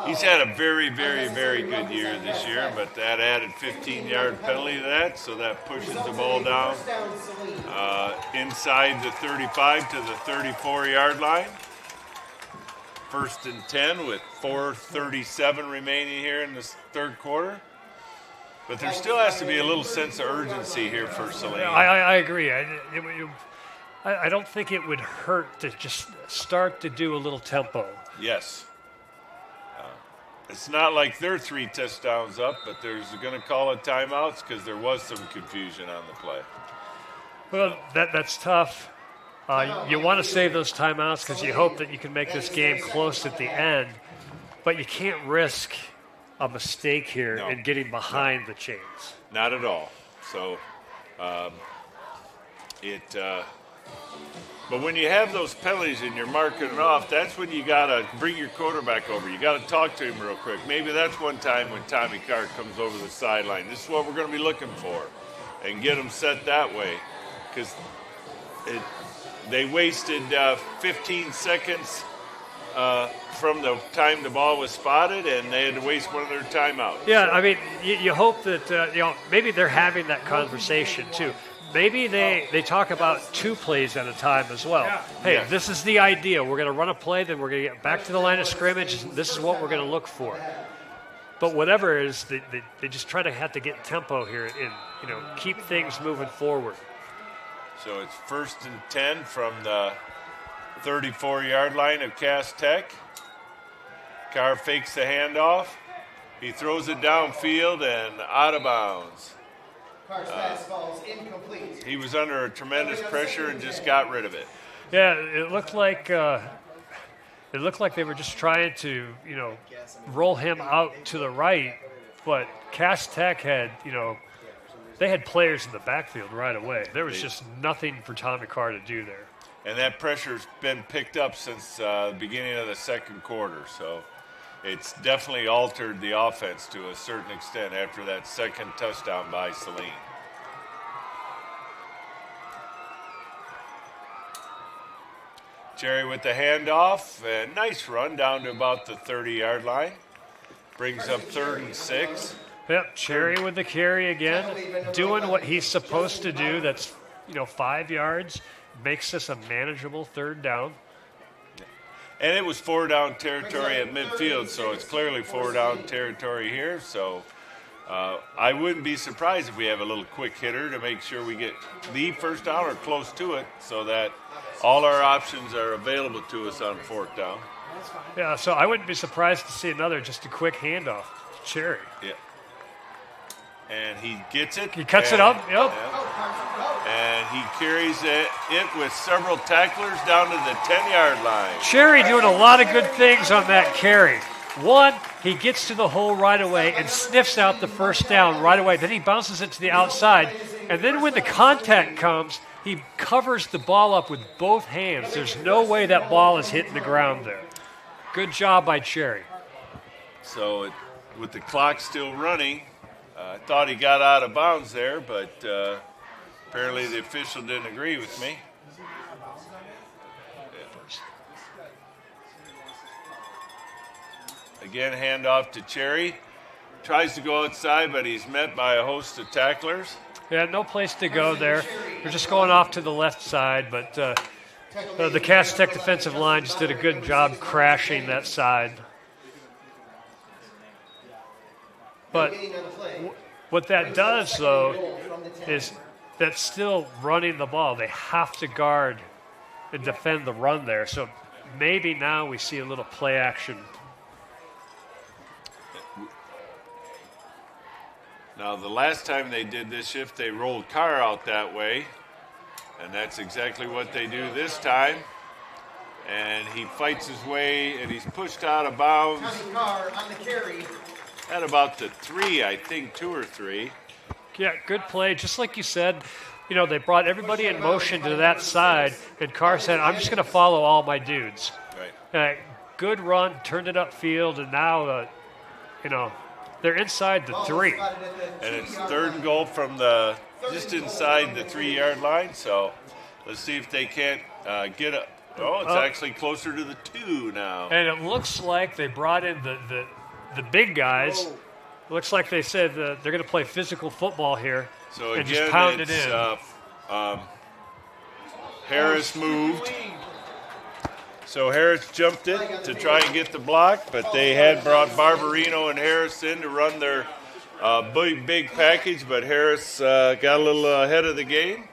C: He's had a very, very, very good year this year, but that added 15-yard penalty to that, so that pushes the ball down inside the 35 to the 34-yard line. 1st and 10 with 4:37 remaining here in this third quarter. But there still has to be a little sense of urgency here for Saline.
D: I agree. I don't think it would hurt to just start to do a little tempo.
C: Yes. It's not like they're 3 touchdowns up, but there's going to call it timeouts because there was some confusion on the play.
D: Well, that's tough. You want to save those timeouts because you hope that you can make this game close at the end, but you can't risk a mistake here in getting behind the chains.
C: Not at all. So but when you have those penalties and you're marking it off, that's when you got to bring your quarterback over. You got to talk to him real quick. Maybe that's one time when Tommy Carr comes over the sideline. This is what we're going to be looking for, and get them set that way, because they wasted 15 seconds from the time the ball was spotted, and they had to waste one of their timeouts.
D: Yeah, I mean, you hope that maybe they're having that conversation too. Maybe they talk about 2 plays at a time as well. Yeah. Hey, This is the idea. We're going to run a play, then we're going to get back to the line of scrimmage. This is what we're going to look for. But whatever it is, they just have to get tempo here and keep things moving forward.
C: So it's 1st and 10 from the 34-yard line of Cass Tech. Carr fakes the handoff. He throws it downfield and out of bounds.
A: Carr's pass falls incomplete.
C: He was under a tremendous pressure and just got rid of it.
D: Yeah, it looked like they were just trying to, roll him out to the right, but Cass Tech had, they had players in the backfield right away. There was just nothing for Tommy Carr to do there.
C: And that pressure's been picked up since the beginning of the second quarter, so it's definitely altered the offense to a certain extent after that second touchdown by Saline. Cherry with the handoff, and nice run down to about the 30-yard line. Brings up 3rd and 6.
D: Yep, Cherry with the carry again, doing what he's supposed to do. That's 5 yards, makes this a manageable 3rd down.
C: And it was 4-down territory at midfield, so it's clearly 4-down territory here. So I wouldn't be surprised if we have a little quick hitter to make sure we get the first down or close to it, so that all our options are available to us on 4th down.
D: Yeah, so I wouldn't be surprised to see another just a quick handoff. Cherry.
C: Yeah. And he gets it.
D: He cuts it up. Yep.
C: Yeah. And he carries it with several tacklers down to the 10-yard line.
D: Cherry doing a lot of good things on that carry. One, he gets to the hole right away and sniffs out the first down right away. Then he bounces it to the outside. And then when the contact comes, he covers the ball up with both hands. There's no way that ball is hitting the ground there. Good job by Cherry.
C: So with the clock still running, I thought he got out of bounds there, but apparently the official didn't agree with me. Again, handoff to Cherry. Tries to go outside, but he's met by a host of tacklers.
D: Yeah, no place to go there. We're just going off to the left side, but the Cass Tech defensive line just did a good job crashing that side. But what that does, though, is that's still running the ball. They have to guard and defend the run there. So maybe now we see a little play action.
C: Now, the last time they did this shift, they rolled Carr out that way, and that's exactly what they do this time. And he fights his way, and he's pushed out of bounds.
A: Carr on the carry.
C: At about the 3, I think, 2 or 3.
D: Yeah, good play. Just like you said, they brought everybody in motion to that side, and Carr said, I'm just going to follow all my dudes.
C: Right.
D: Good run, turned it upfield, and now, they're inside the 3.
C: And it's 3rd and goal from just inside the 3-yard line. So let's see if they can't get it. Oh, it's actually closer to the 2 now.
D: And it looks like they brought in the big guys. It looks like they said they're going to play physical football here.
C: So
D: and
C: again,
D: just pound it in.
C: Harris moved. So Harris jumped it to try and get the block, but they had brought Barbarino and Harris in to run their big package, but Harris got a little ahead of the game.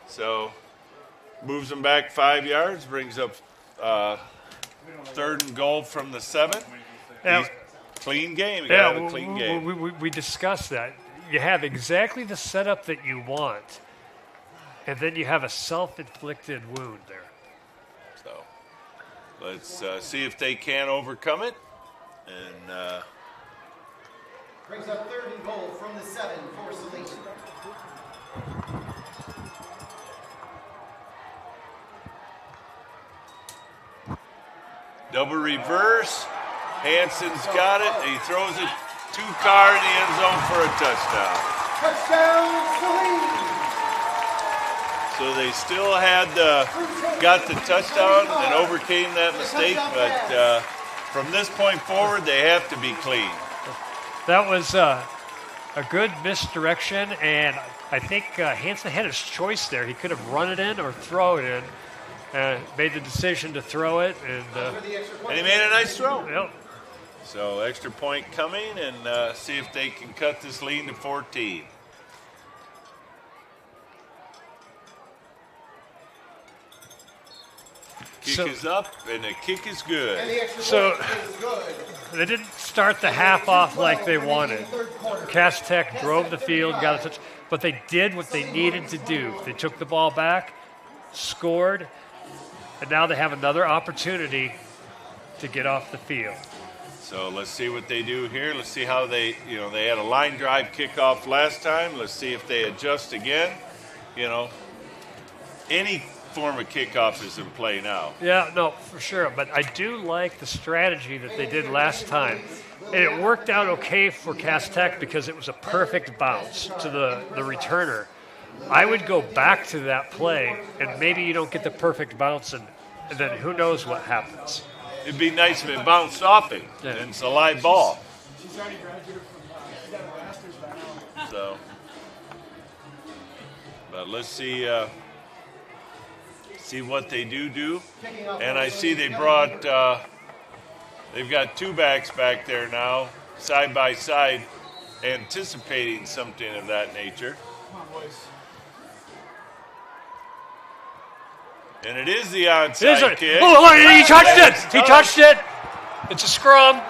C: So moves them back 5 yards, brings up 3rd and goal from the 7.
D: Yeah.
C: Clean game. You got to have a clean game.
D: We discussed that. You have exactly the setup that you want, and then you have a self-inflicted wound there.
C: So let's see if they can overcome it. And
A: Brings up 3rd and goal from the 7 for Saline.
C: double reverse. Hanson's got it. He throws it to Carr in the end zone for a touchdown.
A: Touchdown, Saline!
C: So they still got the touchdown and overcame that mistake, but from this point forward, they have to be clean.
D: That was a good misdirection, and I think Hanson had his choice there. He could have run it in or throw it in. Made the decision to throw it, and
C: he made a nice throw.
D: Yep.
C: So extra point coming, and see if they can cut this lead to 14. Kick is up, and the kick is good.
D: So they didn't start the half off like they wanted. Cass Tech drove the field, got a touch, but they did what they needed to do. They took the ball back, scored, and now they have another opportunity to get off the field.
C: So let's see what they do here. Let's see how they had a line drive kickoff last time. Let's see if they adjust again. Any form of kickoff is in play now.
D: Yeah, no, for sure. But I do like the strategy that they did last time. And it worked out okay for Cass Tech because it was a perfect bounce to the returner. I would go back to that play, and maybe you don't get the perfect bounce, and then who knows what happens.
C: It'd be nice if it bounced off him, and it's a live ball.
E: Society graduate from got a master's by now.
C: So, but let's see what they do. And I see they brought they've got two backs back there now, side by side, anticipating something of that nature.
E: Come on, boys.
C: And it is the onside kick.
D: Oh, he touched it! He touched it! It's a scrum.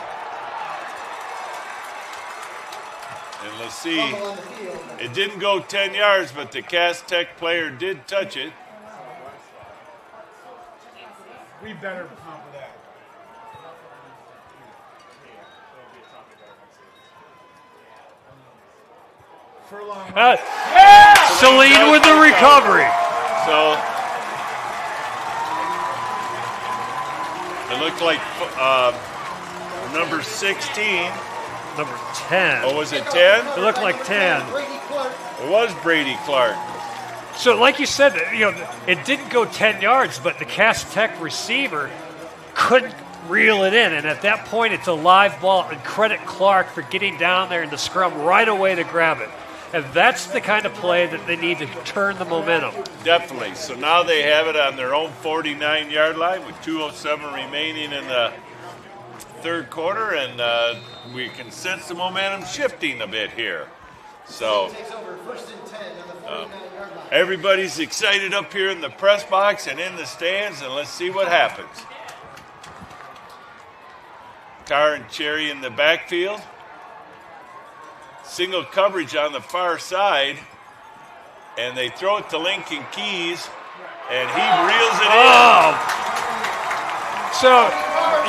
C: And let's see. It didn't go 10 yards, but the Cass Tech player did touch it.
E: We better pump that. Furlong.
D: Saline with the recovery.
C: So it looked like number 16.
D: Number 10.
C: Oh, was it 10?
D: It looked like 10.
C: It was Brady Clark.
D: So, like you said, it didn't go 10 yards, but the Cass Tech receiver couldn't reel it in. And at that point, it's a live ball. And credit Clark for getting down there in the scrum right away to grab it. And that's the kind of play that they need to turn the momentum.
C: Definitely. So now they have it on their own 49-yard line with 2:07 remaining in the third quarter, and we can sense the momentum shifting a bit here. So everybody's excited up here in the press box and in the stands, and let's see what happens. Carr and Cherry in the backfield. Single coverage on the far side, and they throw it to Lincoln Keys, and he reels it in.
D: So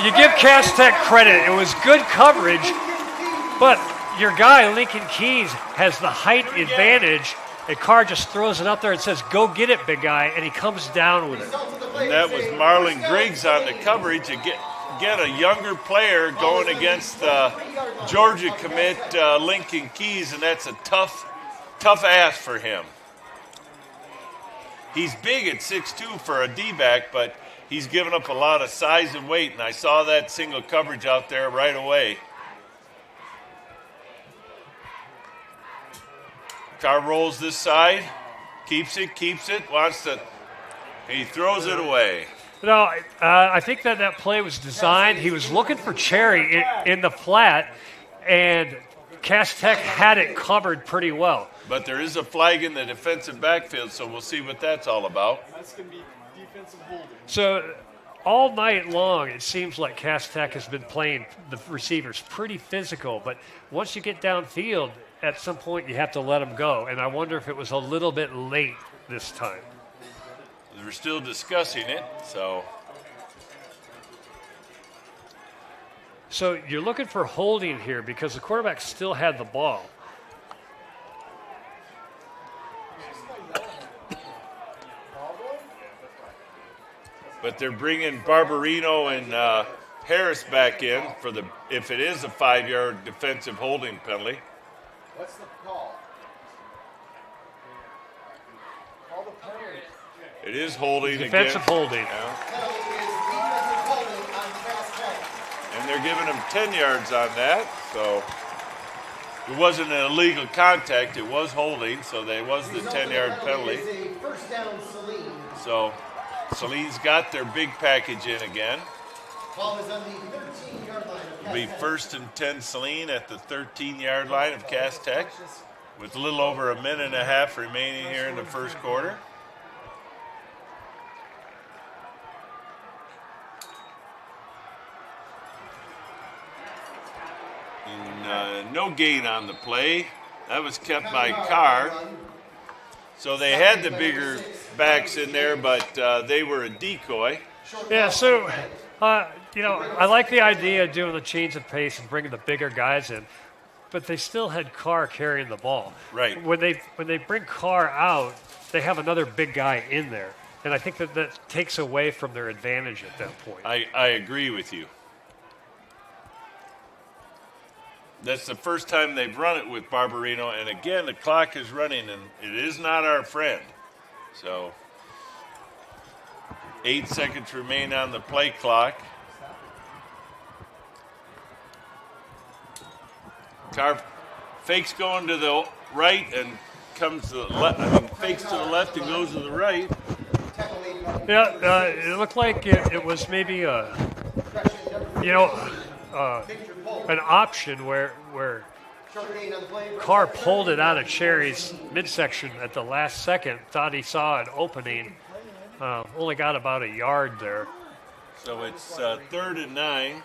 D: you give Cass Tech credit. It was good coverage, but your guy, Lincoln Keys, has the height advantage, and Carr just throws it up there and says, go get it, big guy, and he comes down with it.
C: And that was Marlon Griggs on the coverage. Again, a younger player going against Georgia commit Lincoln Keys, and that's a tough ask for him. He's big at 6'2" for a D-back, but he's given up a lot of size and weight, and I saw that single coverage out there right away. Carr rolls this side, keeps it, he throws it away.
D: No, I think that play was designed. He was looking for Cherry in the flat, and Cass Tech had it covered pretty well.
C: But there is a flag in the defensive backfield, so we'll see what that's all about.
E: That's going to be defensive holding.
D: So all night long, it seems like Cass Tech has been playing the receivers pretty physical, but once you get downfield, at some point you have to let them go, and I wonder if it was a little bit late this time.
C: We're still discussing it, so.
D: So you're looking for holding here because the quarterback still had the ball.
C: But they're bringing Barbarino and Harris back in for if it is a 5-yard defensive holding penalty.
B: What's the call? Call the penalty.
C: It is holding
D: Defensive
C: again.
D: holding.
C: Yeah. And they're giving him 10 yards on that, so it wasn't an illegal contact. It was holding, so there was the 10-yard penalty. So Saline's got their big package in again.
A: Ball is on the 13-yard line of
C: It'll be 1st and 10 Saline at the 13-yard line of Cass Tech with a little over a minute and a half remaining here in the first quarter. And no gain on the play. That was kept by Carr. So they had the bigger backs in there, but they were a decoy.
D: Yeah, so, I like the idea of doing the change of pace and bringing the bigger guys in, but they still had Carr carrying the ball.
C: Right.
D: When they bring Carr out, they have another big guy in there, and I think that takes away from their advantage at that point.
C: I agree with you. That's the first time they've run it with Barbarino, and again, the clock is running, and it is not our friend. So 8 seconds remain on the play clock. Carr fakes going to the right and comes to the left. Fakes to the left and goes to the right.
D: Yeah, it looked like it was maybe an option where Carr pulled it out of Cherry's midsection at the last second, thought he saw an opening, only got about a yard there.
C: So it's 3rd and 9.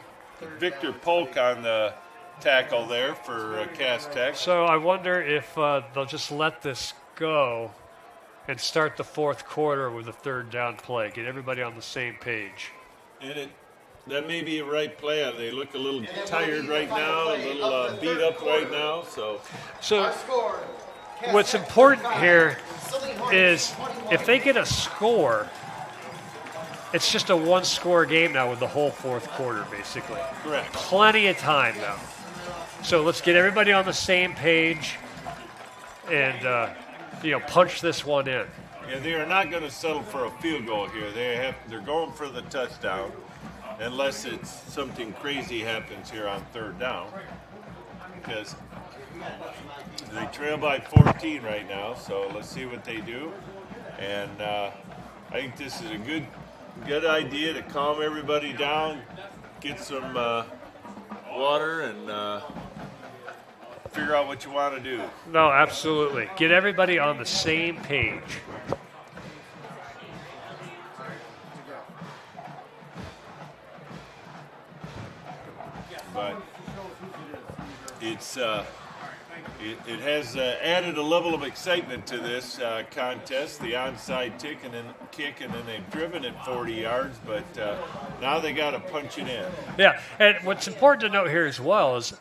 C: Victor Polk on the tackle there for Cass Tech.
D: So I wonder if they'll just let this go and start the fourth quarter with a 3rd down play. Get everybody on the same page.
C: And that may be a right play. They look a little tired right now, a little beat up right now. So
D: what's important here is if they get a score, it's just a one-score game now with the whole fourth quarter, basically.
C: Correct.
D: Plenty of time now. So let's get everybody on the same page and punch this one in.
C: Yeah, they are not going to settle for a field goal here. They're going for the touchdown, unless it's something crazy happens here on 3rd down, because they trail by 14 right now. So let's see what they do. And I think this is a good idea to calm everybody down, get some water, and figure out what you want to do.
D: No, absolutely. Get everybody on the same page.
C: But it's it has added a level of excitement to this contest. The onside kick, and then they've driven it 40 yards, but now they got to punch it in.
D: Yeah, and what's important to note here as well is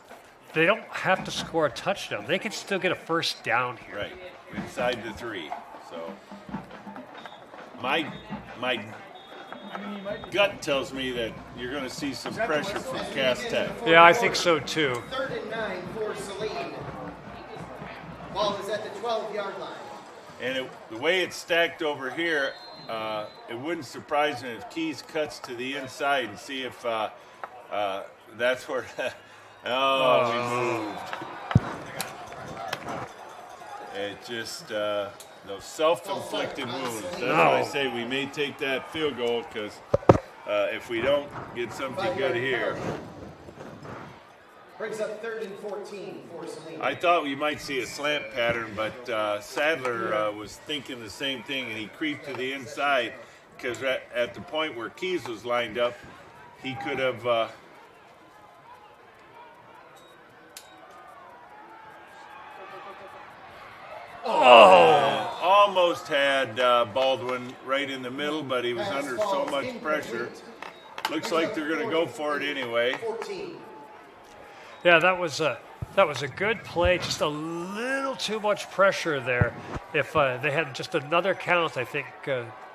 D: they don't have to score a touchdown. They can still get a 1st down here.
C: Right, inside the 3. So my gut tells me that you're going to see some pressure from Cass Tech.
D: Yeah, I think so too.
A: 3rd and 9 for Saline. Ball is at the 12-yard line.
C: And the way it's stacked over here, it wouldn't surprise me if Keys cuts to the inside and see if that's where. We moved. It just those self-inflicted wounds. That's why I say we may take that field goal, because if we don't get something good here.
A: Brings up 3rd and 14 for Saline.
C: I thought we might see a slant pattern, but Sadler was thinking the same thing, and he creeped to the inside, because at the point where Keys was lined up, he could have almost had Baldwin right in the middle, but he was under so much pressure. Looks like they're going to go for it anyway.
A: 14.
D: Yeah, that was a good play. Just a little too much pressure there. If they had just another count, I think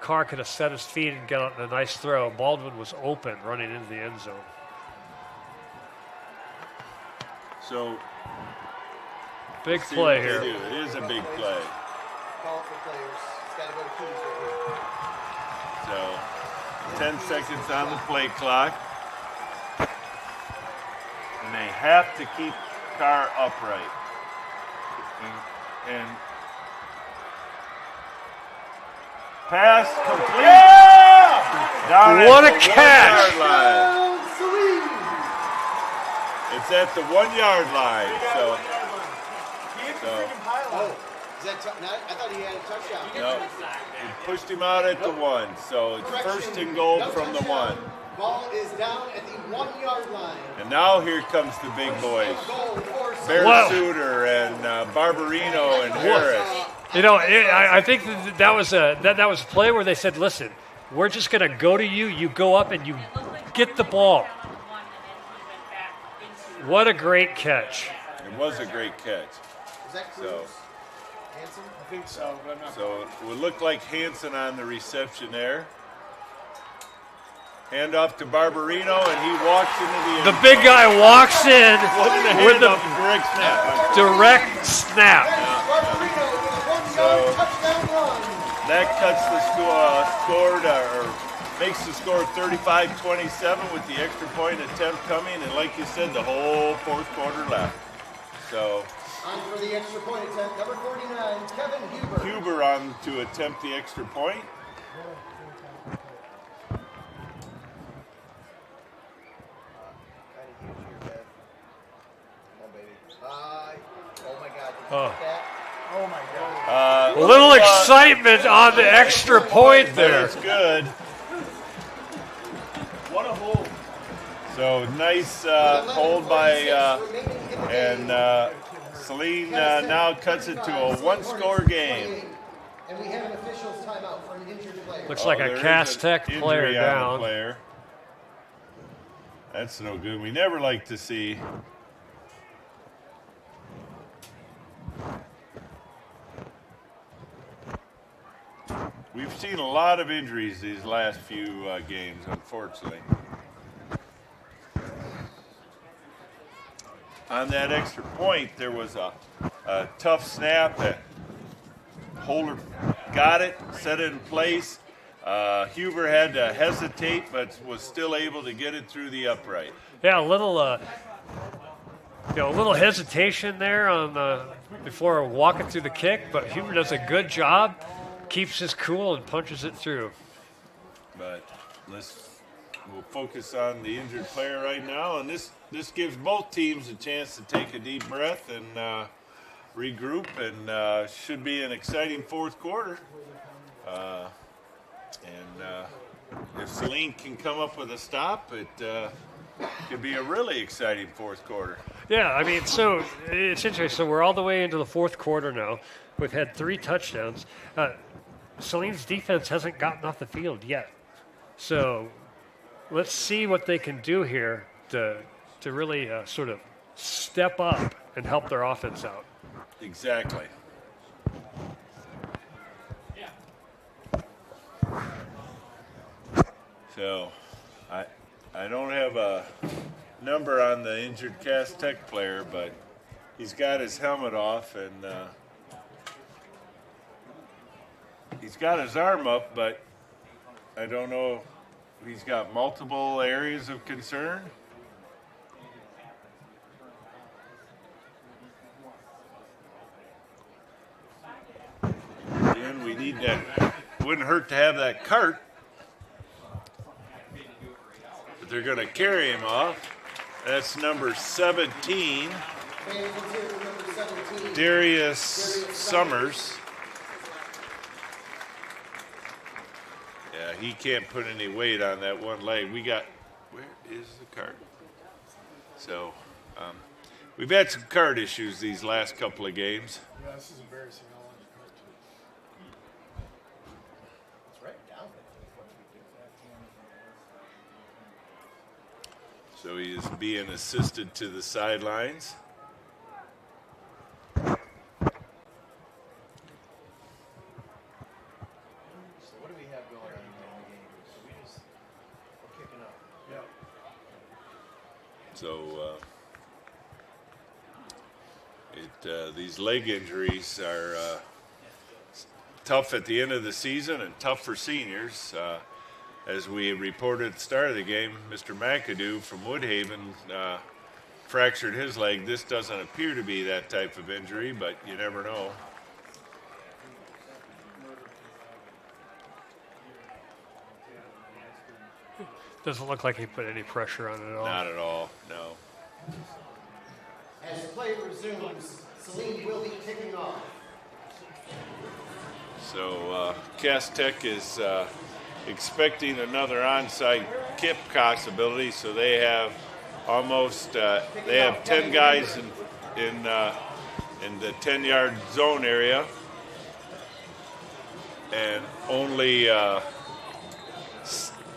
D: Carr could have set his feet and got a nice throw. Baldwin was open running into the end zone.
C: So
D: big play here.
C: It is a big play.
A: Call for players. It's got to go to Keys right here.
C: So 10 seconds on the play clock. And they have to keep Carr upright. And pass complete. Yeah! Down
D: What
C: at
D: a
C: the
D: catch!
C: 1 yard line. It's at the 1 yard line. So
A: Is that I thought he had a touchdown.
C: no, he pushed him out at the 1. So it's 1st and goal from the 1.
A: Ball is down at the 1 yard line.
C: And now here comes the big boys.
A: Goal for
C: Bear
D: Whoa.
C: Suter and Barbarino and Harris.
D: I think that was a play where they said, "Listen, we're just going to go to you. You go up and you get the ball." What a great catch!
C: It was a great catch.
A: Is that Cruz? Hanson?
E: I think so, but I'm not.
C: So it would look like Hanson on the reception there. Hand off to Barbarino, and he walks into the end
D: The big guy walks in
C: zone.
D: with the
C: direct snap.
D: direct snap.
A: Barbarino with a 1 yard touchdown run.
C: That cuts the score or makes the score 35-27 with the extra point attempt coming, and like you said, the whole fourth quarter left. So
A: On for the extra point attempt, number 49, Kevin Huber.
C: Huber on to attempt the extra point.
A: Oh my God.
D: Oh.
E: Oh my God.
D: A little excitement on the extra point there.
C: That's good.
E: What a hole.
C: So nice hold by, and Saline now cuts it to a one-score game.
A: And we have an official's timeout for an injured player.
D: Looks like
C: there
D: a
C: is
D: Cass
C: an
D: Tech player
C: injury on the
D: down.
C: player. That's no good. We never like to see. We've seen a lot of injuries these last few games, unfortunately. On that extra point, there was a tough snap that Holder got it, set it in place. Huber had to hesitate, but was still able to get it through the upright.
D: Yeah, a little hesitation there on before walking through the kick, but Huber does a good job, keeps his cool and punches it through.
C: But we'll focus on the injured player right now, and this gives both teams a chance to take a deep breath and regroup, and should be an exciting fourth quarter. If Saline can come up with a stop, it could be a really exciting fourth quarter.
D: Yeah, I mean, so it's interesting. So we're all the way into the fourth quarter now. We've had 3 touchdowns. Saline's defense hasn't gotten off the field yet. So let's see what they can do here to really sort of step up and help their offense out.
C: Exactly. So I don't have a number on the injured Cass Tech player, but he's got his helmet off and he's got his arm up, but I don't know if he's got multiple areas of concern. Again, we need that. Wouldn't hurt to have that cart. But they're going to carry him off. That's number 17, Darius Summers. Yeah, he can't put any weight on that one leg. Where is the cart? So, we've had some cart issues these last couple of games.
E: Yeah, this is embarrassing. How long is
A: It's right down.
C: So he is being assisted to the sidelines.
A: So what do we have going on in the game? So we're kicking up.
E: Yeah.
C: So these leg injuries are tough at the end of the season and tough for seniors. As we reported at the start of the game, Mr. McAdoo from Woodhaven fractured his leg. This doesn't appear to be that type of injury, but you never know.
D: Doesn't look like he put any pressure on it at all.
C: Not at all, no.
A: As play resumes, Saline will be kicking off.
C: So Cass Tech is expecting another onside kick possibility, so they have almost they have 10 guys in the 10-yard zone area, and only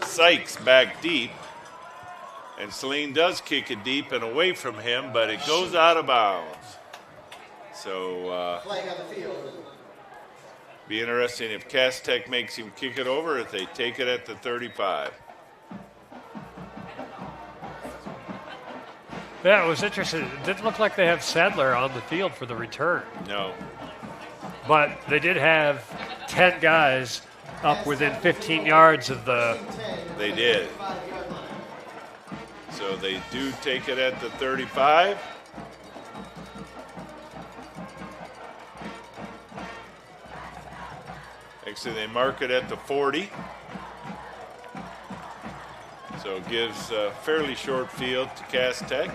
C: Sykes back deep, and Saline does kick it deep and away from him, but it goes out of bounds. So
A: Flag on the field.
C: be interesting if Cass Tech makes him kick it over, if they take it at the 35.
D: Yeah, it was interesting. It didn't look like they have Sadler on the field for the return.
C: No.
D: But they did have 10 guys up within 15 yards of the...
C: They did. So they do take it at the 35. Actually, they mark it at the 40. So it gives a fairly short field to Cass Tech.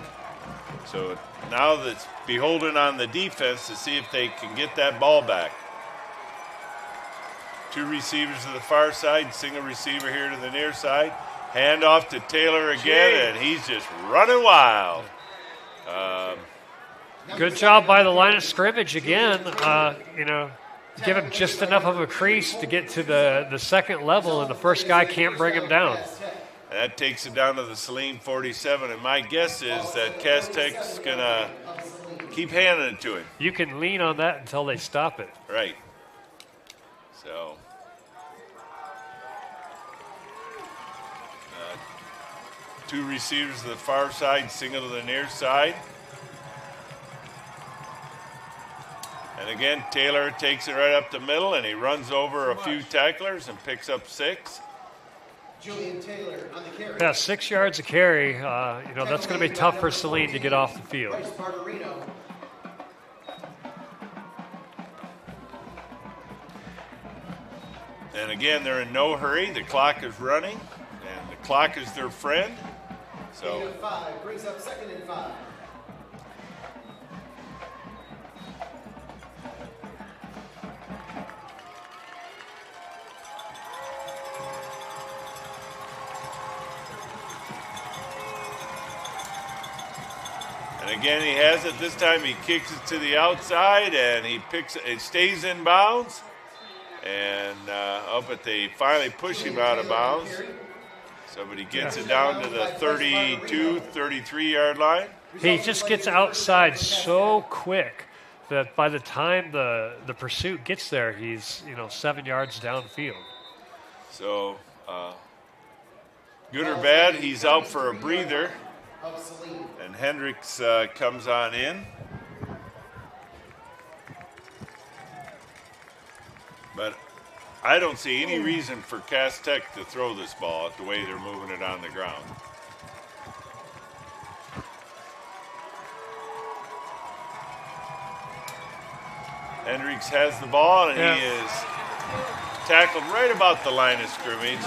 C: So now that's beholden on the defense to see if they can get that ball back. 2 receivers to the far side, single receiver here to the near side. Hand off to Taylor again, and he's just running wild.
D: Good job by the line of scrimmage again. Give him just enough of a crease to get to the second level, and the first guy can't bring him down.
C: That takes it down to the Saline 47, and my guess is that Cass Tech's going to keep handing it to him.
D: You can lean on that until they stop it.
C: Right. So, 2 receivers to the far side, single to the near side. And again, Taylor takes it right up the middle, and he runs over a few tacklers and picks up 6.
A: Julian Taylor on the carry.
D: Yeah, 6 yards a carry. That's going to be tough for Saline to get off the field.
A: Bryce Barbarino.
C: And again, they're in no hurry. The clock is running, and the clock is their friend. So,
A: 8 of 5 brings up 2nd and 5.
C: and again, he has it. This time he kicks it to the outside, and he picks it. It stays in bounds. And they finally push him out of bounds. So, but he gets it down to the 32, 33-yard line.
D: He just gets outside so quick that by the time the pursuit gets there, he's 7 yards downfield.
C: So, good or bad, he's out for a breather. And Hendricks comes on in. But I don't see any reason for Cass Tech to throw this ball the way they're moving it on the ground. Hendricks has the ball, and he is tackled right about the line of scrimmage.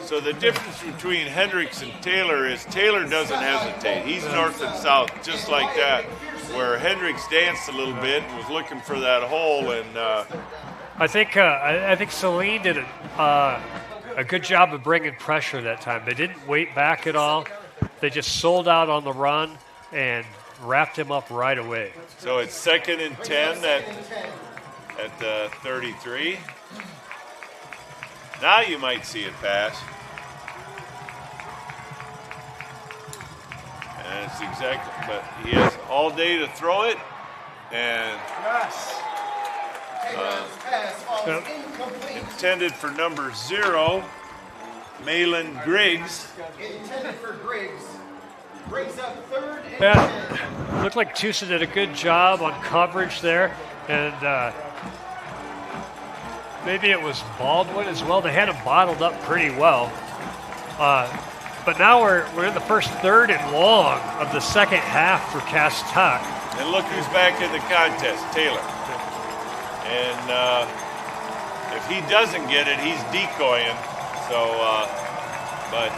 C: So the difference between Hendricks and Taylor is Taylor doesn't hesitate. He's north and south, just like that, where Hendricks danced a little bit and was looking for that hole. And
D: I think Saline did a good job of bringing pressure that time. They didn't wait back at all. They just sold out on the run and wrapped him up right away.
C: So it's 2nd and 10 at the 33. Now you might see it pass. And it's exactly, but he has all day to throw it. And intended for number 0, Malin Griggs.
A: Intended for Griggs. Brings up 3rd and 10.
D: Yeah, looked like Tusa did a good job on coverage there, and maybe it was Baldwin as well. They had him bottled up pretty well. But now we're in the first 3rd and long of the second half for Cass Tech.
C: And look who's back in the contest, Taylor. And if he doesn't get it, he's decoying. So, but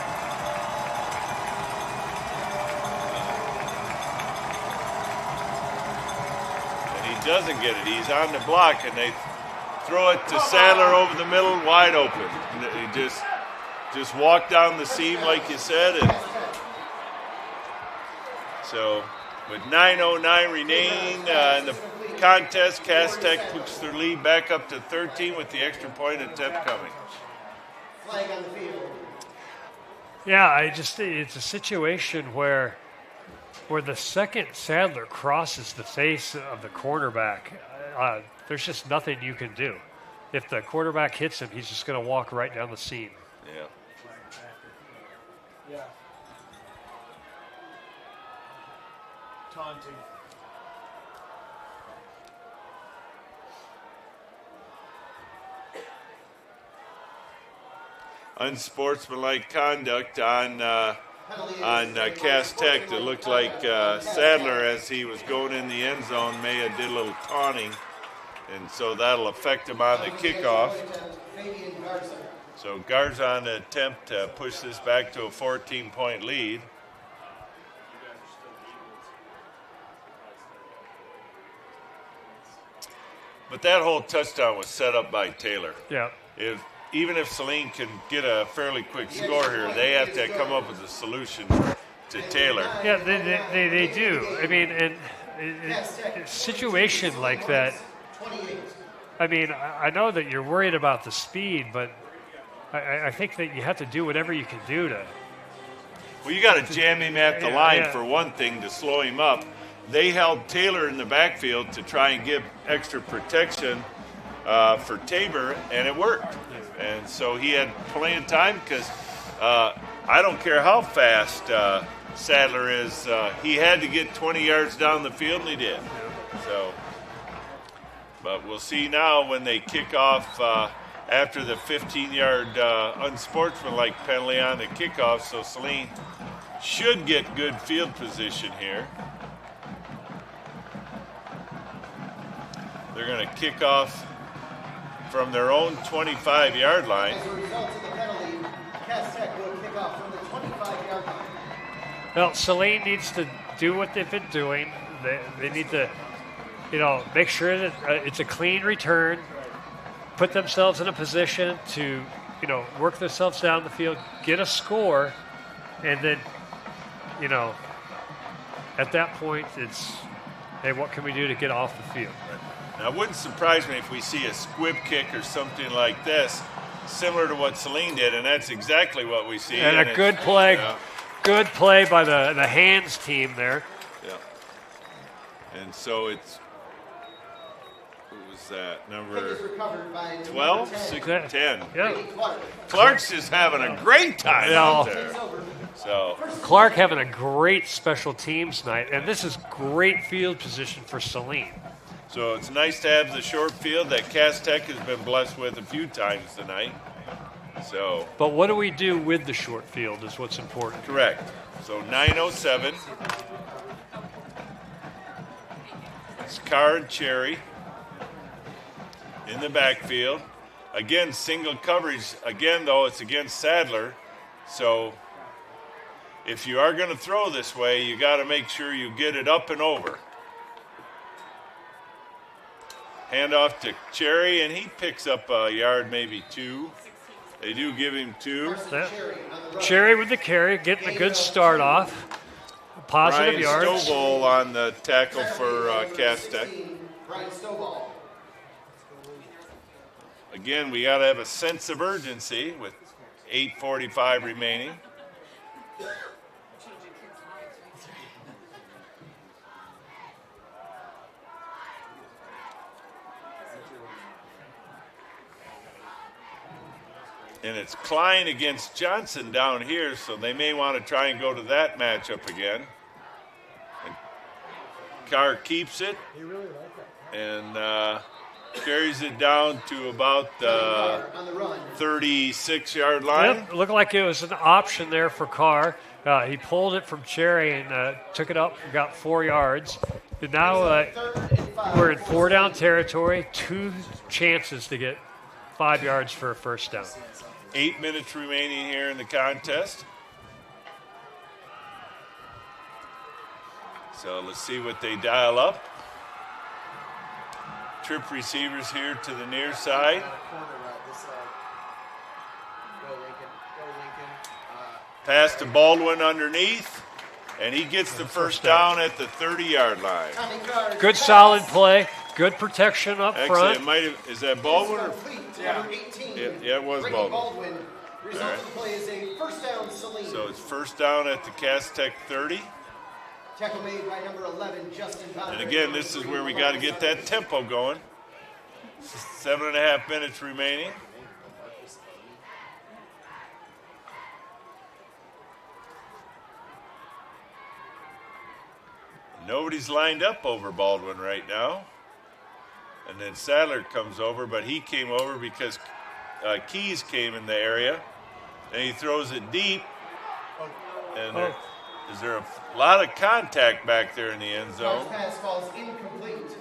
C: and he doesn't get it. He's on the block, and they throw it to Sadler over the middle, wide open. And he just walked down the seam, like you said, and so with 9:09 remaining in the contest, Cass Tech puts their lead back up to 13 with the extra point attempt coming.
A: Flag on the field.
D: Yeah, it's a situation where the second Sadler crosses the face of the quarterback, there's just nothing you can do. If the quarterback hits him, he's just going to walk right down the seam.
C: Yeah.
E: Yeah. Taunting.
C: Unsportsmanlike conduct on Cass Tech that looked like Sadler, as he was going in the end zone, may have did a little taunting And so that'll affect him on the kickoff. So Garzon to attempt to push this back to a 14-point lead. But that whole touchdown was set up by Taylor.
D: Yeah.
C: Even if Saline can get a fairly quick score here, they have to come up with a solution to Taylor.
D: Yeah, they do. I mean, and a situation like that, I mean, I know that you're worried about the speed, but I think that you have to do whatever you can do to.
C: Well, you got to jam him at the line for one thing to slow him up. They held Taylor in the backfield to try and give extra protection for Tabor, and it worked. And so he had plenty of time because I don't care how fast Sadler is. He had to get 20 yards down the field, and he did. So, but we'll see now when they kick off after the 15-yard unsportsmanlike penalty on the kickoff. So Saline should get good field position here. They're going to kick off from their own 25-yard line.
A: As a result of the penalty, Cass Tech will kick off from the 25-yard line.
D: Well, Saline needs to do what they've been doing. They need to, make sure that it's a clean return, put themselves in a position to, work themselves down the field, get a score, and then, at that point, it's, hey, what can we do to get off the field?
C: Now, it wouldn't surprise me if we see a squib kick or something like this, similar to what Saline did, and that's exactly what we see.
D: And a good play, good play by the hands team there.
C: Yeah. And so it's, what was that, number
A: Recovered by
C: 12?
A: number 10.
C: 10.
D: Yeah.
C: Clark's just having a great time out there. So
D: Clark having a great special teams night, and this is great field position for Saline.
C: So it's nice to have the short field that Cass Tech has been blessed with a few times tonight. So,
D: but what do we do with the short field is what's important.
C: Correct. So 9:07. It's Carr and Cherry in the backfield. Again, single coverage. Again, though, it's against Sadler. So if you are going to throw this way, you got to make sure you get it up and over. Handoff to Cherry, and he picks up a yard, maybe two. They do give him two.
D: Cherry with the carry, getting a good start off. Positive
C: Ryan
D: yards.
C: Stovall on the tackle for Cass Tech. Again, we got to have a sense of urgency with 8:45 remaining. And it's Klein against Johnson down here, so they may want to try and go to that matchup again. And Carr keeps it and carries it down to about the 36-yard line.
D: Yep, looked like it was an option there for Carr. He pulled it from Cherry and took it up and got 4 yards. And now we're in 4-down territory, 2 chances to get 5 yards for a first down.
C: 8 minutes remaining here in the contest. So let's see what they dial up. Trip receivers here to the near side. Pass to Baldwin underneath, and he gets the first down at the 30-yard line.
D: Good solid play. Good protection up front.
C: Actually, it might have, is that Baldwin? Or?
A: Yeah,
C: it was Baldwin.
A: Result of the play is a first down, Saline.
C: So it's first down at the Cass Tech 30.
A: Tackle made by number 11, Justin Conner.
C: And again, this is where we got to get that tempo going. 7.5 minutes remaining. Nobody's lined up over Baldwin right now. And then Sadler comes over, but he came over because Keys came in the area. And he throws it deep. And is there a lot of contact back there in the end zone?
A: Pass falls incomplete.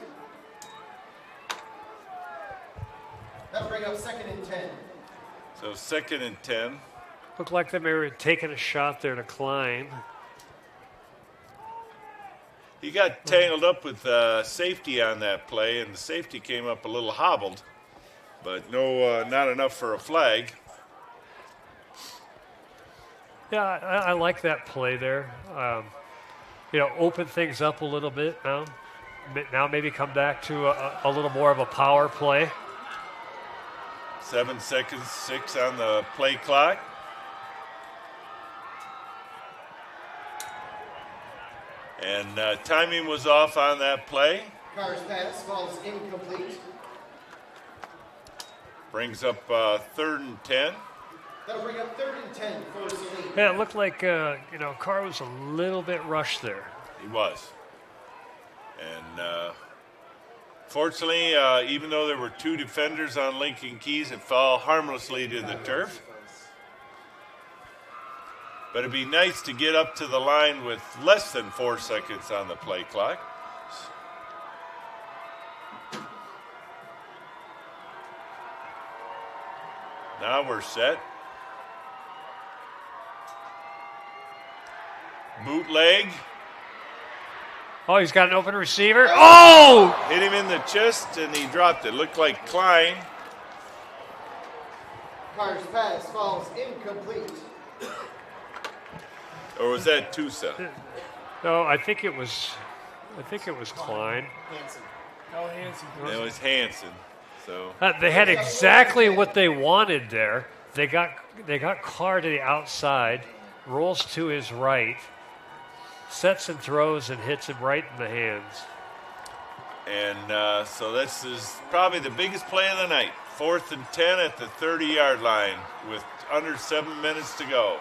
A: bring up 2nd and 10.
C: So 2nd and 10.
D: Looked like they were taking a shot there to Klein.
C: He got tangled up with safety on that play, and the safety came up a little hobbled, but not enough for a flag.
D: Yeah, I like that play there. Open things up a little bit now. Now maybe come back to a little more of a power play.
C: 7 seconds, 6 on the play clock. And timing was off on that play.
A: Carr's pass falls incomplete.
C: Brings up 3rd and 10.
A: That'll bring up 3rd and 10 for Saline.
D: Yeah, it looked like, Carr was a little bit rushed there.
C: He was. And fortunately, even though there were 2 defenders on Lincoln Keys, it fell harmlessly to the turf. But it'd be nice to get up to the line with less than 4 seconds on the play clock. Now we're set. Bootleg.
D: Oh, he's got an open receiver. Oh!
C: Hit him in the chest and he dropped it. Looked like Klein.
A: Carr's pass falls incomplete.
C: Or was that Tusa?
D: No, I think it was Klein.
A: Hansen.
E: Oh, Hansen.
C: It was Hansen. So
D: They had exactly what they wanted there. They got Carr to the outside, rolls to his right, sets and throws and hits him right in the hands.
C: And so this is probably the biggest play of the night. 4th and 10 at the 30-yard line with under 7 minutes to go.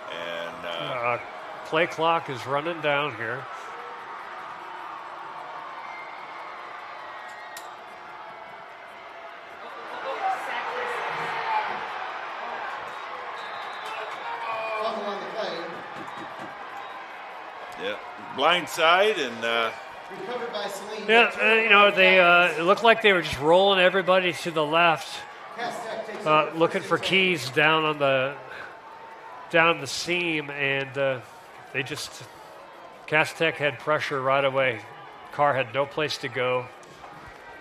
C: And
D: play clock is running down here.
A: Fumble on the play.
C: yeah, blind side and
A: Recovered by Saline.
D: Yeah, it looked like they were just rolling everybody to the left,
A: Cass Tech takes over
D: looking
A: 1st
D: for
A: and 10.
D: Keys down the seam, and Cass Tech had pressure right away. Carr had no place to go,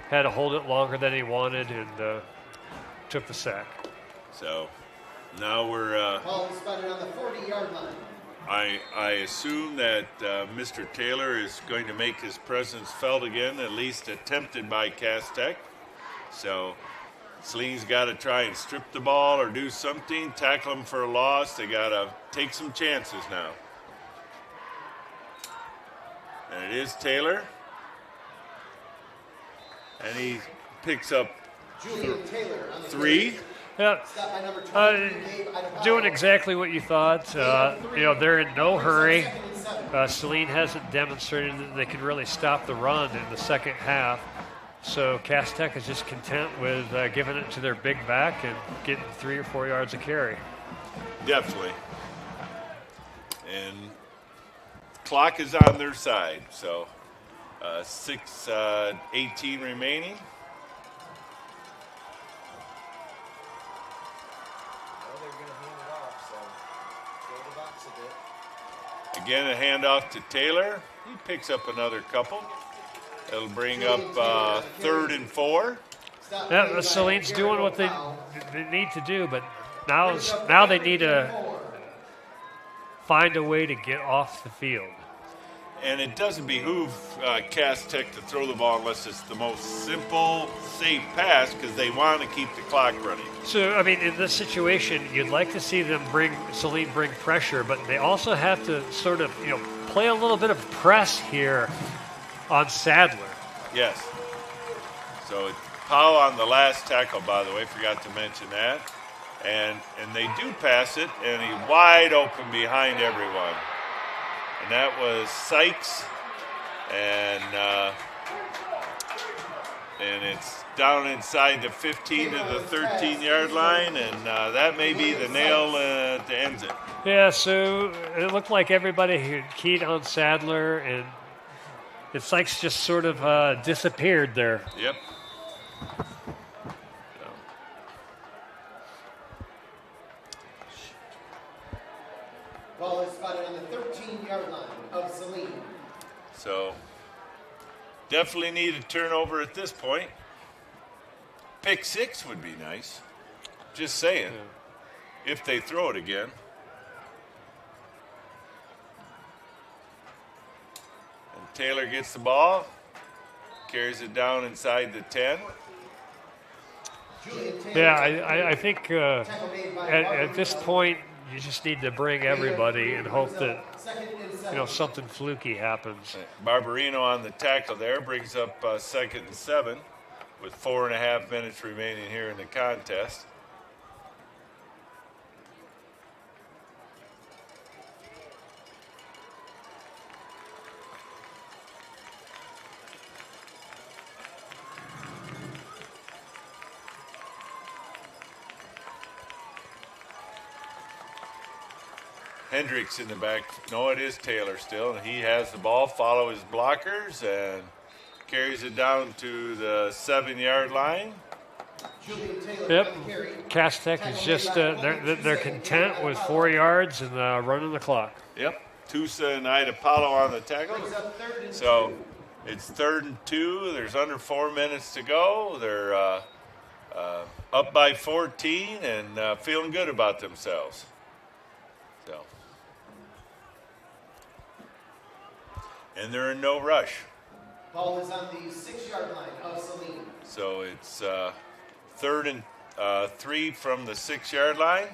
D: had to hold it longer than he wanted, and took the sack.
C: so now we're
A: Ball is spotted on the 40-yard line.
C: I assume that Mr. Taylor is going to make his presence felt again, at least attempted by Cass Tech. So Saline's got to try and strip the ball or do something, tackle him for a loss. They got to take some chances now. And it is Taylor. And he picks up
A: Julian Taylor on the
C: 3.
D: Yeah,
A: Stop by number 23, Gabe Adebayo.
D: doing exactly what you thought. They're in no hurry.
A: 2nd and 7.
D: Saline hasn't demonstrated that they can really stop the run in the second half. So Cass Tech is just content with giving it to their big back and getting 3 or 4 yards of carry.
C: Definitely. And clock is on their side. So 6:18 remaining.
A: Well, they're going to hand it off, so go to the box a bit.
C: Again, a handoff to Taylor. He picks up another couple. It'll bring up 3rd and 4.
A: Stop
D: Yeah,
A: made by
D: Saline's
A: Gary
D: doing what they
A: Fowl.
D: need to do, but now they need to find a way to get off the field.
C: And it doesn't behoove Cass Tech to throw the ball unless it's the most simple, safe pass because they want to keep the clock running.
D: So, I mean, in this situation, you'd like to see them Saline bring pressure, but they also have to sort of, play a little bit of press here on Sadler.
C: Yes. So Powell on the last tackle, by the way, forgot to mention that. And they do pass it, and he's wide open behind everyone. And that was Sykes, and it's down inside the 15 to the 13-yard line, and that may be the nail that ends it.
D: Yeah, so it looked like everybody had keyed on Sadler, and Sykes just sort of disappeared there.
C: Yep.
A: Ball is spotted on the 13-yard line of Saline.
C: So definitely need a turnover at this point. Pick 6 would be nice. Just saying. If they throw it again. And Taylor gets the ball. Carries it down inside the 10.
D: Yeah, I think at this point you just need to bring everybody and hope that something fluky happens.
C: Barbarino on the tackle there brings up 2nd and 7 with 4.5 minutes remaining here in the contest. Hendricks in the back. No, it is Taylor still. And he has the ball, follow his blockers, and carries it down to the 7-yard line.
D: Yep. Cass Tech is just, they're content with 4 yards and running the clock.
C: Yep. Tusa and Ida Paulo on the tackle. So it's 3rd and 2. There's under 4 minutes to go. They're up by 14 and feeling good about themselves. So. And they're in no rush.
A: Ball is on the 6-yard line of Saline.
C: So it's 3rd and 3 from the 6-yard line.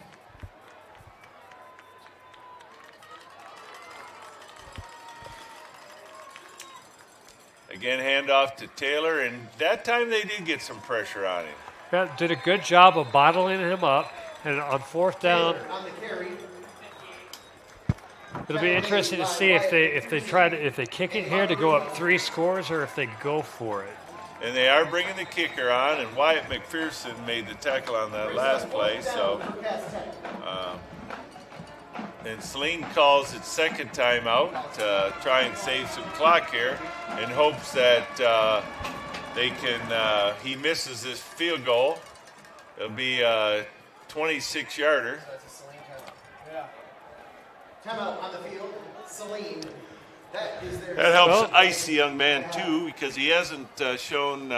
C: Again, handoff to Taylor, and that time they did get some pressure on him.
D: Yeah, did a good job of bottling him up, and on 4th down.
A: On the carry.
D: It'll be interesting to see if they kick it here to go up 3 scores or if they go for it.
C: And they are bringing the kicker on, and Wyatt McPherson made the tackle on that last play. So, and Saline calls its 2nd timeout to try and save some clock here, in hopes that they can. He misses this field goal. It'll be a 26-yarder.
A: Timeout on the field. Saline. That is their.
C: That helps ice the young man too, because he hasn't shown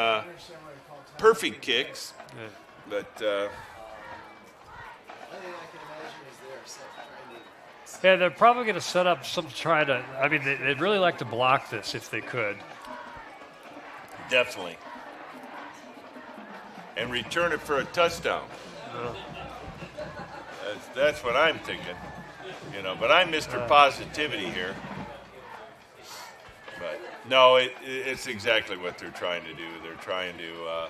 C: perfect kicks, but.
D: Yeah, they're probably going to set up some try to. I mean, they'd really like to block this if they could.
C: Definitely. And return it for a touchdown. That's what I'm thinking. But I'm Mr. Positivity here. But no, it's exactly what they're trying to do. They're trying to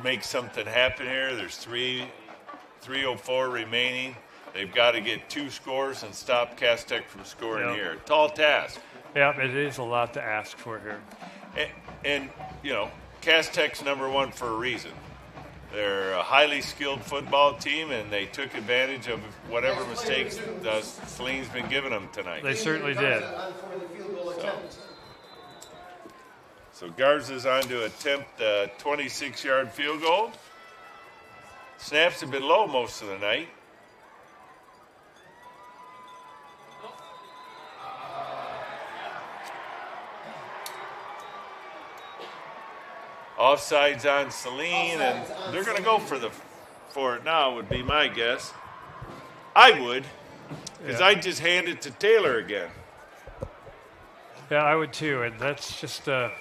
C: make something happen here. There's 3:04 remaining. They've got to get 2 scores and stop Cass Tech from scoring here. Tall task.
D: Yeah, it is a lot to ask for here.
C: And Cass Tech's number 1 for a reason. They're a highly skilled football team, and they took advantage of whatever mistakes Saline's been giving them tonight.
D: They certainly did.
C: So Garza's on to attempt a 26-yard field goal. Snaps have been low most of the night. Offsides on Saline, and they're going to go for it now, would be my guess. I would, because I'd just hand it to Taylor again.
D: Yeah, I would too, and that's just a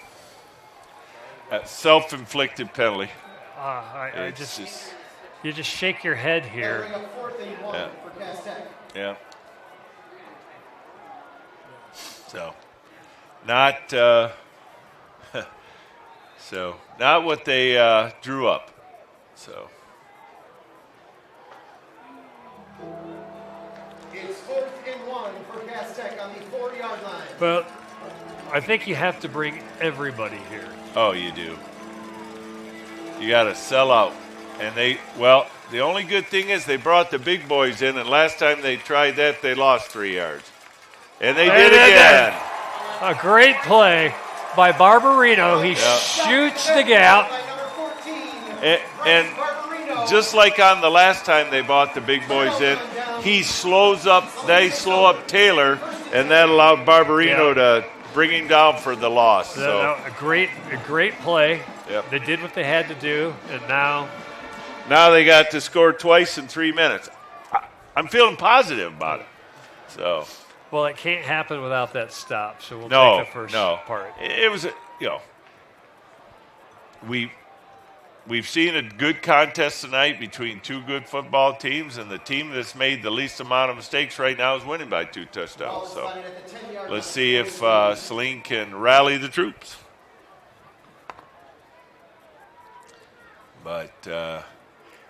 C: self-inflicted penalty.
D: You just shake your head here.
C: Yeah. So, not. So, not what they drew up. So.
A: It's 4th and 1 for Cass Tech on the 4-yard line.
D: But I think you have to bring everybody here.
C: Oh, you do. You got to sell out. And the only good thing is they brought the big boys in, and last time they tried that, they lost 3 yards. And they did again.
D: A great play by Barbarino. He shoots the gap.
C: And just like on the last time they bought the big boys in, they slow up Taylor, and that allowed Barbarino to bring him down for the loss. So
D: A great play.
C: Yep.
D: They did what they had to do, and now
C: they got to score twice in 3 minutes. I'm feeling positive about it. So,
D: well, it can't happen without that stop. So we'll take the first part.
C: It was, we've seen a good contest tonight between two good football teams, and the team that's made the least amount of mistakes right now is winning by 2 touchdowns. So let's see if Saline can rally the troops. But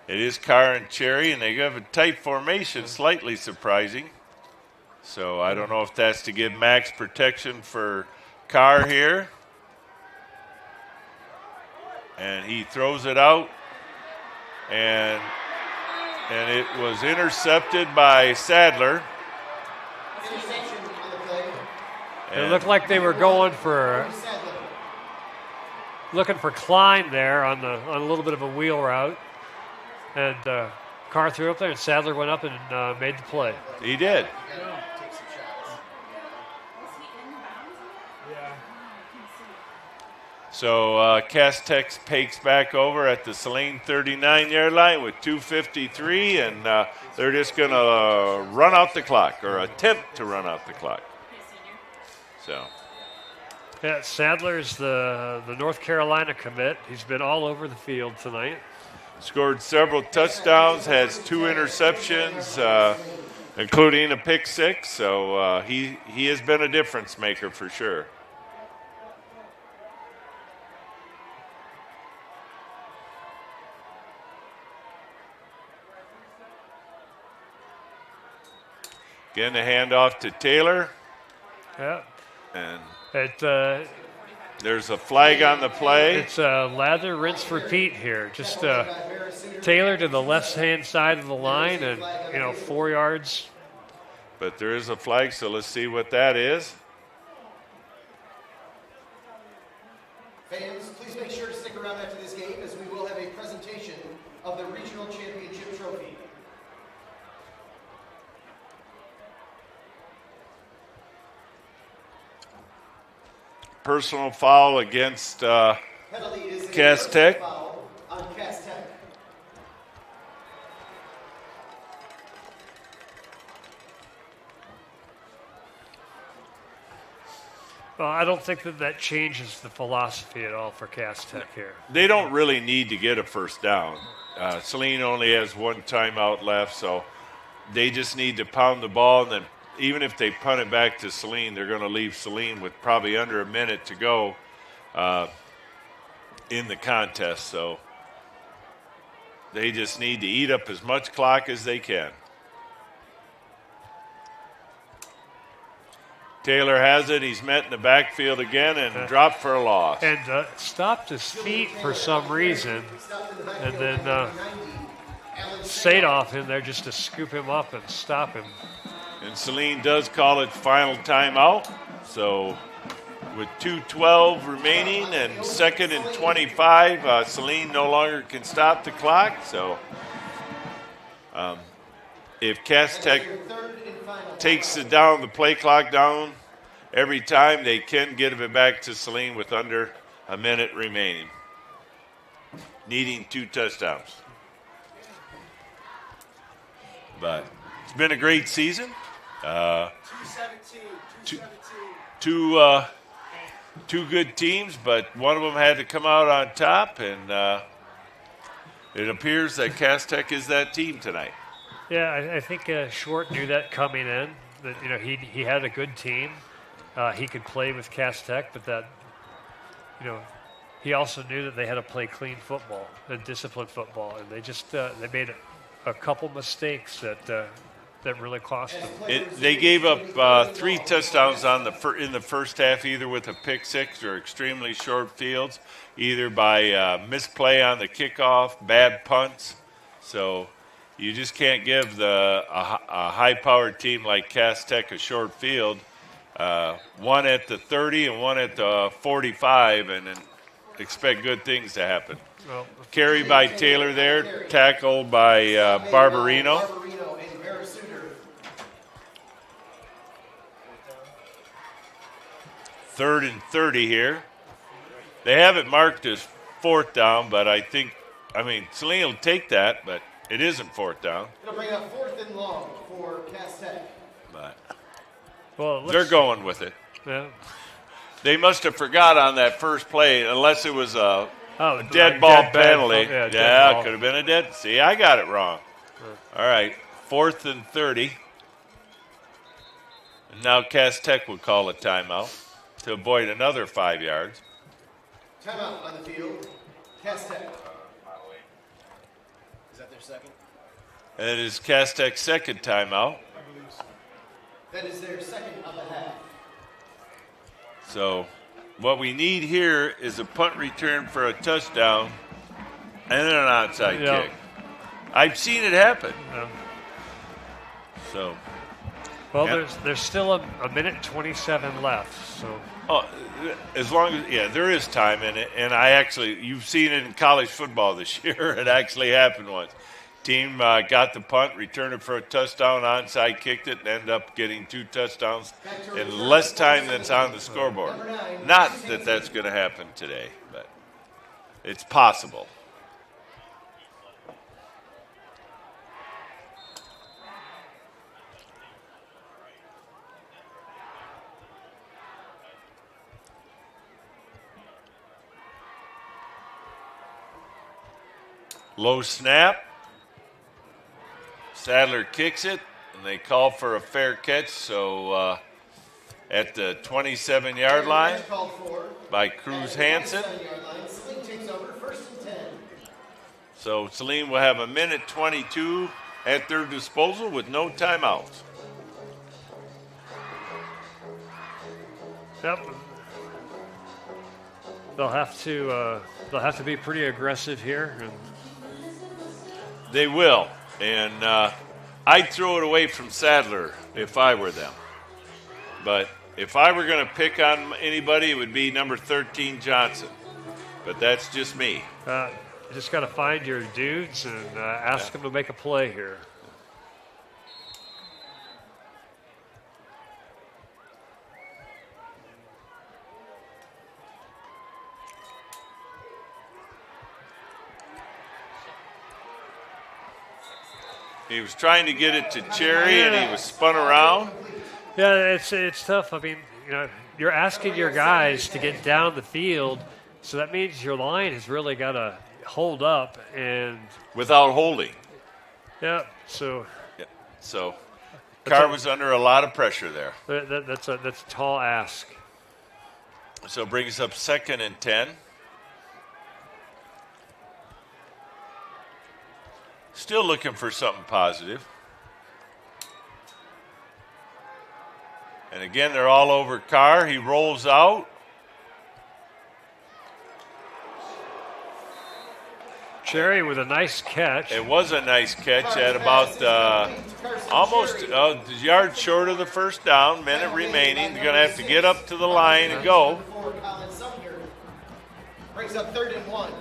C: it is Carr and Cherry, and they have a tight formation, slightly surprising. So I don't know if that's to give max protection for Carr here. And he throws it out, and it was intercepted by Sadler.
D: It looked like they were going looking for Klein there on a little bit of a wheel route, and Carr threw up there, and Sadler went up and made the play.
C: He did. So Cass Tech takes back over at the Saline 39-yard line with 2:53, and they're just going to run out the clock, or attempt to run out the clock. So.
D: Yeah, Sadler's the North Carolina commit. He's been all over the field tonight.
C: Scored several touchdowns, has 2 interceptions, including a pick 6. So he has been a difference maker for sure. Again, the handoff to Taylor.
D: Yeah.
C: And
D: there's
C: a flag on the play.
D: It's a lather, rinse, repeat here. Just Taylor to the left-hand side of the line and, 4 yards.
C: But there is a flag, so let's see what that is.
A: Fans, please make sure to stick around after this game as we will have a presentation of the regional championship trophy.
C: Personal foul against Cass Tech.
D: Well, I don't think that changes the philosophy at all for Cass Tech here.
C: They don't really need to get a first down. Saline only has 1 timeout left, so they just need to pound the ball, and then even if they punt it back to Saline, they're going to leave Saline with probably under a minute to go in the contest. So they just need to eat up as much clock as they can. Taylor has it. He's met in the backfield again and dropped for a loss.
D: And stopped his feet for some reason. And then Sadoff in there just to scoop him up and stop him.
C: And Saline does call it final timeout. So with 2:12 remaining and 2nd and 25, Saline no longer can stop the clock. So if Cass Tech takes the play clock down every time, they can give it back to Saline with under a minute remaining, needing 2 touchdowns. But it's been a great season. 2 good teams, but one of them had to come out on top, and it appears that Cass Tech is that team tonight.
D: Yeah, I think Short knew that coming in, that he had a good team. He could play with Cass Tech, but that he also knew that they had to play clean football and disciplined football, and they just they made a couple mistakes that really cost them.
C: They gave up 3 touchdowns in the first half, either with a pick 6 or extremely short fields, either by misplay on the kickoff, bad punts. So you just can't give a high-powered team like Cass Tech a short field. One at the 30 and one at the 45, and then expect good things to happen.
D: Well,
C: Carry by Taylor there, tackled by Barbarino.
A: Barbarino and Barasuter.
C: 3rd and 30 here. They have it marked as 4th down, but Saline will take that, but it isn't 4th down.
A: It'll bring up 4th and long for Cass Tech.
C: But
D: well,
C: they're going with it.
D: Yeah.
C: They must have forgot on that first play, unless it was a
D: Oh,
C: dead ball penalty.
D: Yeah,
C: Yeah, it could have been a dead. See, I got it wrong. All right, 4th and 30. And now Cass Tech will call a timeout to avoid another 5 yards.
A: Timeout on the field. Cass Tech. Is that their second?
C: And it is Cass Tech's second timeout.
A: That is their second of the half.
C: So what we need here is a punt return for a touchdown and then an onside kick. I've seen it happen.
D: Yeah.
C: So,
D: Well, there's still a minute 27 left. So
C: as long as there is time in it, and you've seen it in college football this year. It actually happened once. Team got the punt, returned it for a touchdown, onside kicked it, and ended up getting 2 touchdowns in less time than's on the scoreboard. Not that that's going to happen today, but it's possible. Low snap. Sadler kicks it, and they call for a fair catch. So at the 27-yard line by Cruz Hansen.
A: Saline takes over, 1st and 10.
C: So Saline will have a minute 22 at their disposal with no timeouts.
D: Yep. They'll have to be pretty aggressive here.
C: They will. And I'd throw it away from Sadler if I were them. But if I were going to pick on anybody, it would be number 13, Johnson. But that's just me.
D: You just got to find your dudes and ask them to make a play here.
C: He was trying to get it to Cherry, and he was spun around.
D: Yeah, it's tough. I mean, you're asking your guys to get down the field, so that means your line has really got to hold up and
C: without holding.
D: Yeah. So.
C: Yeah. So, Carr was under a lot of pressure there.
D: That's a tall ask.
C: So it brings up 2nd and 10. Still looking for something positive. And again, they're all over Carr. He rolls out.
D: Cherry with a nice catch.
C: It was a nice catch at about almost a yard short of the 1st down. Minute remaining. They're going to have to get up to the line and go.
A: Brings up 3rd and 1.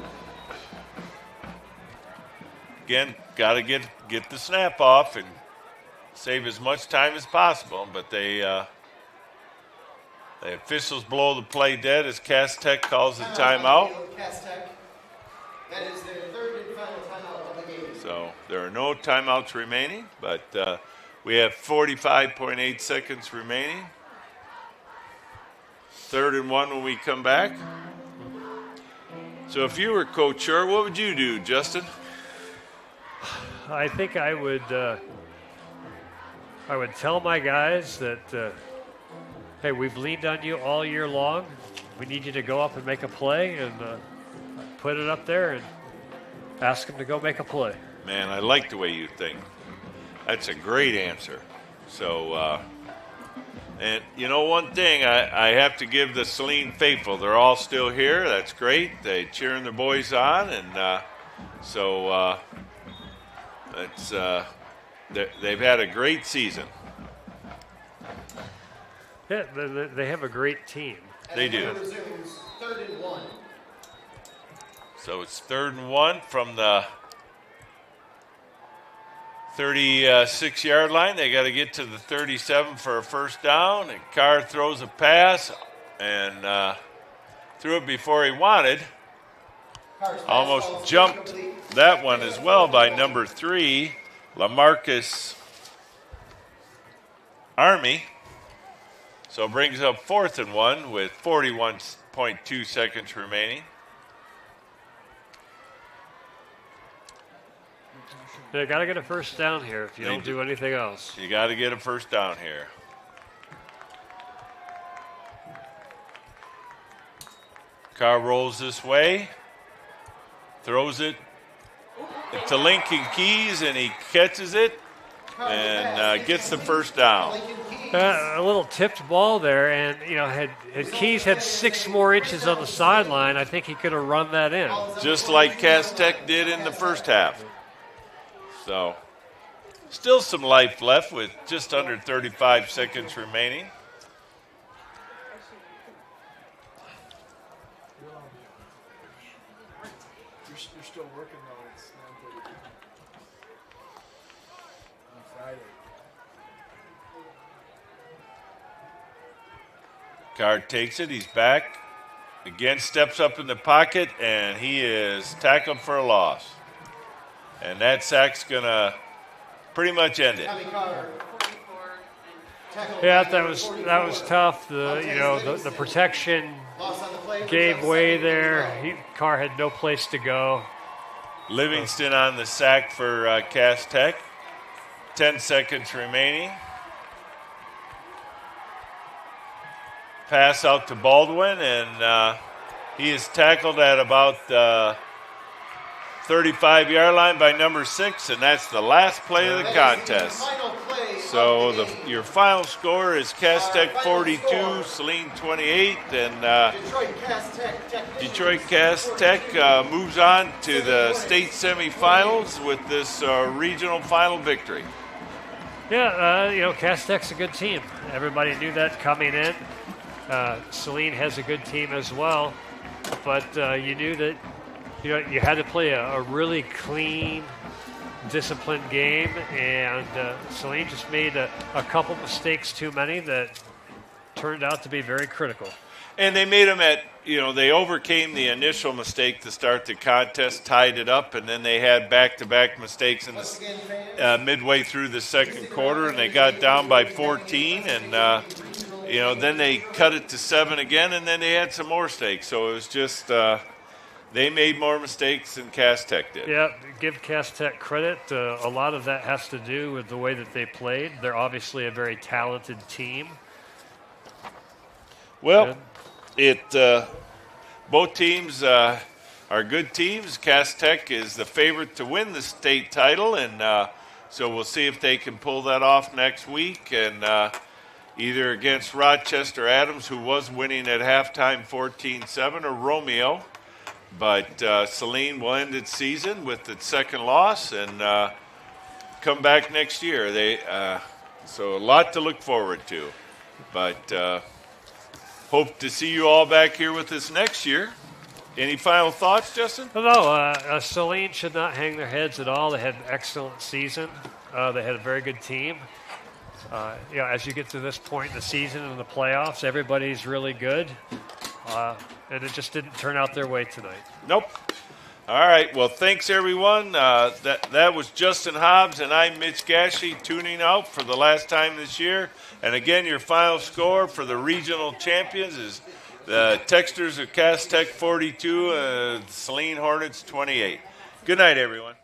C: Again, got to get the snap off and save as much time as possible. But the officials blow the play dead as Cass Tech calls the timeout.
A: Cass Tech. That is their 3rd and final timeout of the game.
C: So there are no timeouts remaining, but we have 45.8 seconds remaining. 3rd and 1 when we come back. So if you were Coach Shore, what would you do, Justin?
D: I think I would tell my guys that, hey, we've leaned on you all year long. We need you to go up and make a play and put it up there and ask them to go make a play.
C: Man, I like the way you think. That's a great answer. So, and you know one thing, I have to give the Saline faithful. They're all still here. That's great. They cheering their boys on, and so it's they've had a great season.
D: Yeah, they have a great team.
C: They do.
A: Resumes 3rd and 1.
C: So it's 3rd and 1 from the 36-yard line. They got to get to the 37 for a first down. And Carr throws a pass and threw it before he wanted. Almost jumped that one as well by number 3, LaMarcus Army. So brings up 4th and 1 with 41.2 seconds remaining.
D: They got to get a first down here if you don't do anything else.
C: You got to get a first down here. Carr rolls this way, throws it to Lincoln Keys, and he catches it and gets the first down.
D: A little tipped ball there, and had Keys had 6 more inches on the sideline, I think he could have run that in.
C: Just like Cass Tech did in the first half. So, still some life left with just under 35 seconds remaining.
E: You're still working though. It's 9:30 on Friday.
C: Carr takes it. He's back. Again, steps up in the pocket, and he is tackled for a loss. And that sack's going to pretty much end it.
D: Yeah, that was tough. The protection gave way there. Carr had no place to go.
C: Livingston on the sack for Cass Tech. 10 seconds remaining. Pass out to Baldwin, and he is tackled at about 35-yard line by number 6, and that's the last play of the contest. So your final score is Cass Tech 42, Saline 28, and Detroit Cass Tech moves on to the state semifinals with this regional final victory.
D: Yeah, Cass Tech's a good team. Everybody knew that coming in. Saline has a good team as well, but you knew that you had to play a really clean, disciplined game, and Saline just made a couple mistakes too many that turned out to be very critical.
C: And they made them they overcame the initial mistake to start the contest, tied it up, and then they had back-to-back mistakes in the midway through the second quarter, and they got down by 14, and then they cut it to 7 again, and then they had some more mistakes. So it was just they made more mistakes than Cass Tech did.
D: Yeah, give Cass Tech credit. A lot of that has to do with the way that they played. They're obviously a very talented team.
C: Well, both teams are good teams. Cass Tech is the favorite to win the state title, and so we'll see if they can pull that off next week, and either against Rochester Adams, who was winning at halftime 14-7, or Romeo. But Saline will end its season with its second loss and come back next year. So a lot to look forward to. But hope to see you all back here with us next year. Any final thoughts, Justin?
D: No, Saline should not hang their heads at all. They had an excellent season. They had a very good team. As you get to this point in the season and the playoffs, everybody's really good. And it just didn't turn out their way tonight.
C: Nope. All right. Well, thanks, everyone. That was Justin Hobbs, and I'm Mitch Gashi tuning out for the last time this year. And again, your final score for the regional champions is the Texters of Cass Tech 42, Saline Hornets 28. Good night, everyone.